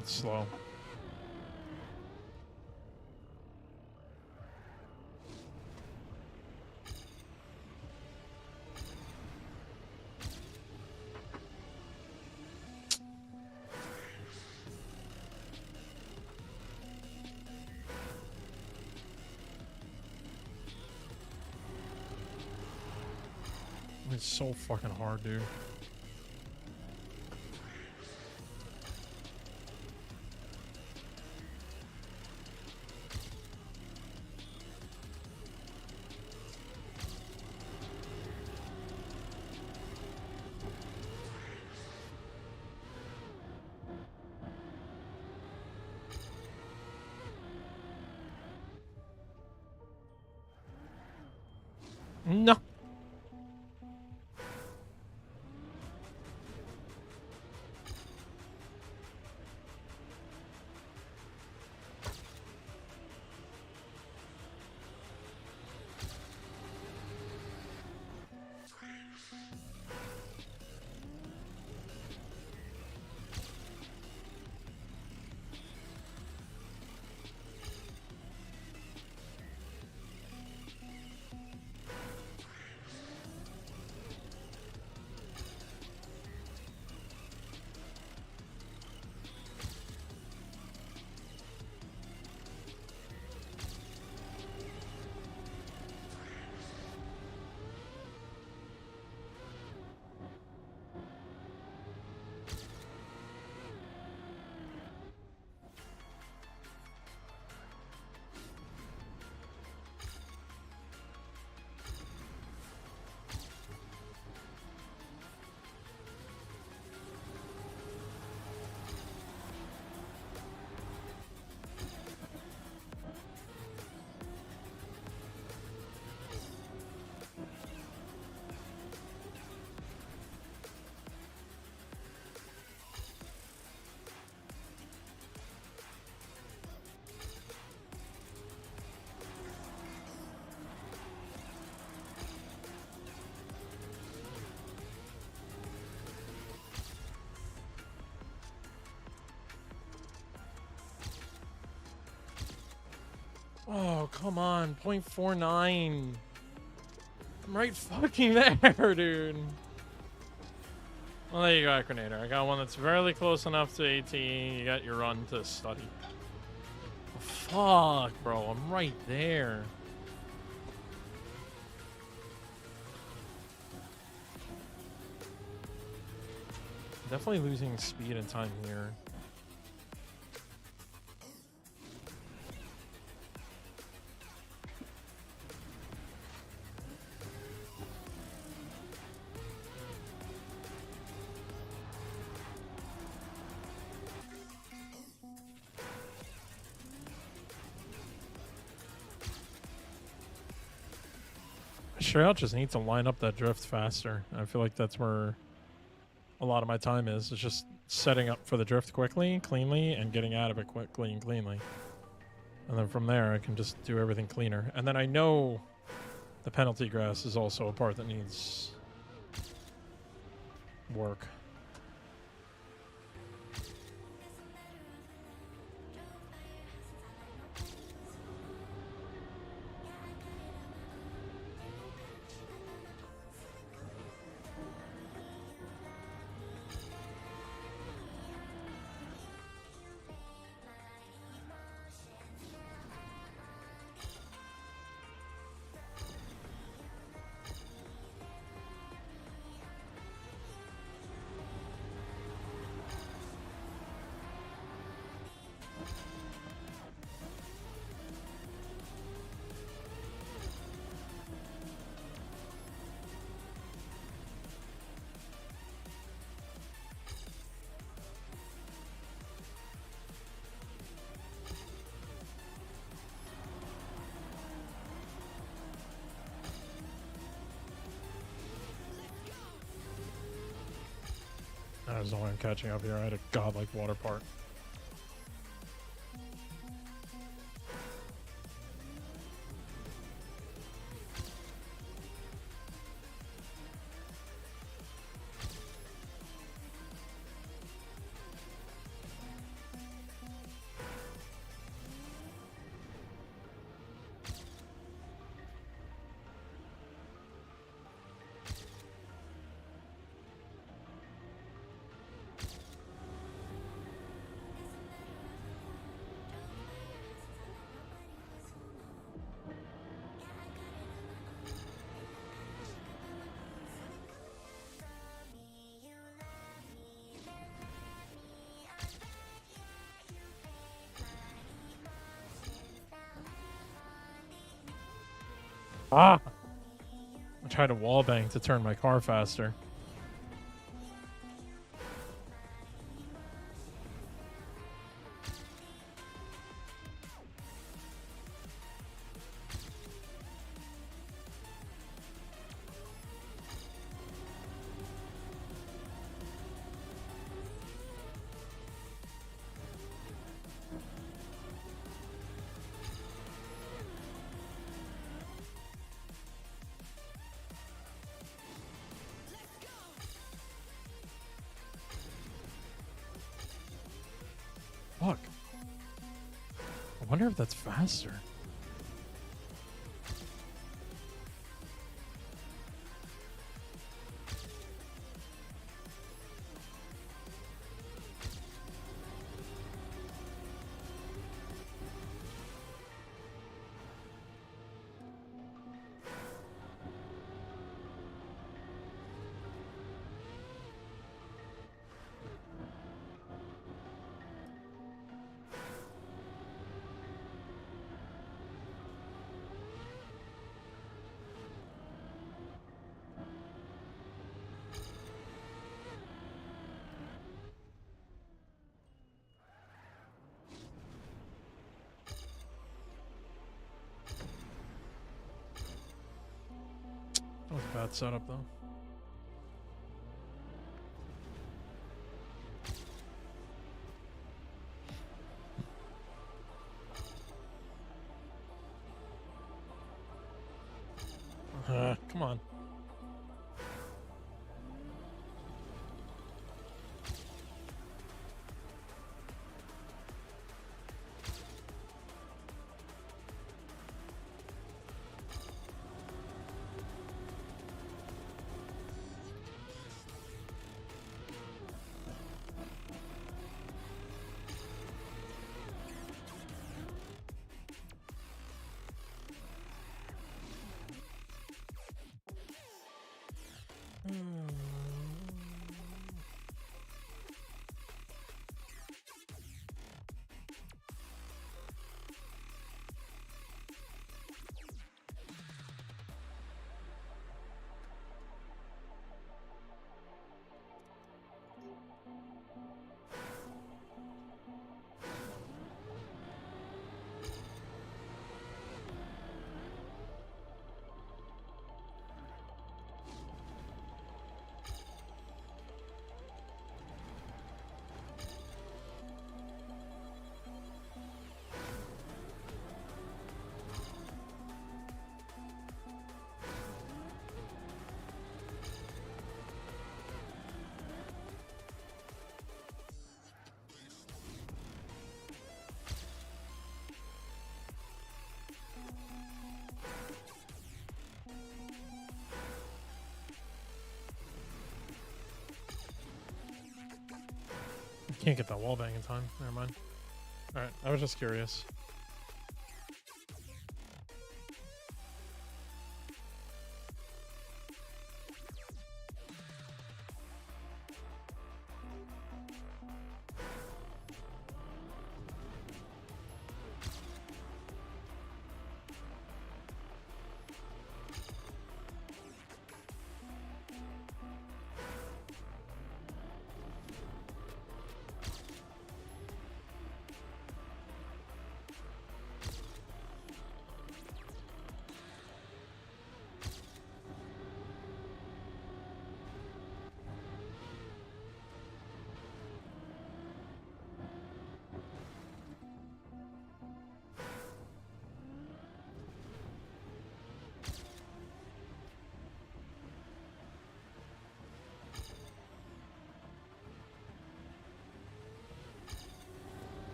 It's slow. It's so fucking hard, dude. No. Oh, come on. 0.49. I'm right fucking there, dude. Well, there you go, Acronator. I got one that's fairly close enough to 18. You got your run to study. Oh, fuck, bro. I'm right there. Definitely losing speed and time here. Sure, I'll just need to line up that drift faster. I feel like that's where a lot of my time is. It's just setting up for the drift quickly, cleanly, and getting out of it quickly and cleanly. And then from there, I can just do everything cleaner. And then I know the penalty grass is also a part that needs work. There's no way I'm catching up here. I had a godlike water part. Ah! I tried to wallbang to turn my car faster. Fuck. I wonder if that's faster. That was a bad setup, though. Come on. can't get that wall bang in time. Never mind. Alright, I was just curious.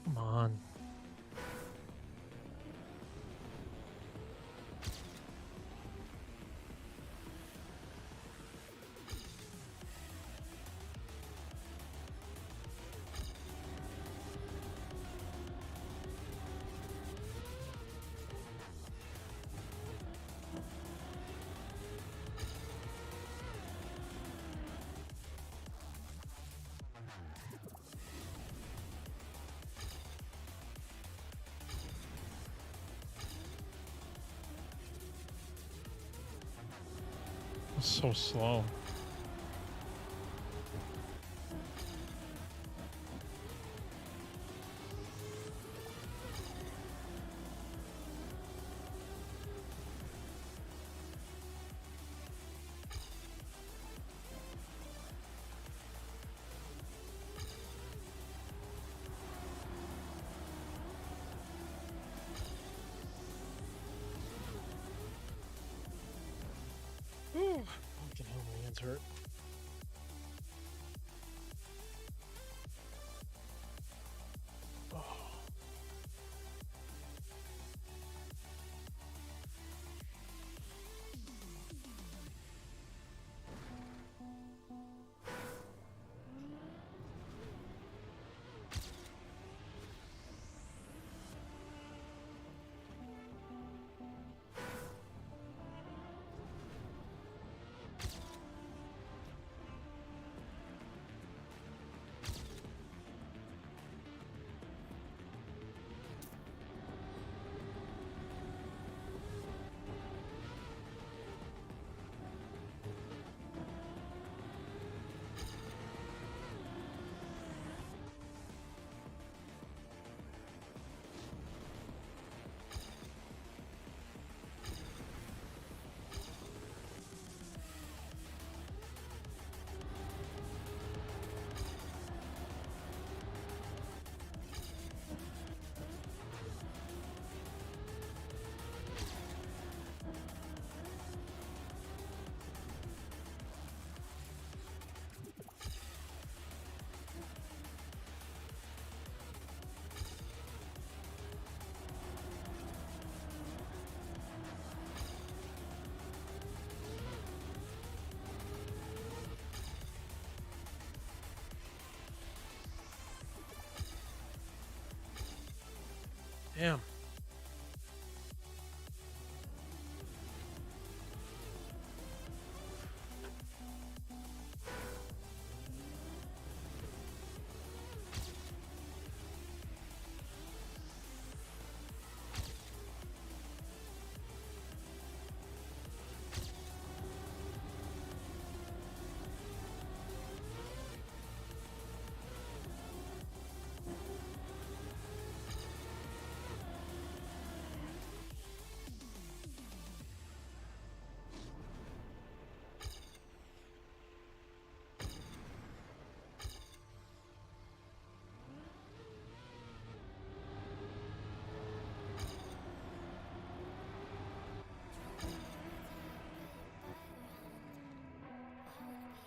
Come on. It's so slow. Ooh, fucking hell, my hands hurt. Oh. Damn.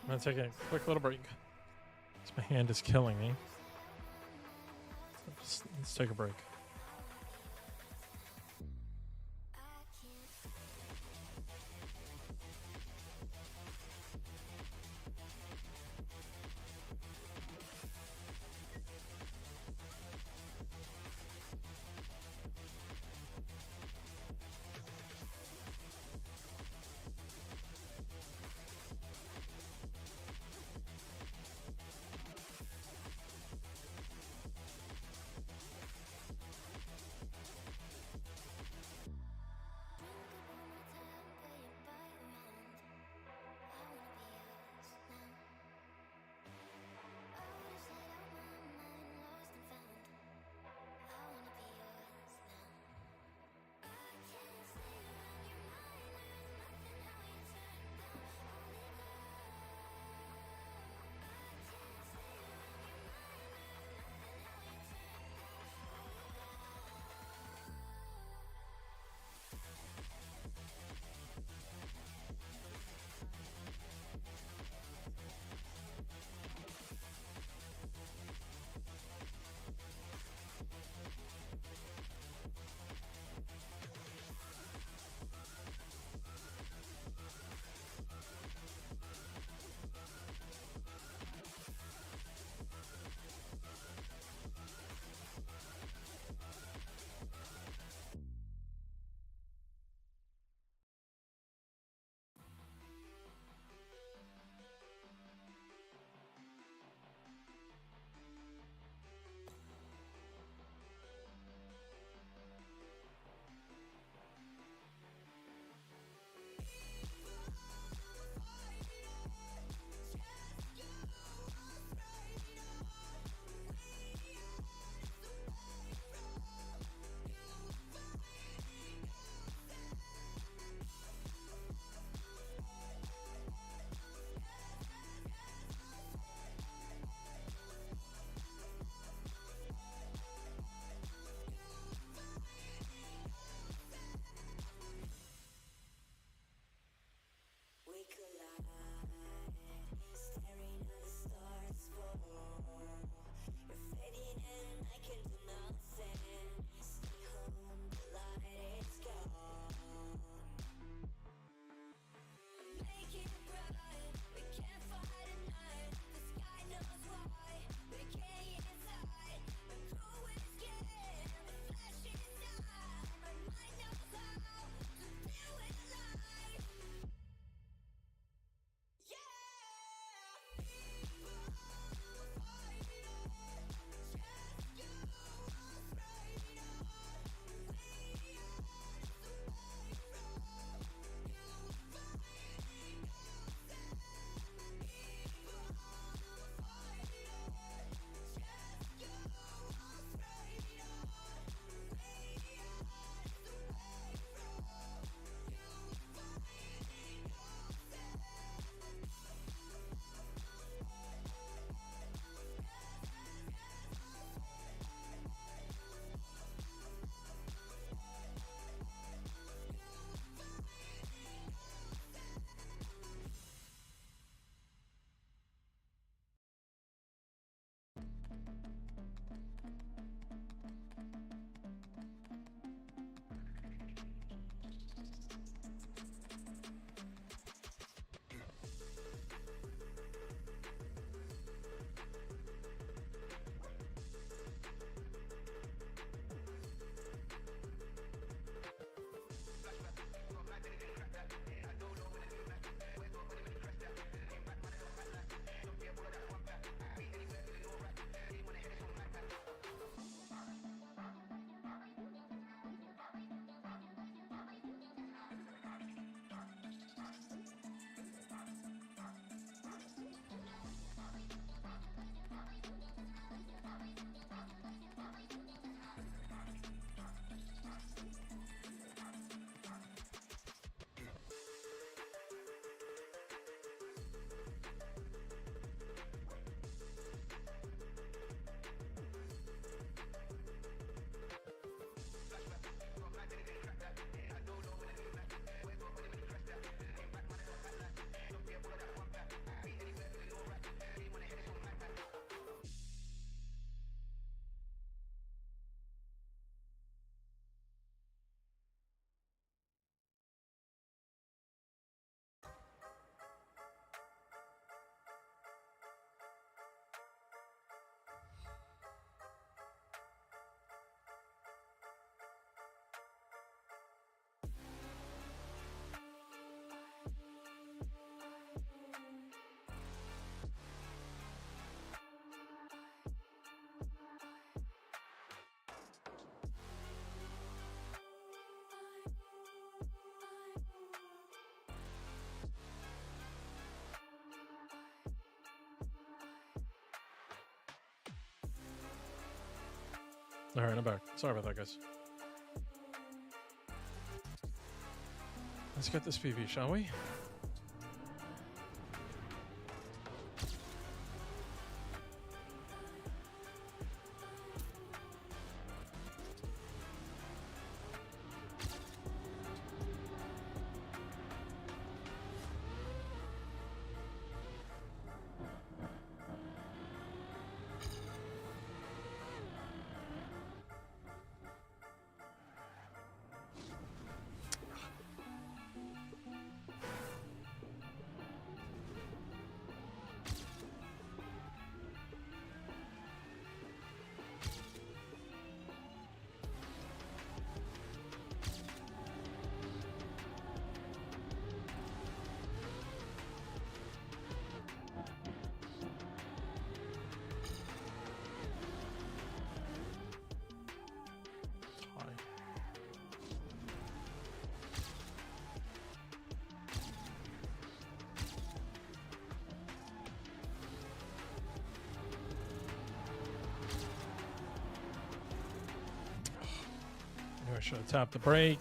I'm gonna take a quick little break. 'Cause my hand is killing me. Let's take a break. All right, I'm back. Sorry about that, guys. Let's get this PV, shall we? I should have tapped the brake.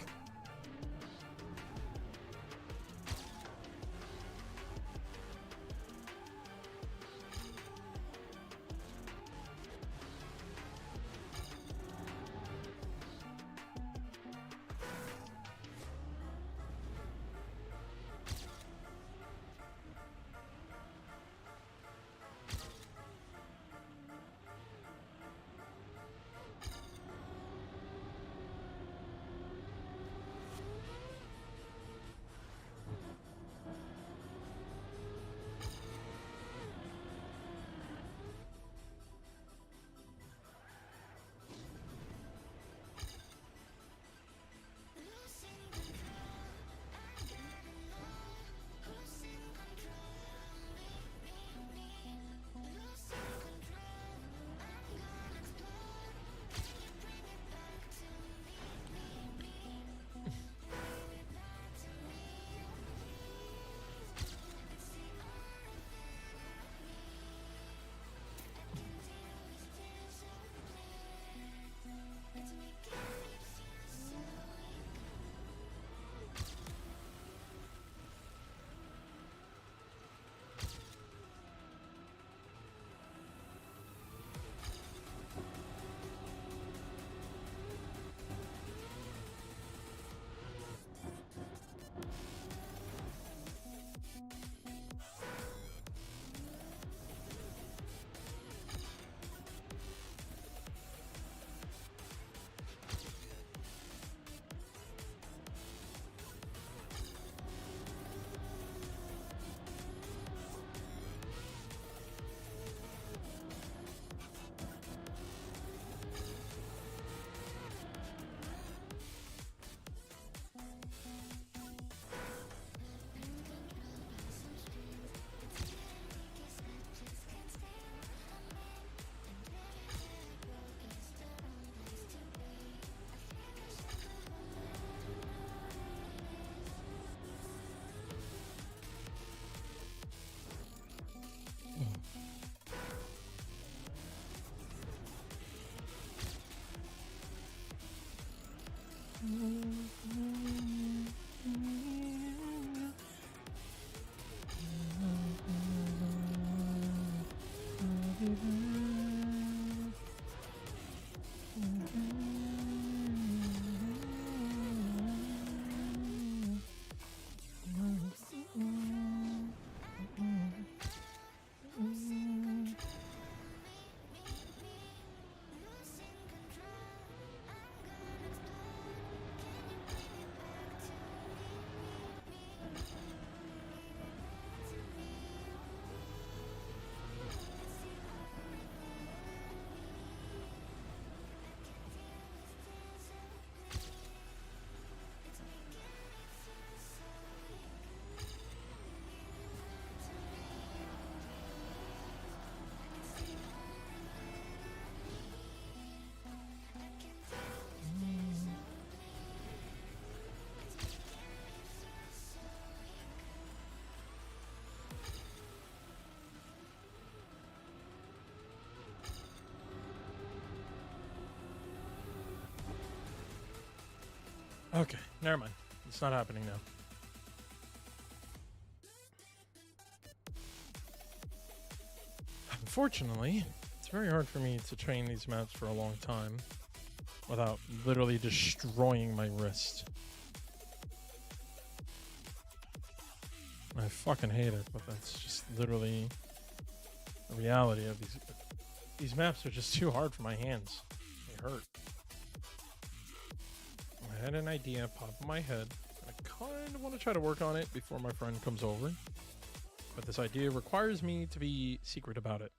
Okay, never mind. It's not happening now. Unfortunately, it's very hard for me to train these maps for a long time without literally destroying my wrist. I fucking hate it, but that's just literally the reality of these maps are just too hard for my hands. They hurt. I had an idea pop in my head. I kind of want to try to work on it before my friend comes over. But this idea requires me to be secret about it.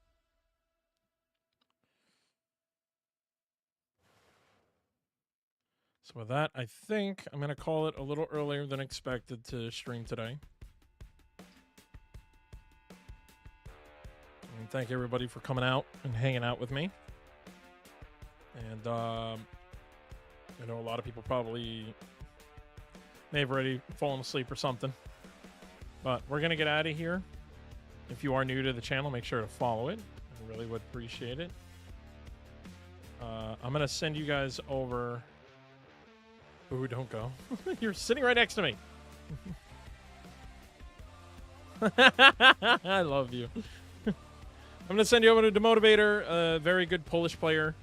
So with that, I think I'm going to call it a little earlier than expected to stream today. And thank everybody for coming out and hanging out with me. And I know a lot of people probably may have already fallen asleep or something. But we're going to get out of here. If you are new to the channel, make sure to follow it. I really would appreciate it. I'm going to send you guys over... Ooh, don't go. You're sitting right next to me. I love you. I'm going to send you over to Demotivator, a very good Polish player.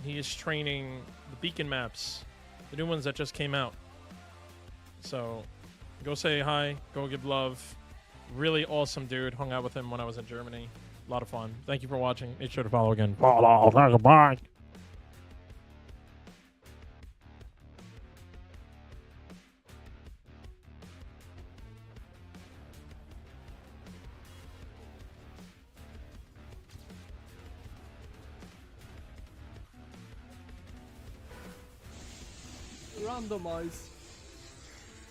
He is training the beacon maps, the new ones that just came out. So go say hi, go give love. Really awesome dude. Hung out with him when I was in Germany. A lot of fun. Thank you for watching. Make sure to follow again. Bye. Randomize.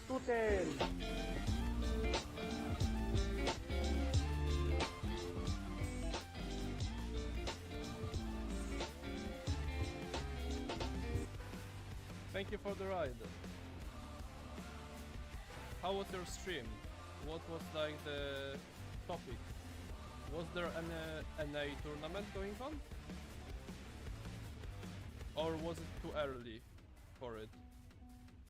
Tutaj. Thank you for the ride. How was your stream? What was like the topic? Was there any tournament going on? Or was it too early for it?